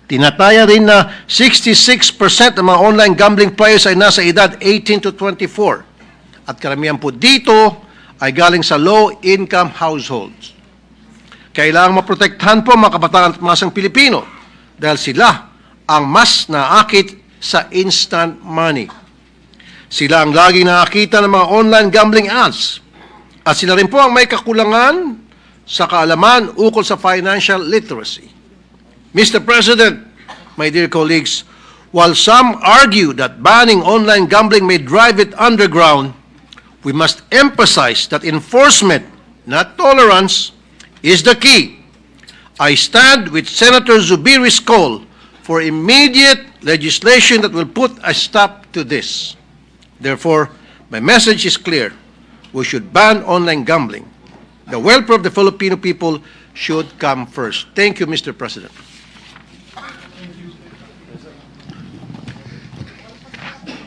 Tinataya rin na 66% ng mga online gambling players ay nasa edad 18 to 24. At karamihan po dito ay galing sa low-income households. Kailangang maprotektahan po mga kabataan at masang Pilipino dahil sila ang mas naakit sa instant money. Sila ang laging nakakita ng mga online gambling ads. At sila rin po ang may kakulangan sa kaalaman ukol sa financial literacy. Mr. President, my dear colleagues, While some argue that banning online gambling may drive it underground, we must emphasize that enforcement, not tolerance, is the key. I stand with Senator Zubiri's call for immediate legislation that will put a stop to this. Therefore, my message is clear. We should ban online gambling. The welfare of the Filipino people should come first. Thank you, Mr. President.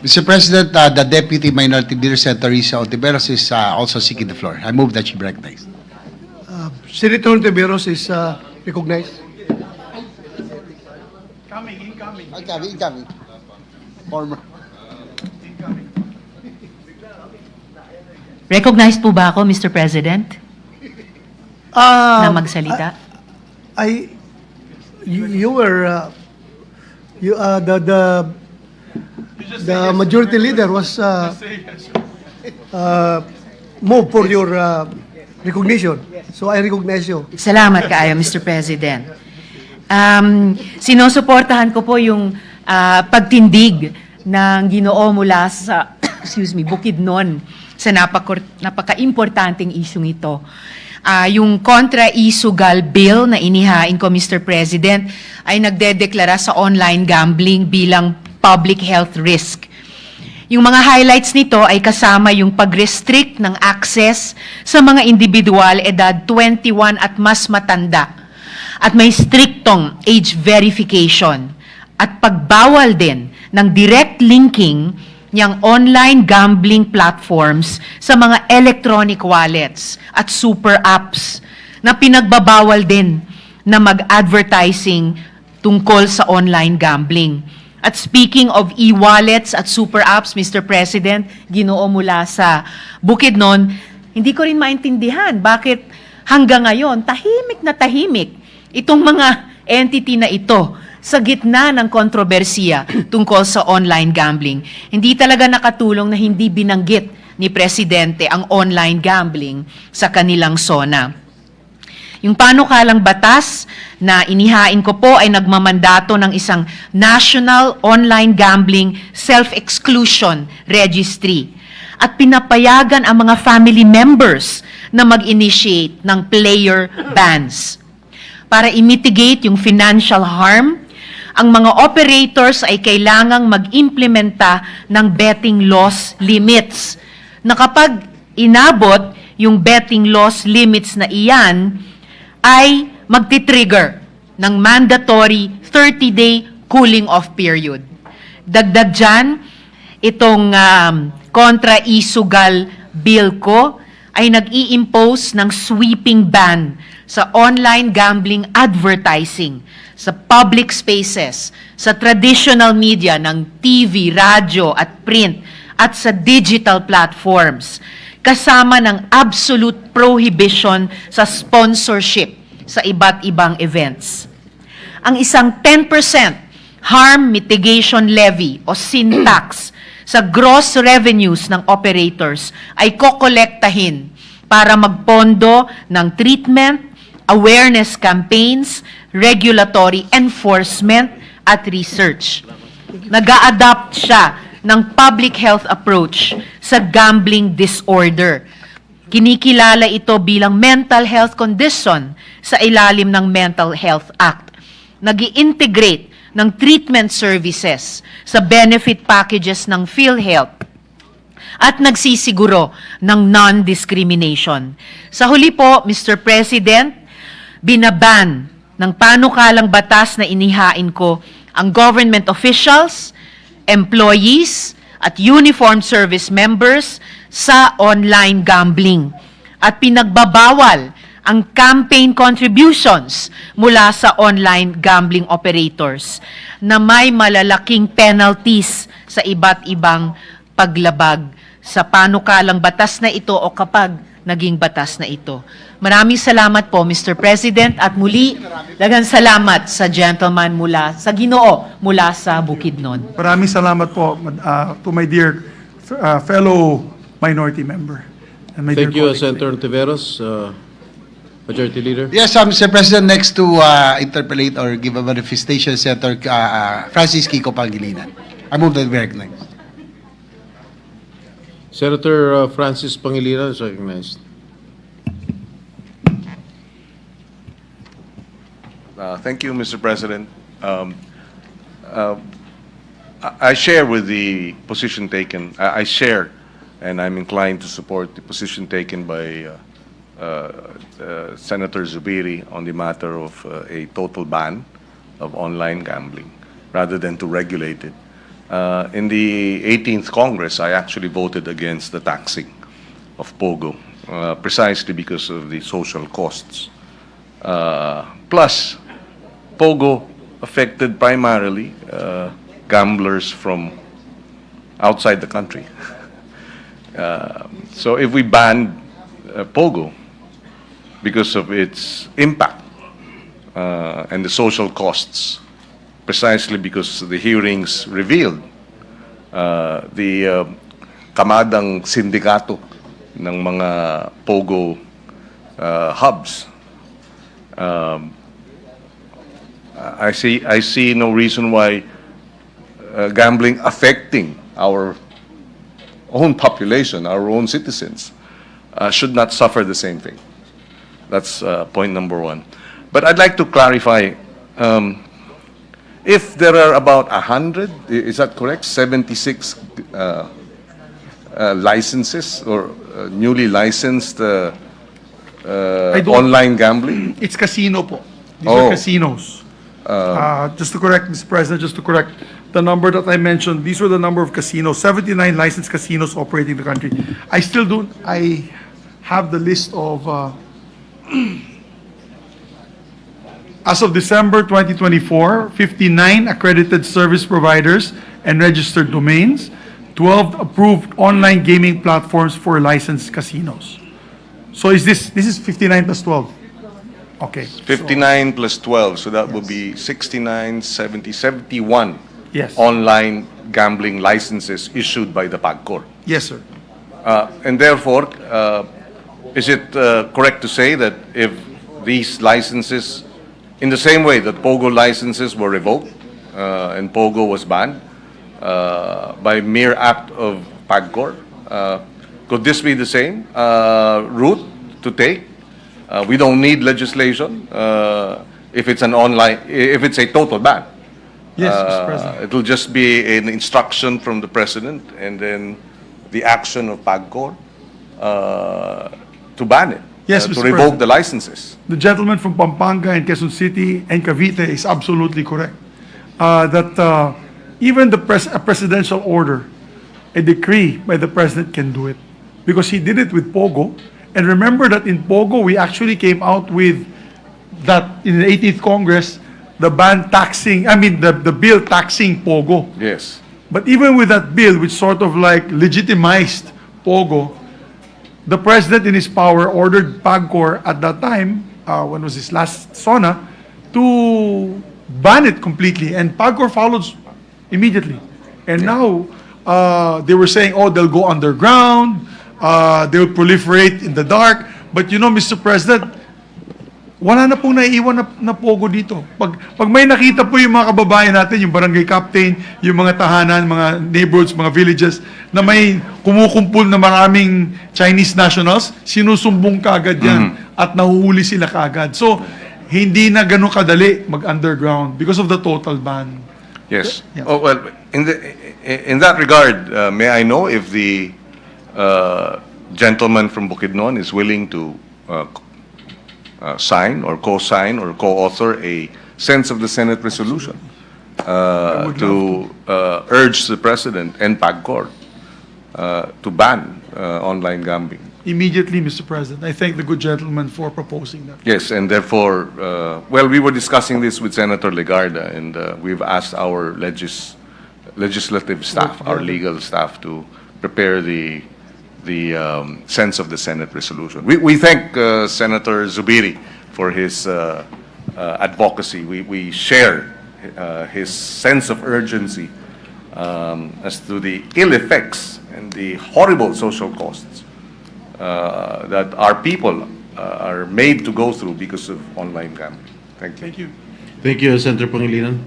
Mr. President, the Deputy Minority Leader, Senator Risa Ontiveros, is also seeking the floor. I move that she be recognized. Senator Ontiveros is recognized. Incoming. Former. Recognized po ba ako, Mr. President, na magsalita? You were the majority leader was moved for your recognition. So I recognize you. Salamat kaayo, Mr. President. Sinusuportahan ko po yung pagtindig ng Ginoo mula sa Bukidnon sa napaka-importanting isyung ito. Yung kontra-isugal bill na inihain ko, Mr. President, ay nagdedeklara sa online gambling bilang public health risk. Yung mga highlights nito ay kasama yung pag-restrict ng access sa mga individual edad 21 at mas matanda at may striktong age verification at pagbawal din ng direct linking niyang online gambling platforms sa mga electronic wallets at super apps na pinagbabawal din na mag-advertising tungkol sa online gambling. At speaking of e-wallets at super apps, Mr. President, Ginoo mula sa Bukidnon, hindi ko rin maintindihan bakit hanggang ngayon tahimik na tahimik itong mga entity na ito sa gitna ng kontrobersiya tungkol sa online gambling. Hindi talaga nakatulong na hindi binanggit ni Presidente ang online gambling sa kanilang SONA. Yung panukalang batas na inihain ko po ay nagmamandato ng isang National Online Gambling Self-Exclusion Registry at pinapayagan ang mga family members na mag-initiate ng player bans. Para i-mitigate yung financial harm, ang mga operators ay kailangang mag-implementa ng betting loss limits na kapag inabot yung betting loss limits na iyan, ay magti-trigger ng mandatory 30-day cooling off period. Dagdag dyan, itong kontra-isugal bill ko ay nag-i-impose ng sweeping ban sa online gambling advertising sa public spaces, sa traditional media ng TV, radyo at print at sa digital platforms, kasama ng absolute prohibition sa sponsorship sa iba't ibang events. Ang isang 10% harm mitigation levy o sin tax sa gross revenues ng operators ay kokolektahin para magpondo ng treatment, awareness campaigns, regulatory enforcement at research. Nag-a-adapt siya ng public health approach sa gambling disorder. Kinikilala ito bilang mental health condition sa ilalim ng Mental Health Act. Nag-i-integrate ng treatment services sa benefit packages ng PhilHealth at nagsisiguro ng non-discrimination. Sa huli po, Mr. President, binaban ng panukalang batas na inihain ko ang government officials, employees, at uniformed service members sa online gambling at pinagbabawal ang campaign contributions mula sa online gambling operators na may malalaking penalties sa iba't ibang paglabag sa panukalang batas na ito o kapag naging batas na ito. Maraming salamat po, Mr. President, at muli, daghang salamat sa gentleman mula sa Ginoo, mula sa Bukidnon. Maraming salamat po to my dear fellow minority member. And my Thank dear you, colleague. Senator Ontiveros. Majority Leader? Yes, Mr. President, next to interpolate or give a manifestation, Senator Francis Kiko Pangilinan. I move that we recognize. Senator Francis Pangilinan is recognized. Thank you, Mr. President. I share with the position taken. I share, and I'm inclined to support the position taken by Senator Zubiri on the matter of a total ban of online gambling rather than to regulate it. In the 18th Congress, I actually voted against the taxing of Pogo, precisely because of the social costs. Plus, Pogo affected primarily gamblers from outside the country. So if we ban Pogo because of its impact and the social costs, precisely because the hearings revealed the kamadang sindikato ng mga Pogo hubs. I see no reason why gambling affecting our own population, our own citizens, should not suffer the same thing. That's point number one. But I'd like to clarify, if there are about 100, is that correct? 76 licenses or newly licensed online gambling? It's casino po. These Oh. are casinos. Just to correct, Mr. President, just to correct the number that I mentioned, these were the number of casinos, 79 licensed casinos operating the country. I have the list of, as of December 2024, 59 accredited service providers and registered domains, 12 approved online gaming platforms for licensed casinos. So this is 59 plus 12? Okay. 59 plus 12, so that would be 69, 70, 71 Yes. online gambling licenses issued by the PAGCOR. Yes, sir. And therefore, is it correct to say that if these licenses, in the same way that Pogo licenses were revoked and Pogo was banned by mere act of PAGCOR, could this be the same route to take? We don't need legislation if it's a total ban. Yes, Mr. President. It'll just be an instruction from the President and then the action of PAGCOR to ban it, Yes, to Mr. revoke President. the licenses. The gentleman from Pampanga and Quezon City and Cavite is absolutely correct. That even a presidential order, a decree by the president can do it. Because he did it with Pogo. And remember that in Pogo, we actually came out with that in the 18th Congress, the bill taxing Pogo. Yes. But even with that bill, which sort of like legitimized Pogo, the president in his power ordered PAGCOR at that time, when was his last SONA, to ban it completely. And PAGCOR followed immediately. And now, they were saying, oh, they'll go underground, they will proliferate in the dark. But you know, Mr. President, wala na pong naiiwan na Pogo dito. Pag may nakita po yung mga kababayan natin, yung barangay captain, yung mga tahanan, mga neighborhoods, mga villages, na may kumukumpul na maraming Chinese nationals, sinusumbong kaagad yan at nahuhuli sila kaagad. So, hindi na ganun kadali mag-underground because of the total ban. Yes. Yeah. Oh, well, in that regard, may I know if the gentleman from Bukidnon is willing to sign or co-sign or co-author a sense of the Senate resolution to urge the President and PAGCOR to ban online gambling. Immediately, Mr. President. I thank the good gentleman for proposing that. Yes, and therefore, well, we were discussing this with Senator Legarda, and we've asked our legislative staff, our legal staff, to prepare the sense of the Senate resolution. We thank Senator Zubiri for his advocacy. We share his sense of urgency as to the ill effects and the horrible social costs that our people are made to go through because of online gambling. Thank you. Thank you. Thank you, Senator Pangilinan.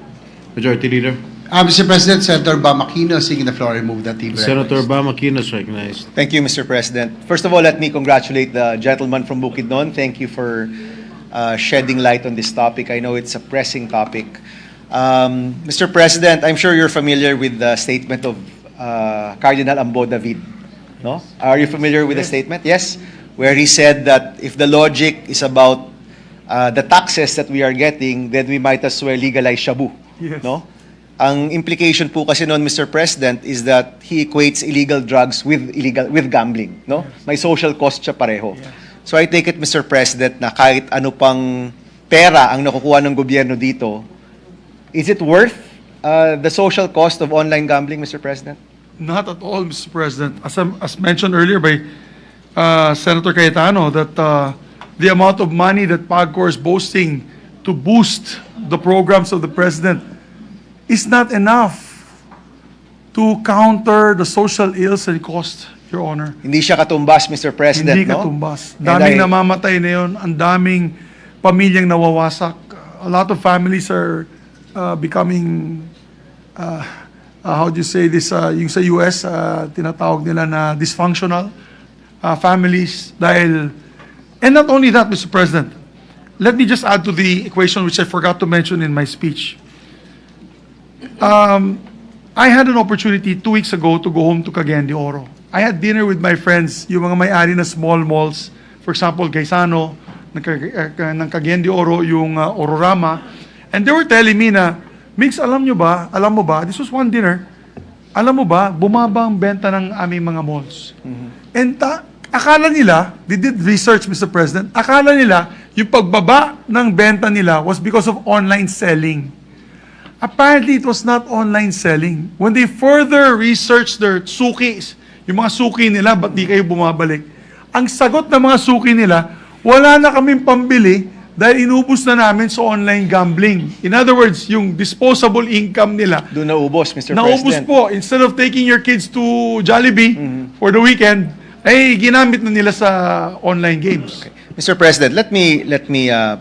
Majority Leader. Mr. President, Senator Bam Aquino seeking the floor. I move that he be Senator recognized. Bam Aquino is recognized. Thank you, Mr. President. First of all, let me congratulate the gentleman from Bukidnon. Thank you for shedding light on this topic. I know it's a pressing topic. Mr. President, I'm sure you're familiar with the statement of Cardinal Ambo David. No? Are you familiar with the statement? Yes? Where he said that if the logic is about the taxes that we are getting, then we might as well legalize shabu. Yes. No? Ang implication po kasi noon, Mr. President, is that he equates illegal drugs with gambling, no? May social cost siya pareho. So I take it, Mr. President, na kahit ano pang pera ang nakukuha ng gobyerno dito, is it worth the social cost of online gambling, Mr. President? Not at all, Mr. President. As mentioned earlier by Senator Cayetano, that the amount of money that PAGCOR is boasting to boost the programs of the President is not enough to counter the social ills and cost, Your Honor. Hindi siya katumbas, Mr. President, Hindi no? katumbas. And Daming I- namamatay na yun. Ang daming pamilyang nawawasak. A lot of families are becoming, how do you say this, yung sa US, tinatawag nila na dysfunctional families dahil, and not only that, Mr. President, let me just add to the equation which I forgot to mention in my speech. I had an opportunity 2 weeks ago to go home to Cagayan de Oro. I had dinner with my friends, yung mga may-ari na small malls, for example, Gaisano, ng Cagayan de Oro, yung Ororama, and they were telling me na, Mix, alam mo ba, this was one dinner, alam mo ba, bumaba ang benta ng aming mga malls. And akala nila, they did research, Mr. President, akala nila, yung pagbaba ng benta nila was because of online selling. Apparently, it was not online selling. When they further researched their sukis, yung mga suki nila, ba't di kayo bumabalik? Ang sagot ng mga suki nila, wala na kaming pambili dahil inubos na namin sa online gambling. In other words, yung disposable income nila, Doon naubos, Mr. naubos President. po. Instead of taking your kids to Jollibee for the weekend, ay ginamit na nila sa online games. Mr. President, let me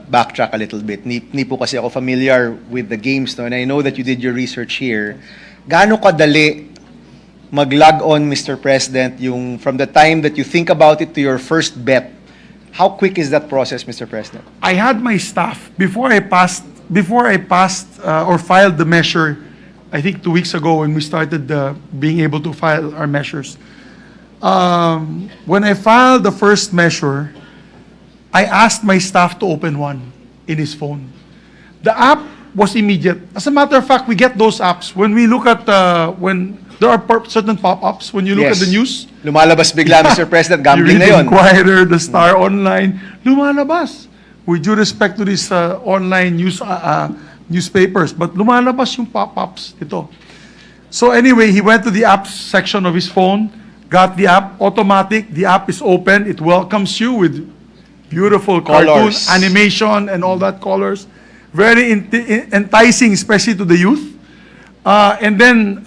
backtrack a little bit. Ni po kasi ako familiar with the games, no? And I know that you did your research here. Gaano kadali mag-log on, Mr. President, yung from the time that you think about it to your first bet? How quick is that process, Mr. President? I had my staff before I passed or filed the measure. I think 2 weeks ago when we started being able to file our measures. When I filed the first measure, I asked my staff to open one in his phone. The app was immediate. As a matter of fact, we get those apps when we look at when there are certain pop-ups when you look at the news. Lumalabas bigla, Mr. President, gambling na You read yun. Inquirer, the Star Online, lumalabas. With due respect to these online newspapers, but lumalabas yung pop-ups ito. So anyway, he went to the apps section of his phone, got the app, automatic, the app is open, it welcomes you with beautiful cartoon, Colors. animation, and all that colors. Very enticing, especially to the youth. And then,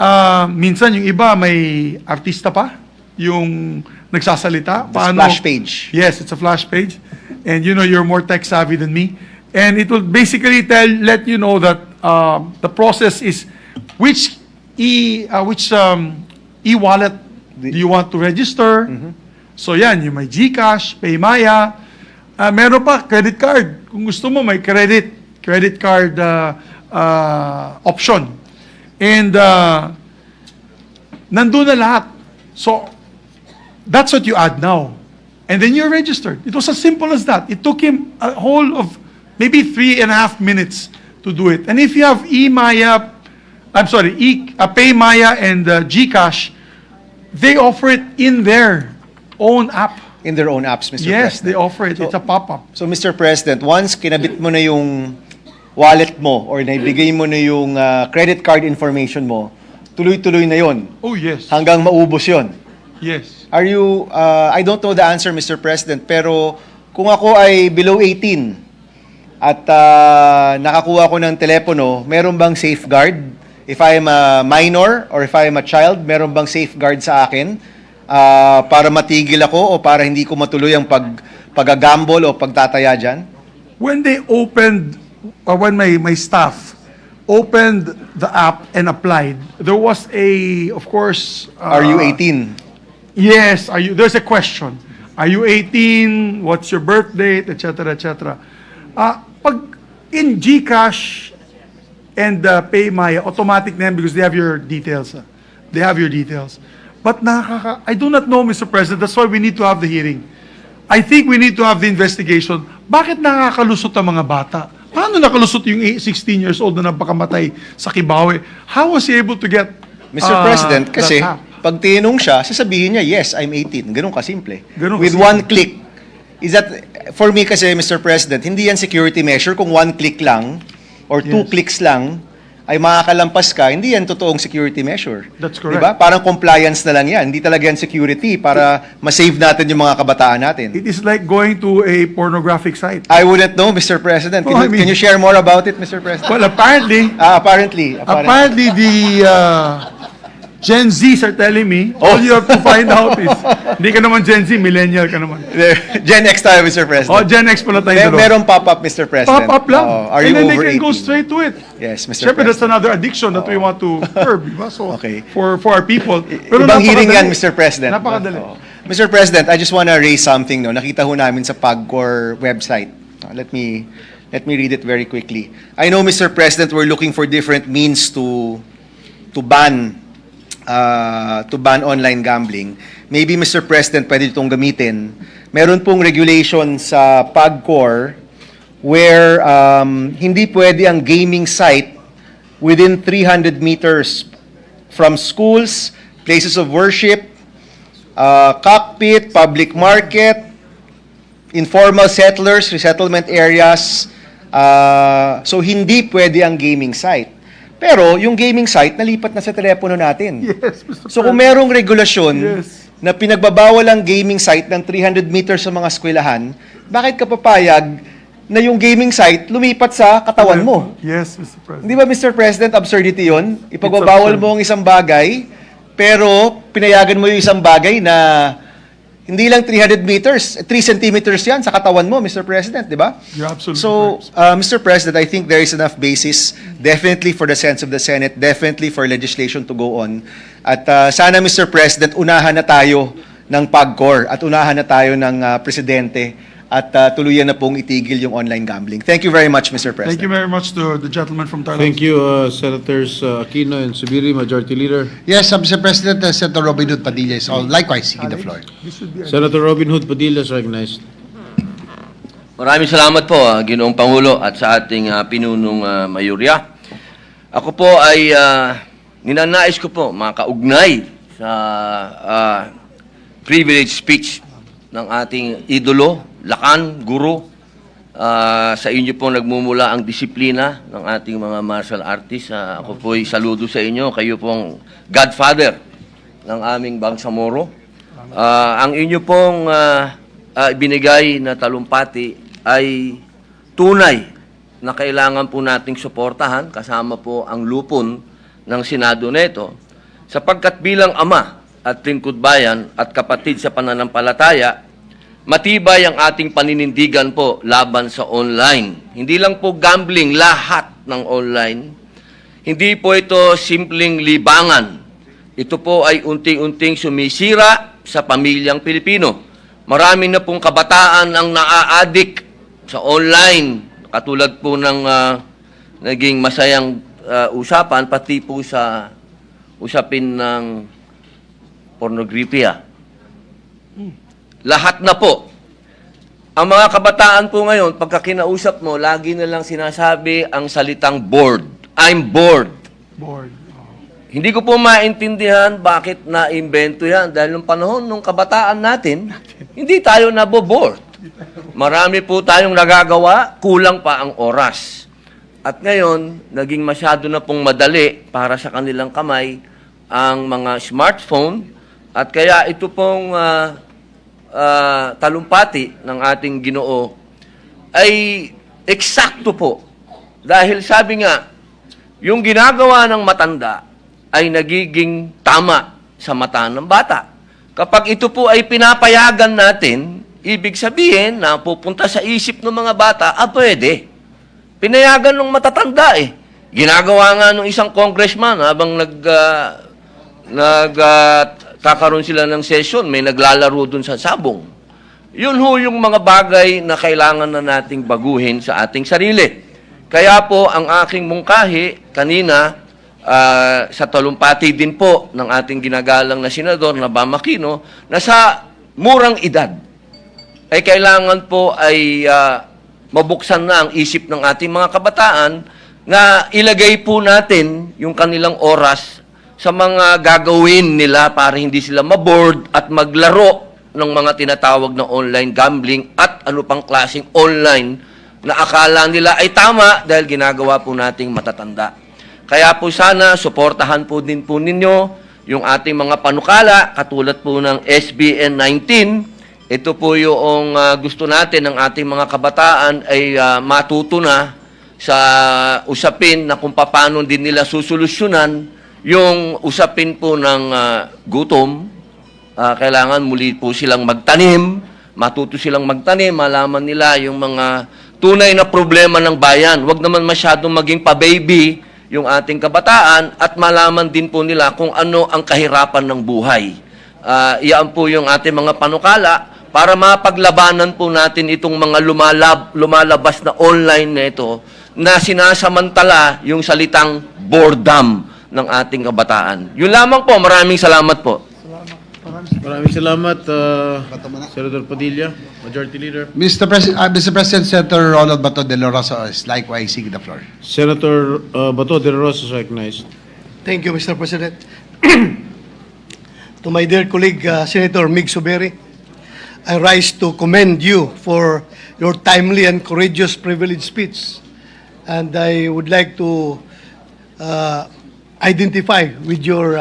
minsan yung iba may artista pa, yung nagsasalita. Splash page. Yes, it's a flash page. And you know, you're more tech savvy than me. And it will basically let you know that the process is which e-wallet do you want to register. So yan, yung may GCash, Paymaya, meron pa credit card. Kung gusto mo, may credit card option. And nandun na lahat. So that's what you add now. And then you're registered. It was as simple as that. It took him a whole of maybe 3.5 minutes to do it. And if you have Paymaya and GCash, they offer it in their own app. In their own apps, Mr. Yes, President. they offer it. It's a pop-up. So, Mr. President, once kinabit mo na yung wallet mo or naibigay mo na yung credit card information mo, tuloy-tuloy na yon. Oh, yes. Hanggang maubos yon. Yes. Are you, I don't know the answer, Mr. President, pero kung ako ay below 18 at nakakuha ko ng telepono, meron bang safeguard? If I am a minor or if I am a child, meron bang safeguard sa akin para matigil ako o para hindi ko matuloy ang pag-gamble o pagtataya dyan? When they opened, when my staff opened the app and applied, there was of course... Are you 18? Yes, there's a question. Are you 18? What's your birth date? Et cetera, et cetera. Pag in GCash and PayMaya, automatic na yan because they have your details. They have your details. But I do not know, Mr. President. That's why we need to have the hearing. I think we need to have the investigation. Bakit nakakalusot ang mga bata? Paano nakalusot yung 16 years old na napakamatay sa Kibawe? How was he able to get Mr. President, kasi that app? pag tinanong siya, sasabihin niya, yes, I'm 18. Ganun kasimple. Ganun With kasimple. one click. Is that, for me kasi, Mr. President, hindi yan security measure kung one click lang or two Yes. clicks lang ay makakalampas ka, hindi yan totoong security measure. That's correct. Diba? Parang compliance na lang yan. Hindi talaga yan security para ma-save natin yung mga kabataan natin. It is like going to a pornographic site. I wouldn't know, Mr. President. Can, Oh, I you, can mean- you share more about it, Mr. President? Well, apparently, Apparently. the Gen Zs are telling me, all you have to find out is, hindi ka naman Gen Z, millennial ka naman. Gen X tayo, Mr. President. Oh, Gen X pala tayo dalawa. Merong pop-up, Mr. President. Pop-up lang. Oo. Are And you then over they can go 18? straight to it. Yes, Mr. Siyempre, that's President. another addiction that we want to curb. Diba? So, Okay. for our people. Pero Ibang hearing yan, napakadali. Mr. President. Napakadali. Oo. Mr. President, I just wanna raise something. No? Nakita ho namin sa PAGCOR website. Let me read it very quickly. I know, Mr. President, we're looking for different means to ban online gambling. Maybe, Mr. President, pwede itong gamitin. Meron pong regulation sa PAGCOR where hindi pwede ang gaming site within 300 meters from schools, places of worship, cockpit, public market, informal settlers, resettlement areas. So, hindi pwede ang gaming site. Pero, yung gaming site, nalipat na sa telepono natin. Yes, Mr. So, kung merong regulasyon Yes. na pinagbabawal ang gaming site ng 300 meters sa mga eskwelahan, bakit ka papayag na yung gaming site lumipat sa katawan mo? Yes, Mr. President. Di ba, Mr. President, absurdity yun? Ipagbabawal mo ang isang bagay, pero pinayagan mo yung isang bagay na hindi lang 300 meters, 3 centimeters yan sa katawan mo, Mr. President, di ba? You're absolutely So, correct. Mr. President, I think there is enough basis, definitely for the sense of the Senate, definitely for legislation to go on. At sana, Mr. President, unahan na tayo ng PAGCOR at unahan na tayo ng Presidente at tuluyan na pong itigil yung online gambling. Thank you very much, Mr. President. Thank you very much to the gentleman from Thailand. Thank you, Senators Aquino and Zubiri, Majority Leader. Yes, Mr. President, Senator Robin Hood Padilla is all likewise seeking the floor. This should be Senator Robin Hood Padilla is recognized. Maraming salamat po, Ginoong Pangulo at sa ating pinunong mayorya. Ako po ay ninanais ko po makaugnay sa privilege speech ng ating idolo, lakan, guro. Sa inyo po nagmumula ang disiplina ng ating mga martial artists. Ako po ay saludo sa inyo. Kayo pong godfather ng aming Bangsamoro. Ang inyo pong binigay na talumpati ay tunay na kailangan po nating suportahan kasama po ang lupon ng Senado neto sapagkat bilang ama at lingkod bayan at kapatid sa pananampalataya, matibay ang ating paninindigan po laban sa online. Hindi lang po gambling, lahat ng online. Hindi po ito simpleng libangan. Ito po ay unting-unting sumisira sa pamilyang Pilipino. Marami na pong kabataan ang naa-addict sa online. Katulad po ng naging masayang usapan, pati po sa usapin ng pornography. Lahat na po. Ang mga kabataan po ngayon, pagka kinausap mo, lagi na lang sinasabi ang salitang bored. I'm bored. board. Hindi ko po maintindihan bakit na-invento yan. Dahil nung panahon, nung kabataan natin, hindi tayo nabobored. Marami po tayong nagagawa, kulang pa ang oras. At ngayon, naging masyado na pong madali para sa kanilang kamay ang mga smartphone. At kaya ito pong talumpati ng ating Ginoo ay eksakto po. Dahil sabi nga, yung ginagawa ng matanda ay nagiging tama sa mata ng bata. Kapag ito po ay pinapayagan natin, ibig sabihin na pupunta sa isip ng mga bata, pwede. Pinayagan ng matatanda eh. Ginagawa nga ng isang congressman habang kakaroon sila ng session, may naglalaro dun sa sabong. Yun ho yung mga bagay na kailangan na nating baguhin sa ating sarili. Kaya po, ang aking mungkahi kanina, sa talumpati din po ng ating ginagalang na senador na Bam Aquino, na sa murang edad, ay kailangan po ay mabuksan na ang isip ng ating mga kabataan na ilagay po natin yung kanilang oras sa mga gagawin nila para hindi sila maboard at maglaro ng mga tinatawag na online gambling at ano pang klaseng online na akala nila ay tama dahil ginagawa po nating matatanda. Kaya po sana, suportahan po din po ninyo yung ating mga panukala, katulad po ng SBN 19. Ito po yung gusto natin ng ating mga kabataan ay matuto na sa usapin na kung paano din nila susolusyonan yung usapin po ng gutom. Kailangan muli po silang magtanim, matuto silang magtanim, malaman nila yung mga tunay na problema ng bayan. Huwag naman masyadong maging pa-baby yung ating kabataan at malaman din po nila kung ano ang kahirapan ng buhay. Iyan po yung ating mga panukala para mapaglabanan po natin itong mga lumalabas na online na ito na sinasamantala yung salitang boredom ng ating kabataan. Yun lamang po. Maraming salamat po. Maraming salamat, Senator Padilla, Majority Leader. Mr. President, Senator Ronald Bato de la Rosa is likewise seeking the floor. Senator Bato de la Rosa is recognized. Thank you, Mr. President. To my dear colleague, Senator Mig Zubiri, I rise to commend you for your timely and courageous privilege speech. And I would like to identify with your,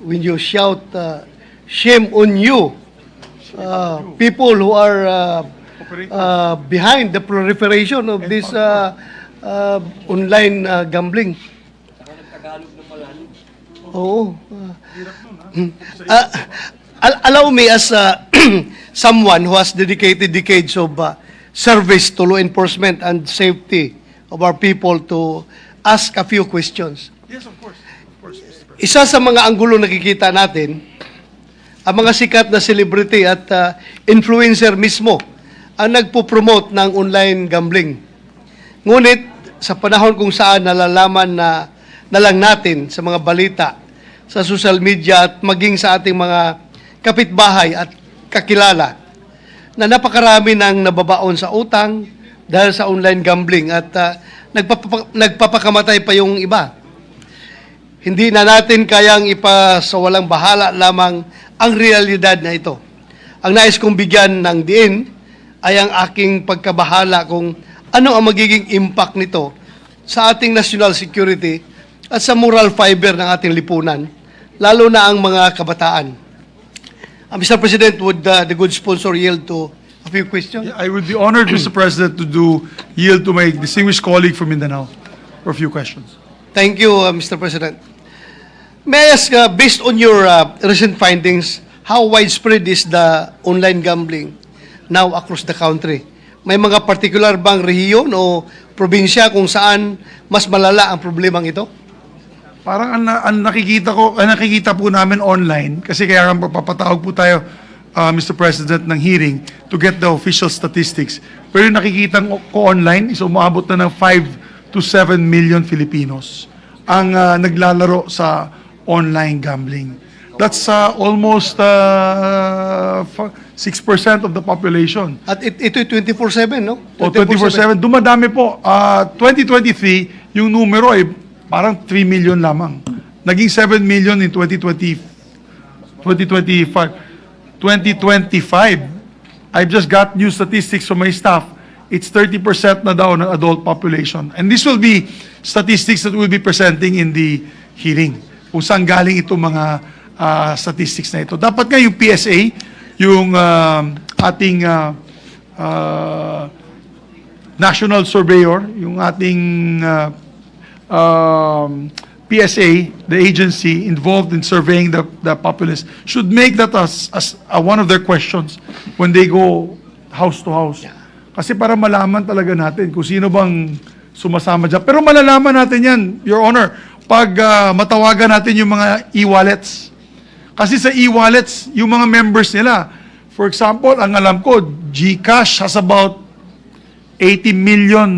when you shout, shame on you, people who are behind the proliferation of this online gambling. Oo. Allow me as someone who has dedicated decades of service to law enforcement and safety of our people to ask a few questions. Yes, of course. Of course, Mr. President. Isa sa mga anggulo nakikita natin, ang mga sikat na celebrity at influencer mismo ang nagpo-promote ng online gambling. Ngunit sa panahon kung saan nalalaman na lang natin sa mga balita, sa social media at maging sa ating mga kapitbahay at kakilala na napakarami ng nababaon sa utang dahil sa online gambling at nagpapakamatay pa yung iba. Hindi na natin kayang ipasawalang bahala lamang ang realidad na ito. Ang nais kong bigyan ng diin ay ang aking pagkabahala kung ano ang magiging impact nito sa ating national security at sa moral fiber ng ating lipunan, lalo na ang mga kabataan. Mr. President, would the good sponsor yield to a few questions? I would be honored, Mr. President, to yield to my distinguished colleague from Mindanao for a few questions. Thank you, Mr. President. May I ask, based on your recent findings, how widespread is the online gambling now across the country? May mga particular bang rehiyon o probinsya kung saan mas malala ang problemang ito? Parang nakikita po namin online, kasi kaya papatawag po tayo, Mr. President, ng hearing to get the official statistics. Pero yung nakikita ko online is umabot na ng 5 to 7 million Filipinos ang naglalaro sa online gambling. That's almost 6% of the population. At ito'y 24/7, no? O 24/7. Dumadami po. 2023, yung numero ay parang 3 million lamang. Naging 7 million in 2025. 2025, I've just got new statistics from my staff. It's 30% na daw ng adult population. And this will be statistics that we'll be presenting in the hearing. Kung saan galing itong mga statistics na ito. Dapat nga yung PSA, yung ating national surveyor, yung ating PSA, the agency involved in surveying the populace, should make that as one of their questions when they go house to house. Kasi para malaman talaga natin kung sino bang sumasama dyan. Pero malalaman natin yan, Your Honor, pag matawagan natin yung mga e-wallets. Kasi sa e-wallets, yung mga members nila, for example, ang alam ko, GCash has about 80 million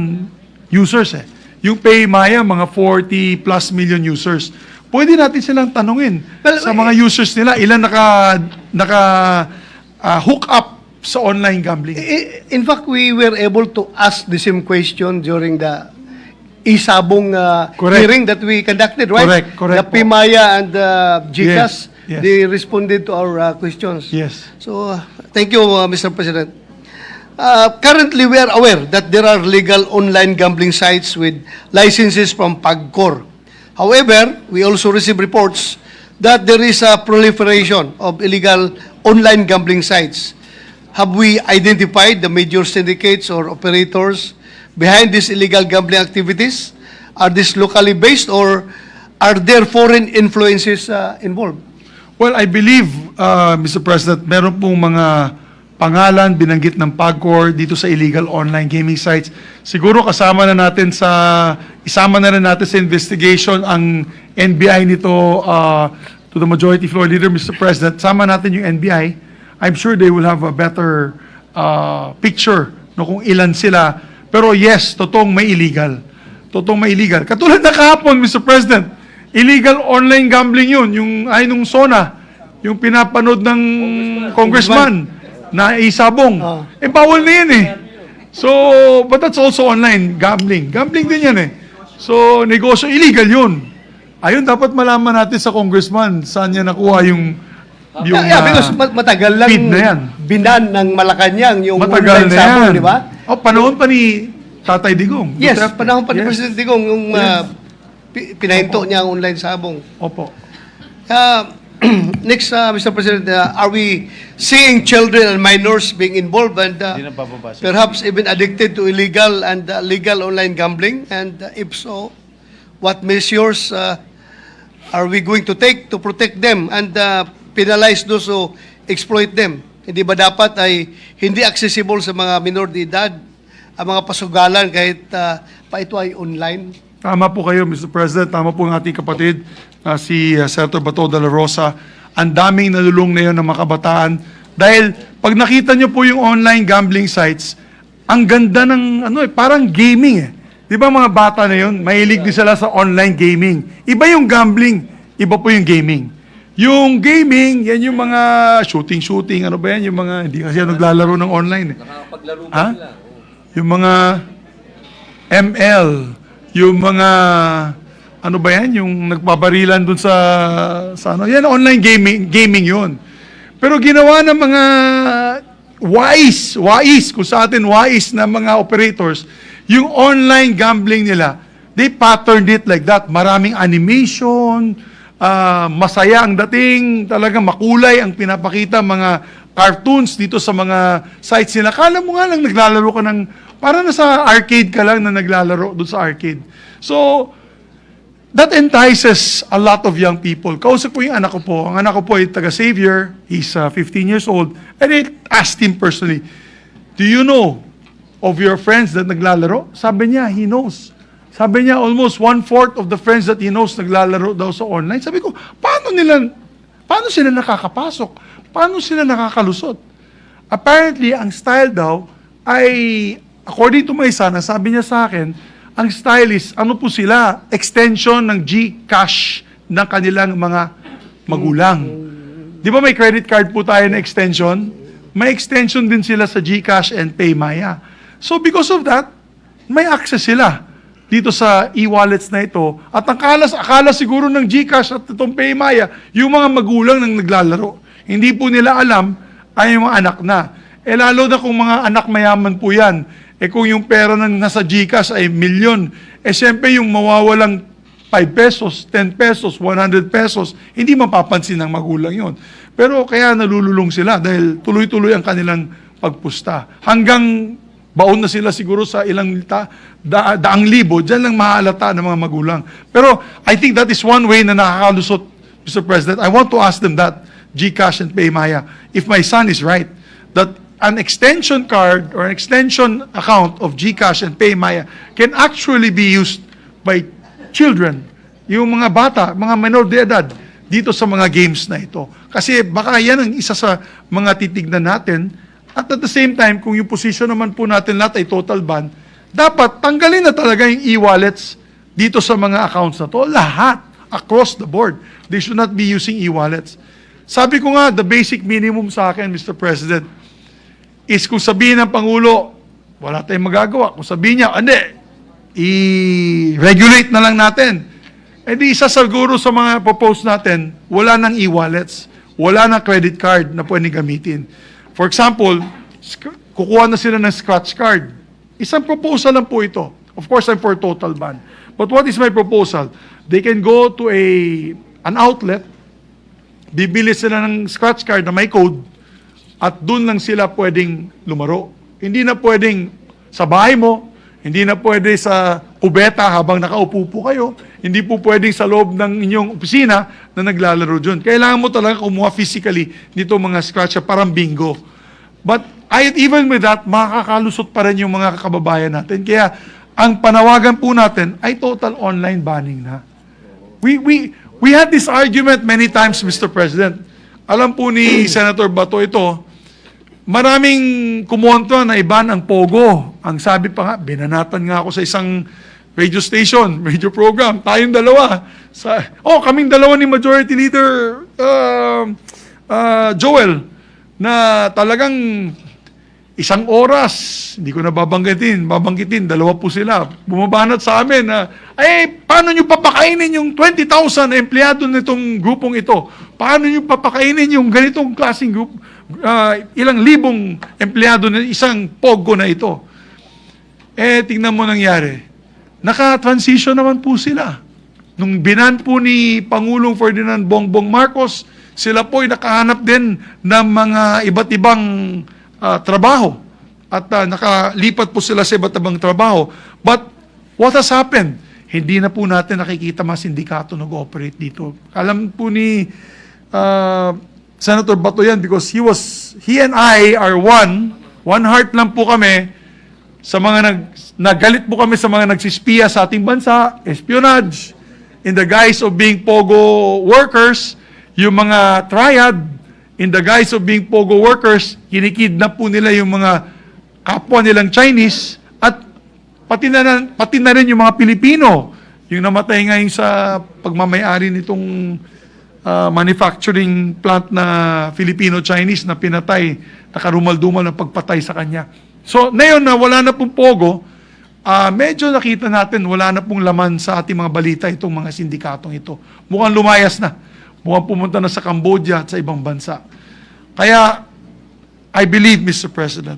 users eh. Yung PayMaya, mga 40 plus million users. Pwede natin silang tanungin sa mga users nila, ilan hook up sa online gambling. In fact, we were able to ask the same question during the isabong hearing that we conducted, right? Correct The po. PMaya and the GCash, Yes. they responded to our questions. Yes. So, thank you, Mr. President. Currently, we are aware that there are legal online gambling sites with licenses from PAGCOR. However, we also receive reports that there is a proliferation of illegal online gambling sites. Have we identified the major syndicates or operators behind these illegal gambling activities? Are these locally based or are there foreign influences involved? Well, I believe, Mr. President, meron pong mga pangalan binanggit ng PAGCOR dito sa illegal online gaming sites. Siguro isama na rin natin sa investigation ang NBI nito to the majority floor leader, Mr. President. Sama natin yung NBI. I'm sure they will have a better picture no, kung ilan sila. Pero yes, totoong may illegal. Totoong may illegal. Katulad na kahapon, Mr. President, illegal online gambling yun, yung ay nung SONA, yung pinapanood ng congressman na isabong. Bawal na yan eh. So, but that's also online gambling. Gambling din yan eh. So, negosyo, illegal yun. Ayun, dapat malaman natin sa congressman saan niya nakuha yung because matagal lang feed na yan. binan ng Malacanang yung Matagal online na sabong, yan. di ba? Panahon pa ni Tatay Digong. Yes, Duterte. panahon pa ni Yes. President Digong yung pinahinto niya ang online sabong. Opo. Next, Mr. President, are we seeing children and minors being involved and perhaps even addicted to illegal and legal online gambling? And if so, what measures are we going to take to protect them and penalize those who exploit them? Hindi ba dapat ay hindi accessible sa mga minor de edad ang mga pasugalan kahit pa ito ay online? Tama po kayo, Mr. President. Tama po ang ating kapatid, si Senator Bato de la Rosa. Ang daming nalulung na yun ng mga kabataan. Dahil pag nakita nyo po yung online gambling sites, ang ganda ng, parang gaming eh. Di ba mga bata na yun, mahilig din sila sa online gaming. Iba yung gambling, iba po yung gaming. Yung gaming, yan yung mga shooting, ano ba yan? Yung mga, hindi kasi naglalaro ng online eh. Nakakapaglaro ba sila? Yung mga ML, yung mga ano ba yan, yung nagpaparilan dun sa ano, yan online gaming yun. Pero ginawa ng mga wise, kung sa atin wise na mga operators, yung online gambling nila, they patterned it like that. Maraming animation, masaya ang dating, talaga makulay ang pinapakita, mga cartoons dito sa mga sites nila. Kala mo nga lang naglalaro ka ng, para nasa arcade ka lang na naglalaro doon sa arcade. So, that entices a lot of young people. Kausap ko yung anak ko po. Ang anak ko po ay taga-Xavier. He's 15 years old. And I asked him personally, do you know of your friends that naglalaro? Sabi niya, he knows. Sabi niya, almost 1/4 of the friends that he knows naglalaro daw sa online. Sabi ko, paano sila nakakapasok? Paano sila nakakalusot? Apparently, ang style daw ay, according to my son, sabi niya sa akin, ang style is, ano po sila, extension ng GCash ng kanilang mga magulang. Di ba may credit card po tayo na extension? May extension din sila sa GCash and PayMaya. So because of that, may access sila dito sa e-wallets na ito. At akala siguro ng GCash at itong PayMaya, yung mga magulang nang naglalaro. Hindi po nila alam ay yung mga anak na. Lalo na kung mga anak mayaman po yan. Kung yung pera ng nasa GCash ay milyon, siyempre yung mawawalang 5 pesos, 10 pesos, 100 pesos, hindi mapapansin ng magulang yon. Pero kaya nalululong sila dahil tuloy-tuloy ang kanilang pagpusta. Hanggang baon na sila siguro sa ilang daang libo, dyan lang mahalata ng mga magulang. Pero I think that is one way na nakakalusot, Mr. President. I want to ask them that, GCash and PayMaya, if my son is right, that an extension card or an extension account of GCash and PayMaya can actually be used by children, yung mga bata, mga menor de edad, dito sa mga games na ito. Kasi baka yan ang isa sa mga titignan natin. At at the same time, kung yung position naman po natin lahat ay total ban, dapat tanggalin na talaga yung e-wallets dito sa mga accounts na to. Lahat, across the board. They should not be using e-wallets. Sabi ko nga, the basic minimum sa akin, Mr. President, is kung sabihin ng Pangulo, wala tayong magagawa. Kung sabihin niya, hindi, i-regulate na lang natin. Eh di isa siguro sa mga propose natin, wala nang e-wallets, wala nang credit card na pwedeng gamitin. For example, kukuha na sila ng scratch card. Isang proposal lang po ito. Of course, I'm for total ban. But what is my proposal? They can go to an outlet, bibili sila ng scratch card na may code, at doon lang sila pwedeng lumaro. Hindi na pwedeng sa bahay mo, hindi na pwede sa kubeta habang nakaupo po kayo, hindi po pwedeng sa loob ng inyong opisina na naglalaro dyan. Kailangan mo talaga kumuha physically nito mga scratch, parang bingo. But even with that, makakalusot pa rin yung mga kababayan natin. Kaya ang panawagan po natin ay total online banning na. We had this argument many times, Mr. President. Alam po ni Senator Bato ito, maraming kumontra na iban ang Pogo. Ang sabi pa nga, binanatan nga ako sa isang radio station, radio program. Tayong dalawa. Kaming dalawa ni Majority Leader Joel, na talagang isang oras, hindi ko na babanggitin, dalawa po sila. Bumabanat sa amin na, paano nyo papakainin yung 20,000 na empleyado nitong grupong ito? Paano nyo papakainin yung ganitong klaseng group? Ilang libong empleyado na isang Pogo na ito. Tingnan mo nangyari. Naka-transition naman po sila. Nung binan po ni Pangulong Ferdinand Bongbong Marcos, sila po ay nakahanap din ng mga iba't ibang trabaho. At nakalipat po sila sa iba't ibang trabaho. But what has happened? Hindi na po natin nakikita mga sindikato nag-operate dito. Alam po ni Senator Bato yan because he and I are one heart lang po kami sa mga nagalit po kami sa mga nagsispiya sa ating bansa, espionage, in the guise of being Pogo workers, yung mga triad, in the guise of being Pogo workers, kinikidnap po nila yung mga kapwa nilang Chinese at pati na rin yung mga Pilipino, yung namatay ngayon sa pagmamayari nitong manufacturing plant na Filipino-Chinese na pinatay, nakarumal-dumal ng pagpatay sa kanya. So, ngayon na wala na pong Pogo, medyo nakita natin wala na pong laman sa ating mga balita itong mga sindikatong ito. Mukhang lumayas na. Mukhang pumunta na sa Cambodia at sa ibang bansa. Kaya, I believe, Mr. President,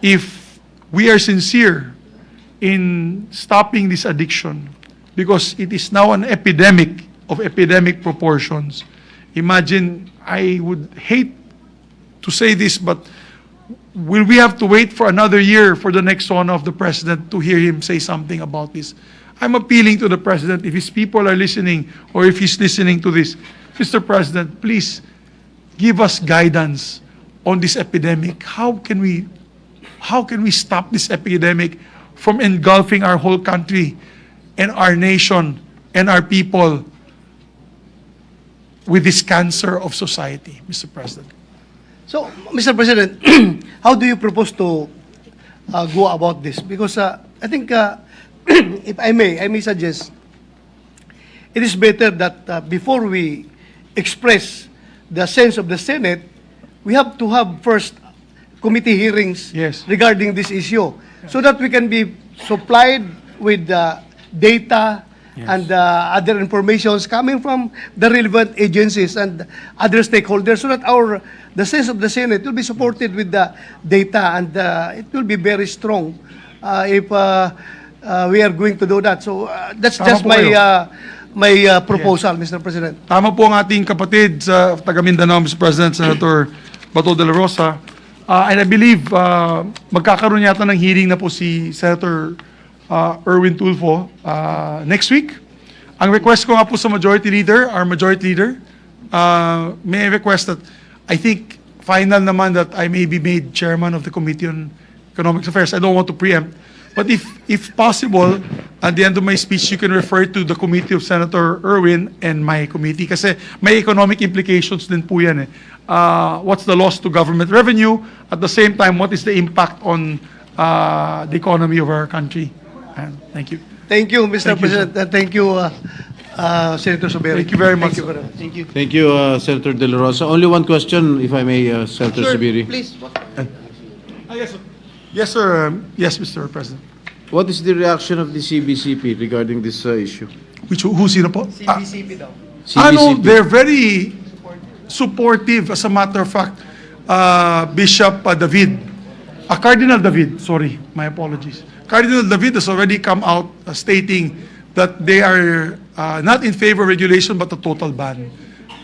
if we are sincere in stopping this addiction, because it is now an epidemic of epidemic proportions. Imagine, I would hate to say this, but will we have to wait for another year for the next one of the President to hear him say something about this? I'm appealing to the President, if his people are listening, or if he's listening to this, Mr. President, please give us guidance on this epidemic. How can we stop this epidemic from engulfing our whole country and our nation and our people with this cancer of society, Mr. President? So, Mr. President, how do you propose to go about this? Because I think, if I may suggest, it is better that before we express the sense of the Senate, we have to have first committee hearings regarding this issue, so that we can be supplied with data and other informations coming from the relevant agencies and other stakeholders, so that the sense of the Senate will be supported with the data, and it will be very strong if we are going to do that. So that's just my proposal, Mr. President. Tama po ang ating kapatid sa taga Mindanao, Mr. President, Senator Bato de la Rosa. And I believe magkakaroon yata ng hearing na po si Senator Erwin Tulfo next week. Ang request ko nga po sa Majority Leader, our Majority Leader, may I request that I think final naman that I may be made Chairman of the Committee on Economic Affairs. I don't want to preempt. But if possible, at the end of my speech, you can refer to the committee of Senator Erwin and my committee kasi may economic implications din po yan eh. What's the loss to government revenue? At the same time, what is the impact on the economy of our country? And thank you. Thank you, Mr. Thank you, sir. President. Thank you, Senator Zubiri. Thank you very much. Thank you. Thank you, Senator De La Rosa. Only one question, if I may, Senator Zubiri. Please. Yes, sir. Yes, sir. Yes, Mr. President. What is the reaction of the CBCP regarding this issue? Who's sino po? CBCP daw. CBCP. They're very supportive. As a matter of fact, Bishop David, Cardinal David, sorry, my apologies. Cardinal David has already come out stating that they are not in favor of regulation but a total ban.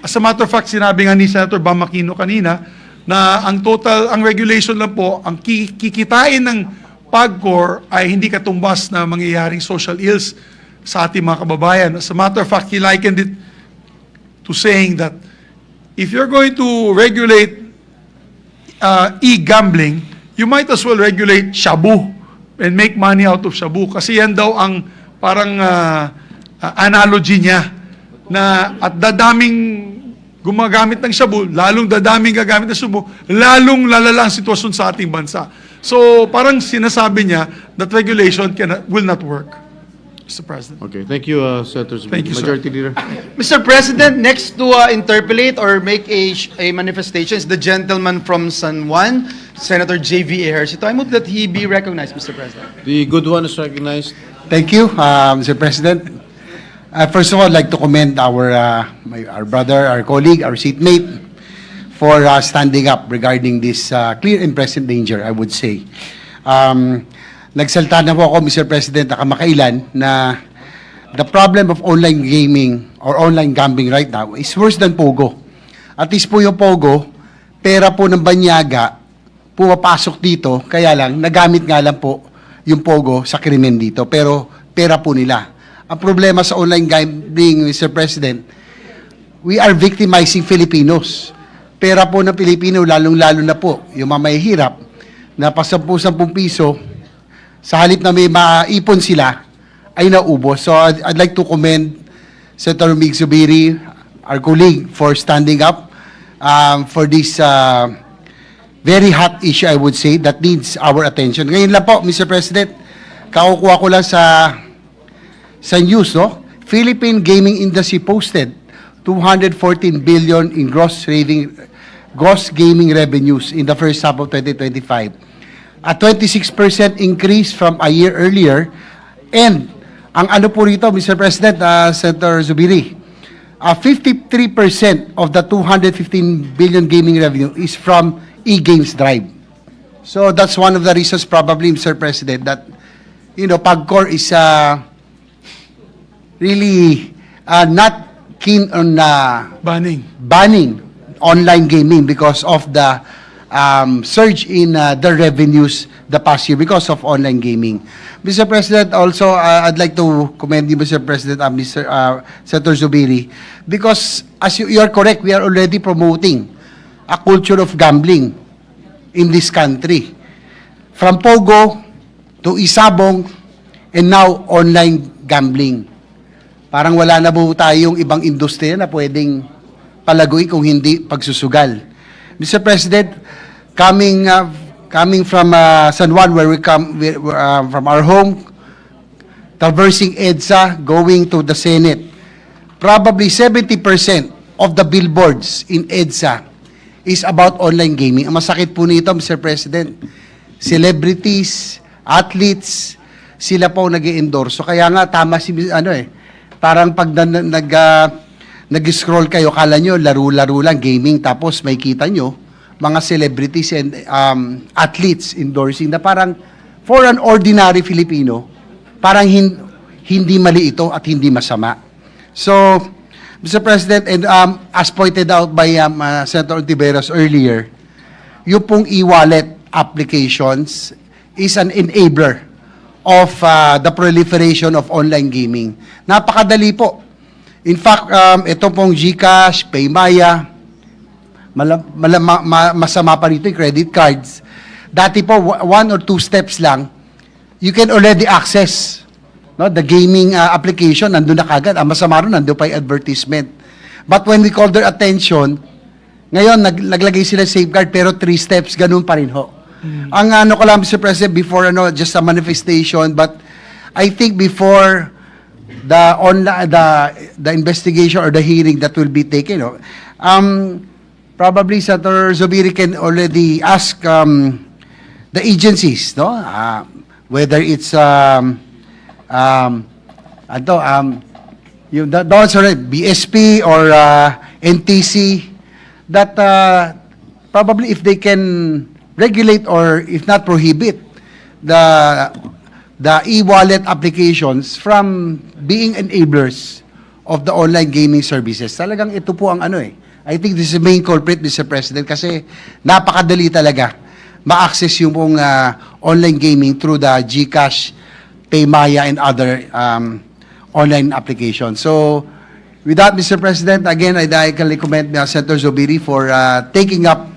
As a matter of fact, sinabi nga ni Senator Bam Aquino kanina na ang regulation lang po, ang kikitain ng PAGCOR ay hindi katumbas na mangyayaring social ills sa ating mga kababayan. As a matter of fact, he likened it to saying that if you're going to regulate e-gambling, you might as well regulate shabu and make money out of shabu. Kasi yan daw ang parang analogy niya na at dadaming gumagamit ng shabu, lalong dadaming gagamit ng shabu, lalong lalala ang sitwasyon sa ating bansa. So parang sinasabi niya that regulation will not work, Mr. President. Okay, thank you, Senator Zubiri. Thank you, sir. Majority Leader. Mr. President, next to interpolate or make a manifestation is the gentleman from San Juan, Senator J.V. Ejercito. I move that he be recognized, Mr. President. The good one is recognized. Thank you, Mr. President. First of all, I'd like to commend our brother, our colleague, our seatmate for standing up regarding this clear and present danger, I would say. Nagsalta na po ako, Mr. President, na kamakailan na the problem of online gaming or online gambling right now is worse than Pogo. At least po yung Pogo, pera po ng banyaga, pumapasok dito, kaya lang, nagamit nga lang po yung Pogo sa krimen dito, pero pera po nila. Ang problema sa online gambling, Mr. President, we are victimizing Filipinos. Pera po ng Pilipino, lalong-lalo na po, yung mga mahihirap, na pa 10 piso, sa halip na may maipon sila, ay naubos. So I'd like to commend Senator Mig Zubiri, our colleague, for standing up for this very hot issue, I would say, that needs our attention. Ngayon lang po, Mr. President, kakukuha ko lang sa news, no? Philippine gaming industry posted 214 billion in gross gaming revenues in the first half of 2025. A 26% increase from a year earlier. And ang ano po rito, Mr. President, Senator Zubiri, 53% of the 215 billion gaming revenue is from e-games drive. So that's one of the reasons probably, Mr. President, that, PAGCOR is really not keen on banning online gaming because of the surge in the revenues the past year because of online gaming. Mr. President, also, I'd like to commend you, Mr. President, Mr. Senator Zubiri, because as you are correct, we are already promoting a culture of gambling in this country. From Pogo to Isabong and now online gambling. Parang wala na po tayong ibang industriya na pwedeng palaguin kung hindi pagsusugal. Mr. President, coming from San Juan, where we come from our home, traversing EDSA, going to the Senate, probably 70% of the billboards in EDSA is about online gaming. Ang masakit po nito, Mr. President, celebrities, athletes, sila po nag-i-endorso. Kaya nga, tama si, parang pag nag-scroll kayo, kala nyo, laro-laro lang, gaming, tapos may kita nyo, mga celebrities and athletes endorsing na parang for an ordinary Filipino, parang hindi mali ito at hindi masama. So, Mr. President, and as pointed out by Senator Ontiveros earlier, yung pong e-wallet applications is an enabler of the proliferation of online gaming. Napakadali po. In fact, ito pong GCash, Paymaya, masama pa rito yung credit cards. Dati po, 1 or 2 steps lang, you can already access the gaming application, nandun na kagad. Ang masama rin, nandun pa yung advertisement. But when we call their attention, ngayon, naglagay sila safeguard, pero 3 steps, ganun pa rin ho. Ang ano ko lang, Mr. President, before just a manifestation, but I think before the investigation or the hearing that will be taken, probably Senator Zubiri can already ask the agencies, whether it's yung BSP or NTC, that probably if they can regulate or if not prohibit the e-wallet applications from being enablers of the online gaming services. Talagang ito po ang I think this is the main culprit, Mr. President, kasi napakadali talaga ma-access yung pong online gaming through the GCash, Paymaya, and other online applications. So, with that, Mr. President, again, I can recommend Senator Zubiri for taking up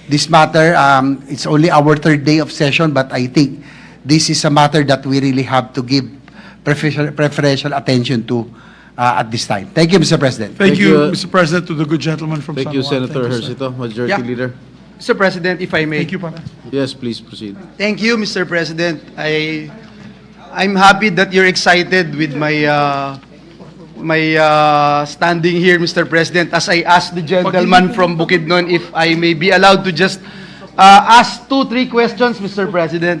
this matter. It's only our 3rd day of session, but I think this is a matter that we really have to give preferential attention to at this time. Thank you, Mr. President. Thank you, Mr. President, to the good gentleman from Thank San you, Juan. Senator Thank you, sir. Hercito, Majority Leader. Mr. President, if I may. Thank you, Pana. Yes, please proceed. Thank you, Mr. President. I'm happy that you're excited with my standing here, Mr. President, as I asked the gentleman from Bukidnon if I may be allowed to just ask 2-3 questions, Mr. President,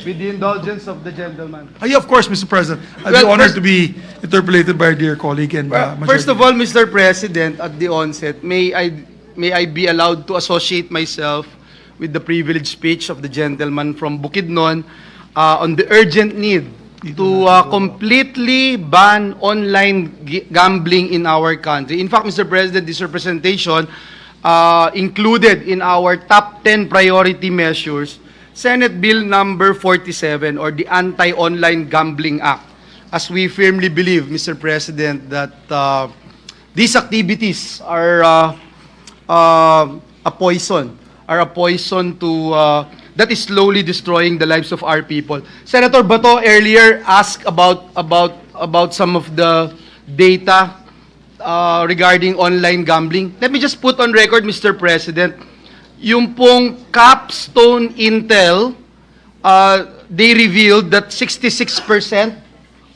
with the indulgence of the gentleman. Yeah, of course, Mr. President. I'd be honored to be interpolated by our dear colleague and First of all, Mr. President, at the onset, may I be allowed to associate myself with the privileged speech of the gentleman from Bukidnon on the urgent need to completely ban online gambling in our country. In fact, Mr. President, this representation included in our top 10 priority measures Senate Bill number 47, or the Anti-Online Gambling Act, as we firmly believe, Mr. President, that these activities are a poison to that is slowly destroying the lives of our people. Senator Bato earlier asked about some of the data regarding online gambling. Let me just put on record, Mr. President, yung pong Capstone Intel, they revealed that 66%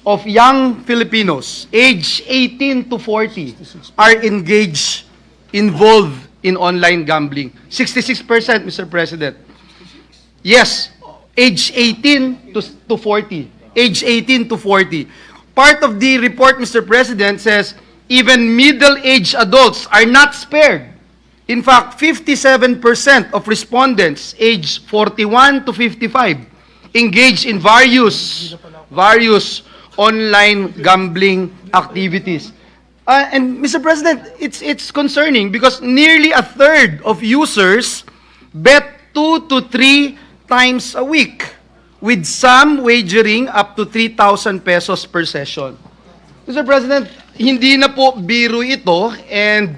of young Filipinos aged 18 to 40 are involved in online gambling. 66%, Mr. President. Yes, age 18 to 40. Age 18 to 40. Part of the report, Mr. President, says even middle-aged adults are not spared. In fact, 57% of respondents aged 41 to 55 engaged in various online gambling activities. And Mr. President, it's concerning because nearly a third of users bet 2 to 3 times a week, with some wagering up to 3,000 pesos per session. Mr. President, hindi na po biro ito, and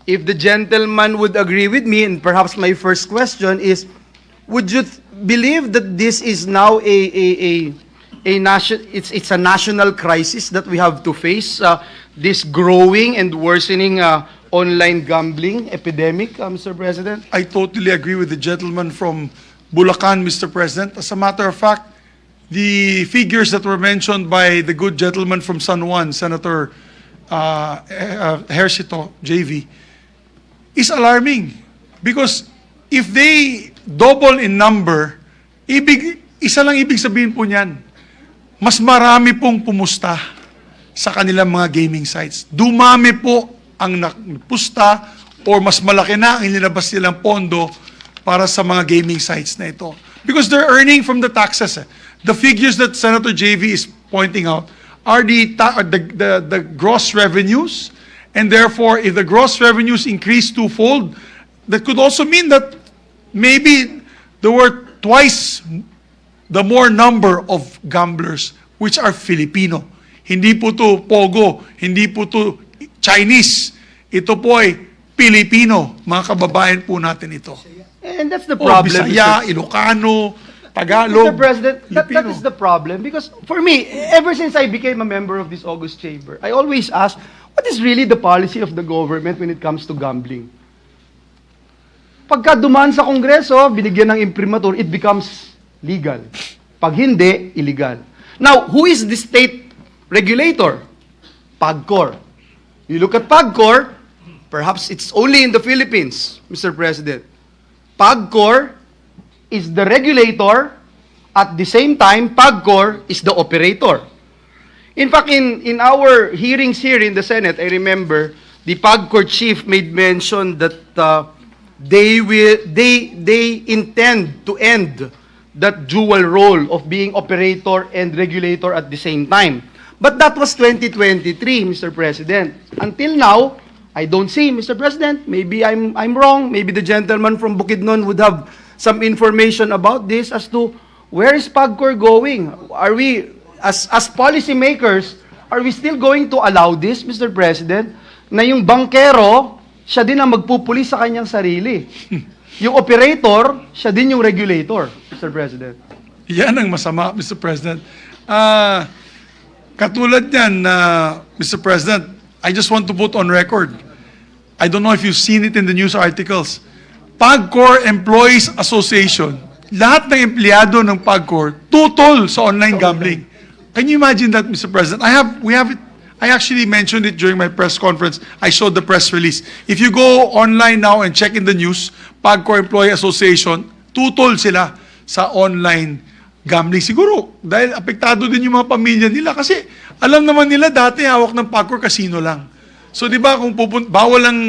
if the gentleman would agree with me, and perhaps my first question is, would you believe that this is now a national crisis that we have to face, this growing and worsening online gambling epidemic, Mr. President? I totally agree with the gentleman from Bulacan, Mr. President. As a matter of fact, the figures that were mentioned by the good gentleman from San Juan, Senator Hercito, JV, is alarming. Because if they double in number, isa lang ibig sabihin po niyan, mas marami pong pumusta sa kanilang mga gaming sites. Dumami po ang nagpusta or mas malaki na ang inilabas nilang pondo para sa mga gaming sites na ito. Because they're earning from the taxes. The figures that Senator JV is pointing out are the gross revenues, and therefore, if the gross revenues increase twofold, that could also mean that maybe there were twice the more number of gamblers which are Filipino. Hindi po to Pogo, hindi po to Chinese. Ito po ay Pilipino. Mga kababayan po natin ito. And that's the O problem, Bisaya, Ilocano, Tagalog. Mr. President, that Filipino. is the problem. Because for me, ever since I became a member of this August Chamber, I always ask, what is really the policy of the government when it comes to gambling? Pagka dumaan sa Kongreso, binigyan ng imprimatur, it becomes legal. Pag hindi, illegal. Now, who is the state regulator? PAGCOR. You look at PAGCOR, perhaps it's only in the Philippines, Mr. President. PAGCOR is the regulator, at the same time, PAGCOR is the operator. In fact, in our hearings here in the Senate, I remember the PAGCOR chief made mention that they intend to end that dual role of being operator and regulator at the same time. But that was 2023, Mr. President. Until now, I don't see, Mr. President, maybe I'm wrong, maybe the gentleman from Bukidnon would have some information about this as to where is PAGCOR going? Are we, as policymakers, are we still going to allow this, Mr. President, na yung bankero, siya din ang magpupuli sa kanyang sarili. Yung operator, siya din yung regulator, Mr. President. Yan ang masama, Mr. President. Katulad yan, Mr. President, I just want to put on record, I don't know if you've seen it in the news articles, PAGCOR Employees Association, lahat ng empleyado ng PAGCOR, tutol sa online gambling. Can you imagine that, Mr. President? I actually mentioned it during my press conference. I showed the press release. If you go online now and check in the news, PAGCOR Employee Association, tutol sila sa online gambling. Siguro, dahil apektado din yung mga pamilya nila kasi alam naman nila dati hawak ng PAGCOR casino lang. So di ba kung bawal ang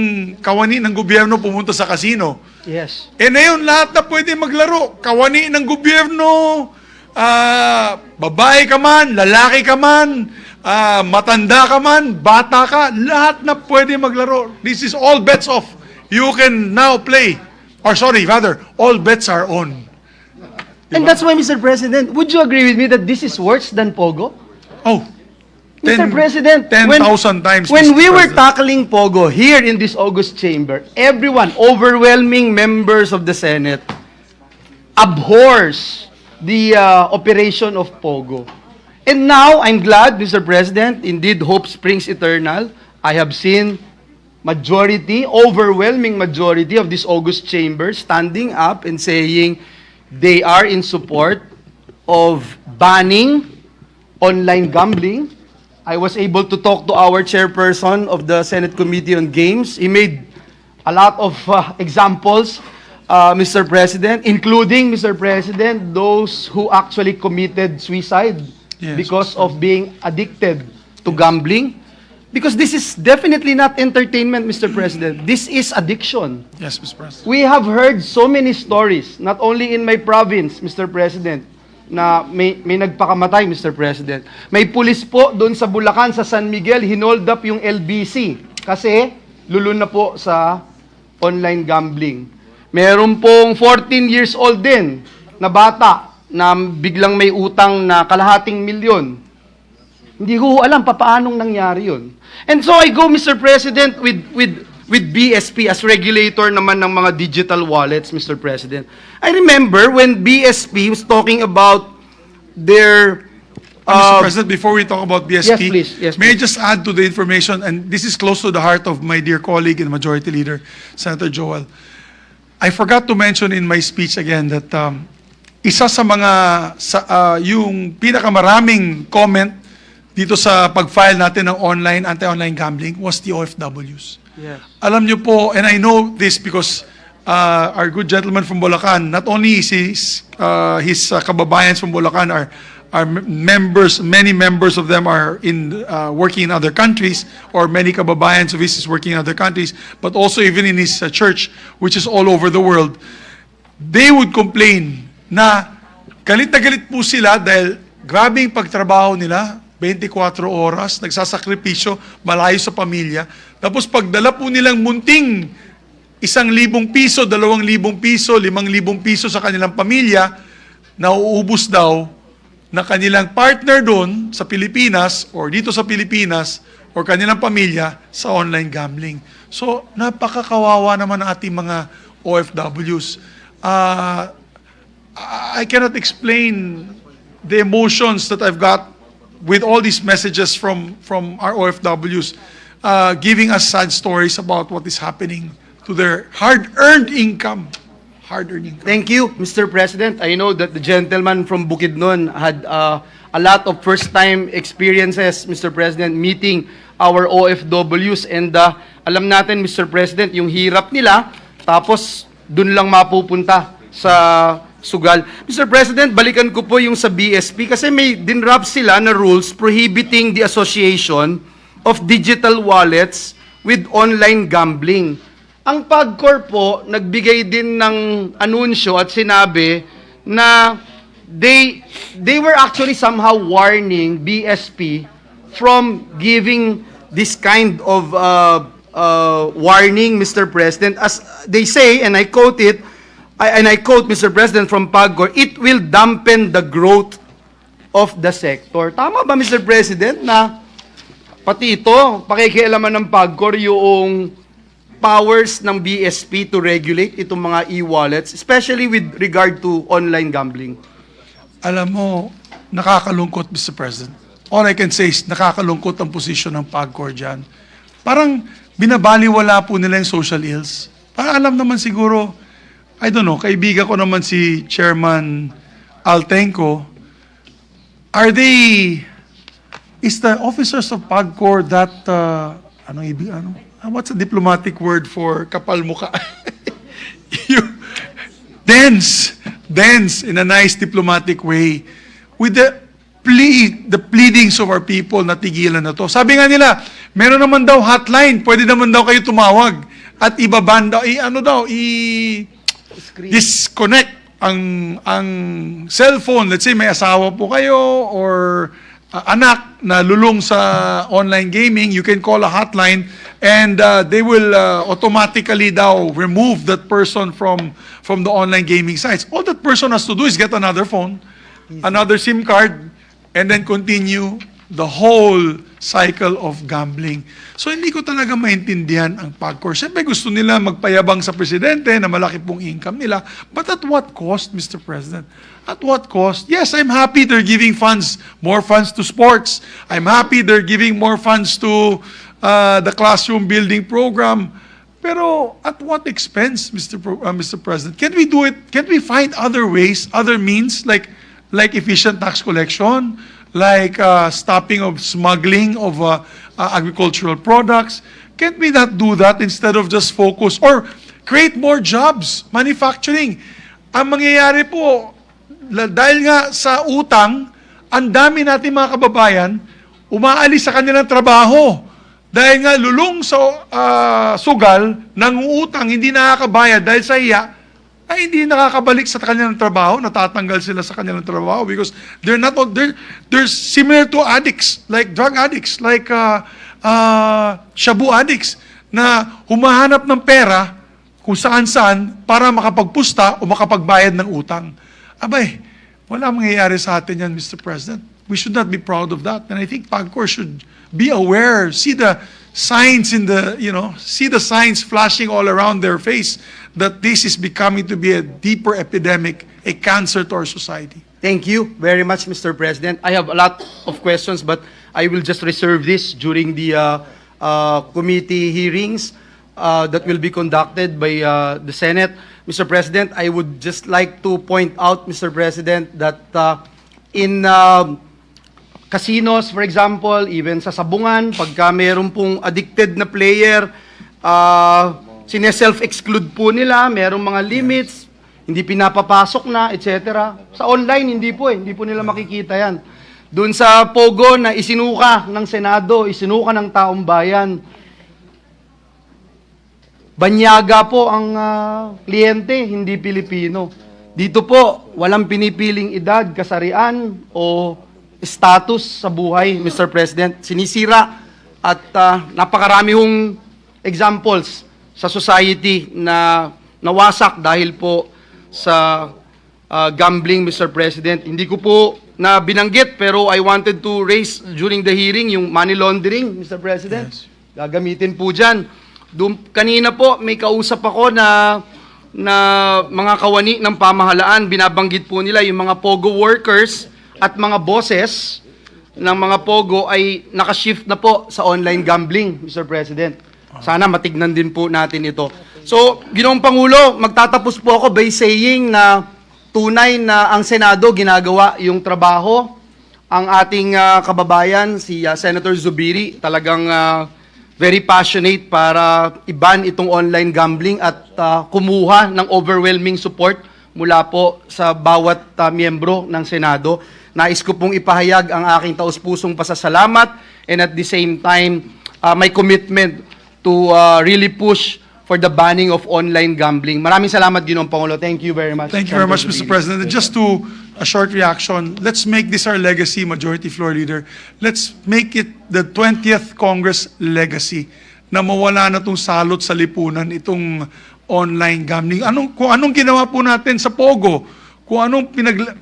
kawani ng gobyerno pumunta sa casino. Yes. Eh ngayon lahat na pwede maglaro. Kawani ng gobyerno, babae ka man, lalaki ka man, matanda ka man, bata ka, lahat na pwede maglaro. This is all bets off. You can now play. Or sorry, rather, all bets are on. And that's why, Mr. President, would you agree with me that this is worse than Pogo? Oh, Mr. President, 10,000 times. when Mr. we were President. tackling Pogo here in this August chamber, everyone, overwhelming members of the Senate, abhors the operation of Pogo. And now, I'm glad, Mr. President, indeed, hope springs eternal. I have seen majority, overwhelming majority of this August chamber standing up and saying they are in support of banning online gambling. I was able to talk to our chairperson of the Senate Committee on Games. He made a lot of examples, Mr. President, including, Mr. President, those who actually committed suicide because of being addicted to gambling. Because this is definitely not entertainment, Mr. President. This is addiction. Yes, Mr. President. We have heard so many stories, not only in my province, Mr. President, na may nagpakamatay, Mr. President. May pulis po doon sa Bulacan, sa San Miguel, hinold up yung LBC kasi lulun na po sa online gambling. Meron pong 14 years old din na bata na biglang may utang na kalahating milyon. Hindi ko alam paanong nangyari yun. And so I go, Mr. President, with BSP as regulator naman ng mga digital wallets, Mr. President. I remember when BSP was talking about their... Mr. President, before we talk about BSP, Yes, please. Yes, may I please. just add to the information, and this is close to the heart of my dear colleague and Majority Leader, Senator Joel. I forgot to mention in my speech again that isa sa mga, yung pinakamaraming comment dito sa pag-file natin ng anti-online gambling was the OFWs. Yes. Alam niyo po, and I know this because our good gentleman from Bulacan, not only is his kababayans from Bulacan are members, many members of them are working in other countries, or many kababayans of his is working in other countries, but also even in his church, which is all over the world. They would complain na galit na galit po sila dahil grabe yung pagtrabaho nila, 24 oras, nagsasakripisyo, malayo sa pamilya. Tapos pagdala po nilang munting 1,000 piso, 2,000 piso, 5,000 piso sa kanilang pamilya, nauubos daw na kanilang partner doon sa Pilipinas or dito sa Pilipinas or kanilang pamilya sa online gambling. So, napakakawawa naman ng ating mga OFWs. I cannot explain the emotions that I've got with all these messages from our OFWs, giving us sad stories about what is happening to their hard-earned income. Hard-earned income. Thank you, Mr. President. I know that the gentleman from Bukidnon had a lot of first-time experiences, Mr. President, meeting our OFWs. And alam natin, Mr. President, yung hirap nila, tapos dun lang mapupunta sa sugal. Mr. President, balikan ko po yung sa BSP kasi may dinrap sila na rules prohibiting the association of digital wallets with online gambling. Ang PAGCOR po, nagbigay din ng anunsyo at sinabi na they were actually somehow warning BSP from giving this kind of warning, Mr. President. As they say, and I quote it, and I quote, Mr. President, from PAGCOR, it will dampen the growth of the sector. Tama ba, Mr. President, na pati ito, pakikialaman ng PAGCOR yung powers ng BSP to regulate itong mga e-wallets, especially with regard to online gambling? Alam mo, nakakalungkot, Mr. President. All I can say is nakakalungkot ang posisyon ng PAGCOR dyan. Parang binabaliwala po nila yung social ills. Parang alam naman siguro, I don't know, kaibigan ko naman si Chairman Altenco, is the officers of PAGCOR that, what's a diplomatic word for kapal mukha? Dense in a nice diplomatic way with the pleadings of our people na tigilan na to. Sabi nga nila, meron naman daw hotline, pwede naman daw kayo tumawag at ibaban daw, disconnect ang cellphone. Let's say may asawa po kayo or anak na lulong sa online gaming, you can call a hotline and they will automatically daw remove that person from the online gaming sites. All that person has to do is get another phone, another SIM card, and then continue the whole cycle of gambling. So hindi ko talaga maintindihan ang PAGCOR. Siyempre gusto nila magpayabang sa presidente na malaki pong income nila. But at what cost, Mr. President? At what cost? Yes, I'm happy they're giving funds, more funds to sports. I'm happy they're giving more funds to the classroom building program. Pero at what expense, Mr. President? Can we do it? Can we find other ways, other means, like efficient tax collection, like stopping of smuggling of agricultural products? Can't we not do that instead of just focus or create more jobs, manufacturing? Ang mangyayari po, dahil nga sa utang, ang dami natin mga kababayan, umaalis sa kanilang trabaho. Dahil nga lulong sa sugal, nangungutang, hindi nakakabayad dahil sa hiya, ay hindi nakakabalik sa kanilang trabaho, natatanggal sila sa kanilang trabaho because they're similar to addicts, like drug addicts, like shabu addicts, na humahanap ng pera kung saan-saan para makapagpusta o makapagbayad ng utang. Abay, wala mangyayari sa atin yan, Mr. President. We should not be proud of that. And I think PAGCOR should be aware, see the signs see the signs flashing all around their face that this is becoming to be a deeper epidemic, a cancer to our society. Thank you very much, Mr. President. I have a lot of questions, but I will just reserve this during the committee hearings that will be conducted by the Senate. Mr. President, I would just like to point out, Mr. President, that in casinos, for example, even sa sabungan, pagka mayroon pong addicted na player, sine-self-exclude po nila, mayroong mga limits, hindi pinapapasok na, etc. Sa online, hindi po nila makikita yan. Doon sa Pogo na isinuka ng Senado, isinuka ng taong bayan, banyaga po ang kliyente, hindi Pilipino. Dito po, walang pinipiling edad, kasarian, o status sa buhay, Mr. President. Sinisira at napakarami hong examples sa society na nawasak dahil po sa gambling, Mr. President. Hindi ko po na binanggit pero I wanted to raise during the hearing yung money laundering, Mr. President. Gagamitin po dyan. Kanina po may kausap ako na mga kawani ng pamahalaan, binabanggit po nila yung mga POGO workers at mga bosses ng mga POGO ay nakashift na po sa online gambling, Mr. President. Sana matignan din po natin ito. So, Ginoong Pangulo, magtatapos po ako by saying na tunay na ang Senado ginagawa yung trabaho. Ang ating kababayan, si Senator Zubiri, talagang very passionate para i-ban itong online gambling at kumuha ng overwhelming support mula po sa bawat miyembro ng Senado. Nais ko pong ipahayag ang aking taus-pusong pasasalamat and at the same time, my commitment to really push for the banning of online gambling. Maraming salamat, Ginoong Pangulo. Thank you very much. Thank you very much, Mr. President. And just to a short reaction, let's make this our legacy, Majority Floor Leader. Let's make it the 20th Congress legacy na mawala na itong salot sa lipunan, itong online gambling. Kung anong ginawa po natin sa Pogo, kung anong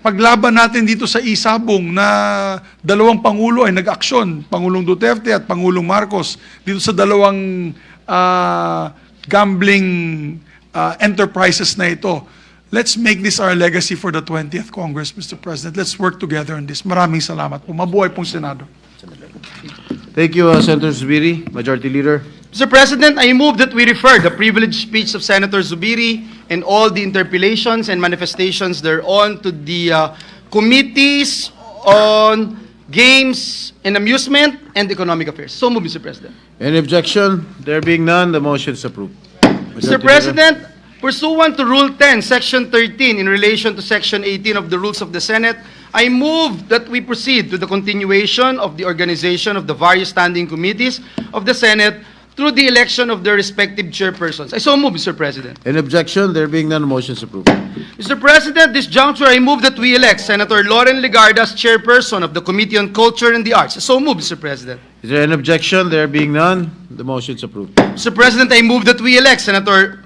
paglaban natin dito sa Isabong na dalawang Pangulo ay nag-aksyon, Pangulong Duterte at Pangulong Marcos, dito sa dalawang gambling enterprises na ito. Let's make this our legacy for the 20th Congress, Mr. President. Let's work together on this. Maraming salamat po. Mabuhay pong Senado. Thank you, Senator Zubiri, Majority Leader. Mr. President, I move that we refer the privileged speech of Senator Zubiri and all the interpellations and manifestations thereon to the committees on Games and Amusement and Economic Affairs. So move, Mr. President. Any objection? There being none, the motion is approved. Mr. President, pursuant to Rule 10, Section 13, in relation to Section 18 of the Rules of the Senate, I move that we proceed to the continuation of the organization of the various standing committees of the Senate through the election of their respective chairpersons. I so move, Mr. President. Any objection? There being none, the motion is approved. Mr. President, this juncture, I move that we elect Senator Lauren Legarda as chairperson of the Committee on Culture and the Arts. I so move, Mr. President. Is there an objection? There being none, the motion is approved. Mr. President, I move that we elect Senator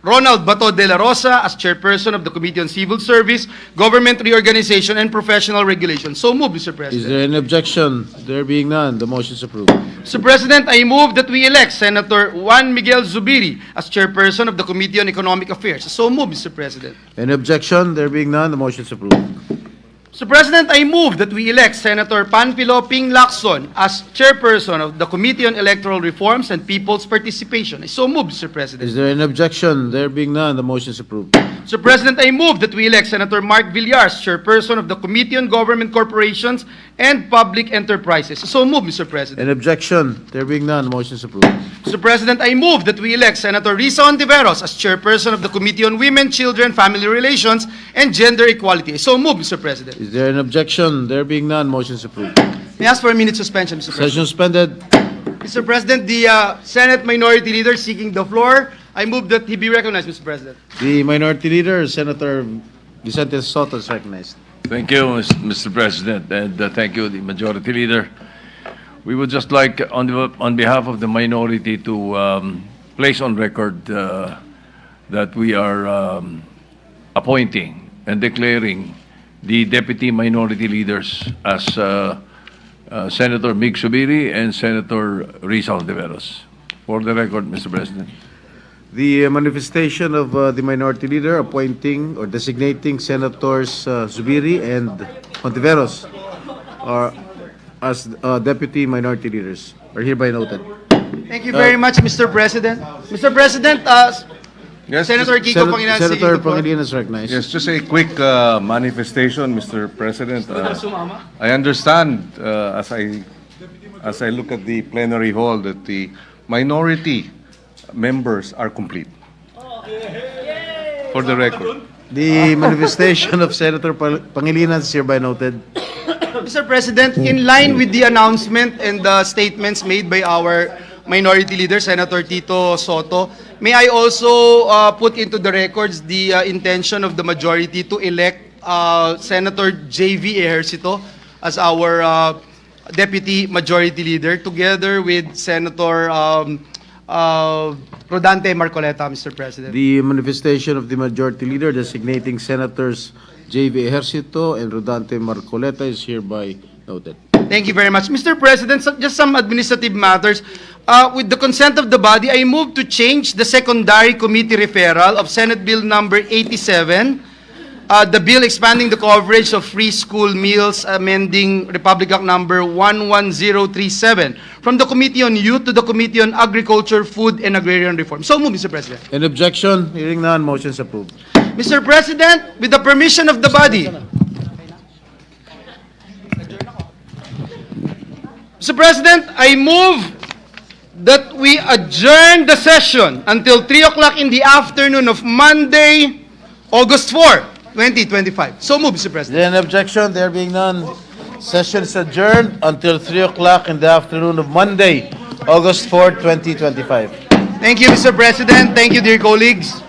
Ronald Bato de la Rosa as chairperson of the Committee on Civil Service, Government Reorganization, and Professional Regulation. So move, Mr. Is President. there an objection? There being none, the motion is approved. Mr. President, I move that we elect Senator Juan Miguel Zubiri as chairperson of the Committee on Economic Affairs. So move, Mr. President. Any objection? There being none, the motion is approved. Mr. President, I move that we elect Senator Panfilo Ping Lacson as chairperson of the Committee on Electoral Reforms and People's Participation. I so move, Mr. President. Is there an objection? There being none, the motion is approved. Mr. President, I move that we elect Senator Mark Villar as chairperson of the Committee on Government Corporations and Public Enterprises. So move, Mr. President. An objection? There being none, the motion is approved. Mr. President, I move that we elect Senator Risa Ontiveros as chairperson of the Committee on Women, Children, Family Relations, and Gender Equality. So move, Mr. President. Is there an objection? There being none, motion is approved. May I ask for a minute suspension, Mr. President? Session suspended. Mr. President, the Senate Minority Leader seeking the floor, I move that he be recognized, Mr. President. The Minority Leader, Senator Vicente Soto, is recognized. Thank you, Mr. President, and thank you, the Majority Leader. We would just like, on behalf of the minority, to place on record that we are appointing and declaring the Deputy Minority Leaders as Senator Mig Zubiri and Senator Risa Ontiveros. For the record, Mr. President. The manifestation of the Minority Leader appointing or designating Senators Zubiri and Ontiveros are as Deputy Minority Leaders are hereby noted. Thank you very much, Mr. President. Mr. President, Yes, Senator Kiko Pangilinan seeking Senator the floor. Pangilinan is recognized. Yes, just a quick manifestation, Mr. President. I understand as I look at the plenary hall that the minority members are complete. For the record. The manifestation of Senator Pangilinan is hereby noted. Mr. President, in line with the announcement and the statements made by our Minority Leader, Senator Tito Soto, may I also put into the records the intention of the majority to elect Senator J.V. Ejercito as our Deputy Majority Leader, together with Senator Rodante Marcoleta, Mr. President. The manifestation of the Majority Leader designating Senators J.V. Ejercito and Rodante Marcoleta is hereby noted. Thank you very much. Mr. President, just some administrative matters. With the consent of the body, I move to change the secondary committee referral of Senate Bill number 87, the bill expanding the coverage of free school meals, amending Republic Act number 11037, from the Committee on Youth to the Committee on Agriculture, Food, and Agrarian Reform. So move, Mr. President. An objection? Hearing none, motion is approved. Mr. President, with the permission of the body, Mr. President, I move that we adjourn the session until 3 o'clock in the afternoon of Monday, August 4, 2025. So move, Mr. President. Then objection? There being none, session is adjourned until 3 o'clock in the afternoon of Monday, August 4, 2025. Thank you, Mr. President. Thank you, dear colleagues.